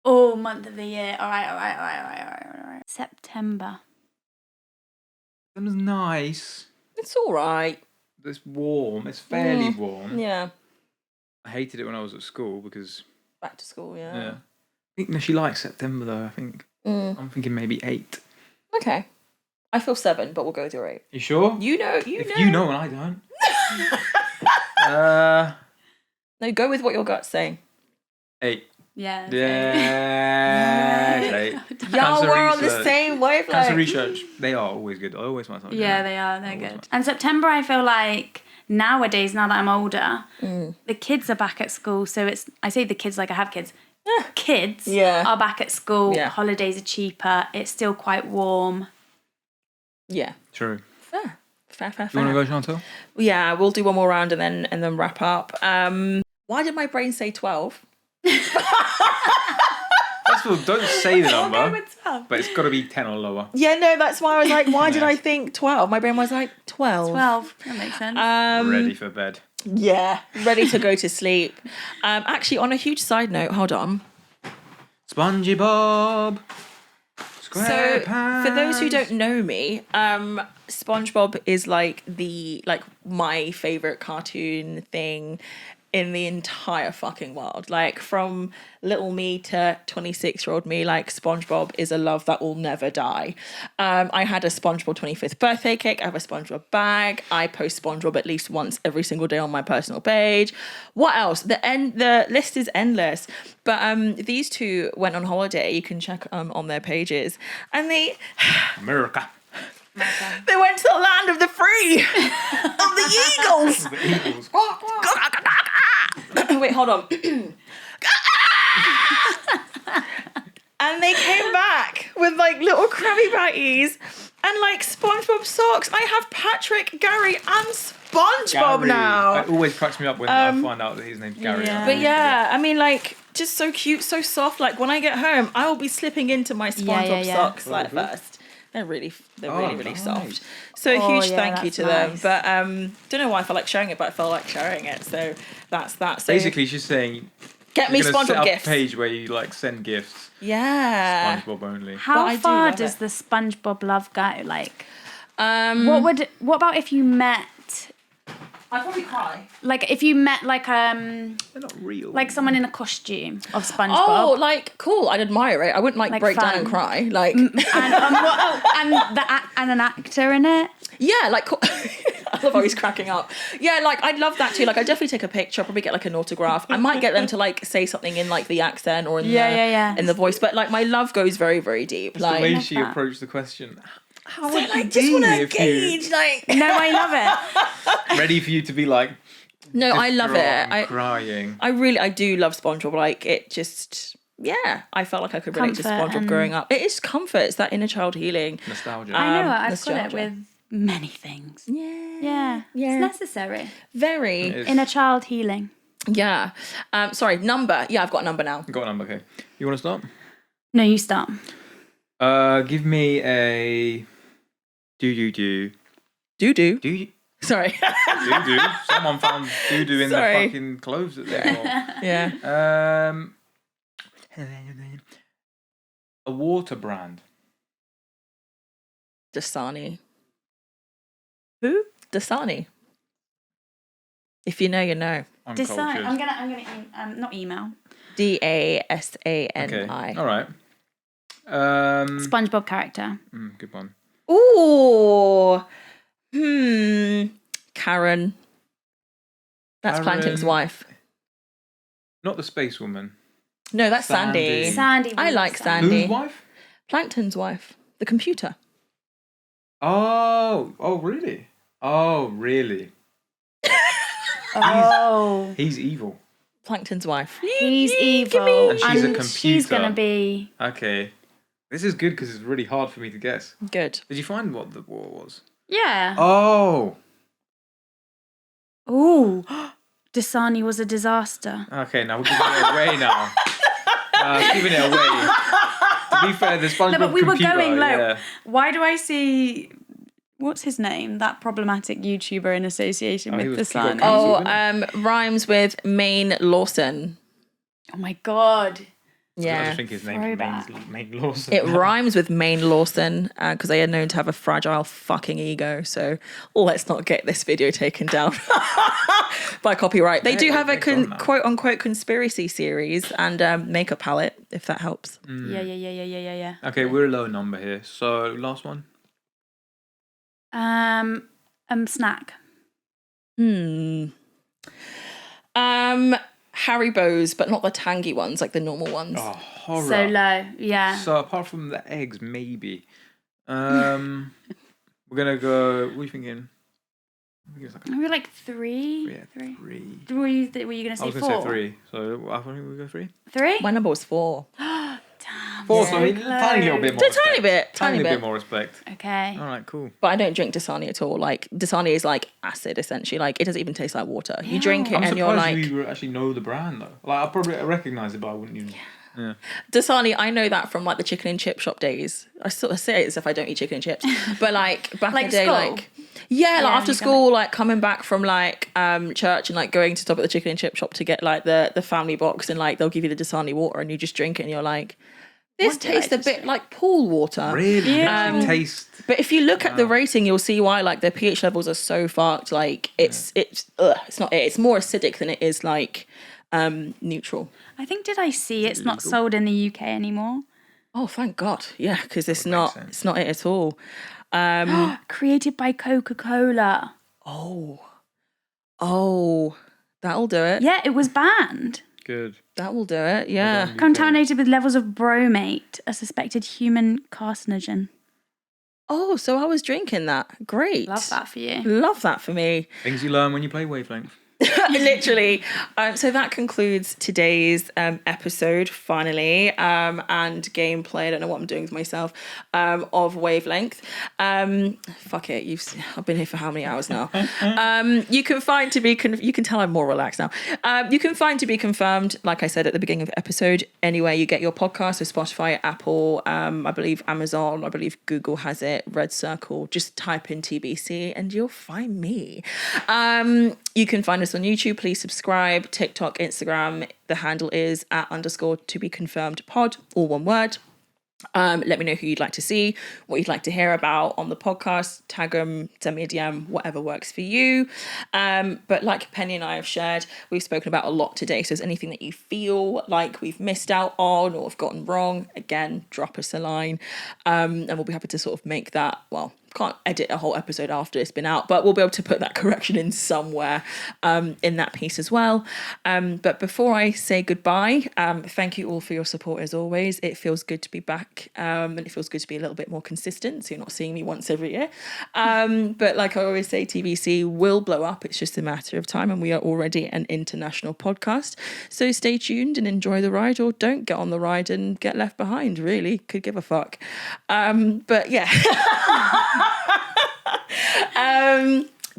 Oh, month of the year. All right. September. That was nice. It's all right. It's warm. It's fairly warm. Yeah. I hated it when I was at school because Back to school, yeah. yeah. I think she likes September though. I think I'm thinking maybe 8. Okay. I feel 7, but we'll go with your 8. You sure? You know. If you know and I don't. No, go with what your gut's saying. 8. Yeah. Yeah. 8. Y'all Cancer were on the research. same wavelength. Cancer research. They are always good. I always find something. Yeah, they are. They're Always good. like- And September, I feel like nowadays, now that I'm older, the kids are back at school. So I say the kids like I have kids. Kids are back at school. Yeah. Holidays are cheaper. It's still quite warm. Yeah. True. Fair. You want to go, Chantal? Yeah, we'll do one more round and then wrap up. Why did my brain say 12? First of all, don't say the number, Go with 12. but it's got to be 10 or lower. Yeah, no, that's why I was like, why did I think 12? My brain was like, 12. 12. That makes sense. Ready for bed. Yeah, ready to go to sleep. Actually, on a huge side note, hold on. Spongy Bob. So, for those who don't know me, SpongeBob is like my favorite cartoon thing in the entire fucking world. Like, from little me to 26-year-old me, like, SpongeBob is a love that will never die. I had a SpongeBob 25th birthday cake. I have a SpongeBob bag. I post SpongeBob at least once every single day on my personal page. What else? The list is endless. But these two went on holiday. You can check on their pages. And they America. went to the land of the free, of the eagles. The Eagles. Wait, hold on. And they came back with like little Krabby Patties and like SpongeBob socks. I have Patrick, Gary, and SpongeBob now. It always cracks me up when I find out that his name's Gary. Yeah. But yeah, I mean, like, just so cute, so soft. Like, when I get home, I will be slipping into my SpongeBob yeah. socks like first. They're really nice. soft. So a Oh, huge yeah, thank you that's to nice. them. But don't know why I felt like sharing it, but I felt like sharing it. So that's that. So Basically, she's saying get me you're gonna set SpongeBob up gifts. a page where you like send gifts. Yeah. SpongeBob only. But How I do far love does it. the SpongeBob love go? Like, What what about if you met, I'd probably cry. like, if you met like They're not real. like someone in a costume of SpongeBob? Oh, like cool. I'd admire it. I wouldn't like break down fun. and cry. Like and an actor in it. yeah, like cool. I love how he's cracking up. Yeah, like I'd love that too. Like I'd definitely take a picture. Probably get like an autograph. I might get them to like say something in like the accent or in in the voice. But like my love goes very very deep. the Like way she that. approached the question. How so, would like, you just be want to if you gauge like. No, I love it. ready for you to be like? No, I love distraught it. and crying. I do love SpongeBob. Like it just. Yeah, I felt like I could relate to Comfort SpongeBob and- growing up. It is comfort. It's that inner child healing. Nostalgia. I know. I've got it nostalgia. with many things. Yeah. Yeah. It's necessary. Very. It is. Inner child healing. Yeah. Sorry, number. Yeah, I've got a number now. Got a number, okay. You want to start? No, you start. Give me a do. Do. Sorry. Do. Someone found do in Sorry. the fucking clothes that they got. Yeah. A water brand. Dasani. Who? Dasani. If you know, you know. I'm Decide. cultured. I'm gonna not email. Dasani. Okay. All right. SpongeBob character. Good one. Ooh. Karen. That's Karen. Plankton's wife. Not the space woman. No, that's Sandy. Sandy. I like Sandy. Whose wife? Plankton's wife. The computer. Oh, really? Oh, really? Oh, He's evil. Plankton's wife. he's evil, And she's a she's computer. gonna be. Okay. This is good because it's really hard for me to guess. Good. Did you find what the war was? Yeah. Oh. Ooh. Dasani was a disaster. Okay, now we're giving it away now. Giving it away. To be fair, the SpongeBob No, but we were computer, going low. yeah. Why do I see? What's his name? That problematic YouTuber in association he with was- he got Dasani. cancelled. Rhymes with Maine Lawson. Oh my god. I Yeah. just think his name's Throwback. Main Lawson. It rhymes with Maine Lawson because they are known to have a fragile fucking ego. So let's not get this video taken down by copyright. They do have a they're gone now. quote unquote conspiracy series and makeup palette, if that helps. Yeah. Okay, we're a low number here. So, last one. Snack. Haribo's, but not the tangy ones, like the normal ones. Oh, horror. So low. Yeah. So, apart from the eggs, maybe. We're going to go... What are you thinking? I think it's like Maybe like three. Yeah, three. Were you gonna say I was four? going to say 3. So, I think we go 3. 3? My number was 4. Damn. 4, so so a tiny little bit more Just a tiny respect. bit, tiny bit. more respect. Okay. All right, cool. But I don't drink Dasani at all. Like Dasani is like acid, essentially. Like it doesn't even taste like water. You drink it I'm and you're surprised like you actually know the brand, though. Like, I probably recognise it, but I wouldn't even... Yeah. Dasani. I know that from like the chicken and chip shop days. I sort of say it as if I don't eat chicken and chips, but like back Like in the day, school? like yeah, like after you school, like coming back from like church and like going to stop at the chicken and chip shop to get like the family box and like they'll give you the Dasani water and you just drink it and you're like, this What did I tastes a just bit like pool water. Really? Yeah. You taste... But if you look at the rating, you'll see why like the pH levels are so fucked. Like it's not it. It's more acidic than it is like neutral. I think did I see it's not sold in the UK anymore? Oh, thank God. Yeah, because it's not sense. it at all. Created by Coca-Cola. Oh, that'll do it. Yeah, it was banned. Good. That will do it. Yeah. Contaminated with levels of bromate, a suspected human carcinogen. Oh, so I was drinking that. Great. Love that for you. Love that for me. Things you learn when you play Wavelength. Literally. So that concludes today's episode, finally, and gameplay. I don't know what I'm doing with myself, of Wavelength. Fuck it. I've been here for how many hours now? You can find to be, you can tell I'm more relaxed now. You can find to be confirmed, like I said at the beginning of the episode, anywhere you get your podcast, so Spotify, Apple, I believe Amazon, I believe Google has it, Red Circle. Just type in TBC and you'll find me. You can find us on YouTube. Please subscribe. TikTok, Instagram. The handle is @_to-be-confirmed-pod, all one word. Let me know who you'd like to see, what you'd like to hear about on the podcast. Tag them, send me a DM, whatever works for you. But like Penny and I have shared, we've spoken about a lot today. So if there's anything that you feel like we've missed out on or have gotten wrong, again, drop us a line. And we'll be happy to sort of make that, well, can't edit a whole episode after it's been out, but we'll be able to put that correction in somewhere in that piece as well. But before I say goodbye, thank you all for your support as always. It feels good to be back, and it feels good to be a little bit more consistent, so you're not seeing me once every year. But like I always say, TBC will blow up. It's just a matter of time, and we are already an international podcast. So stay tuned and enjoy the ride, or don't get on the ride and get left behind, really. Could give a fuck. But yeah.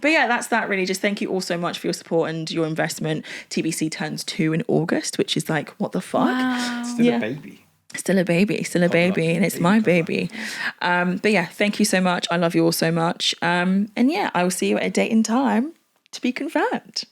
But yeah, that's that really. Just thank you all so much for your support and your investment. TBC turns 2 in August, which is like, what the fuck? Wow. Still a baby. Still a baby, and it's my baby. But yeah, thank you so much. I love you all so much. And yeah, I will see you at a date and time to be confirmed.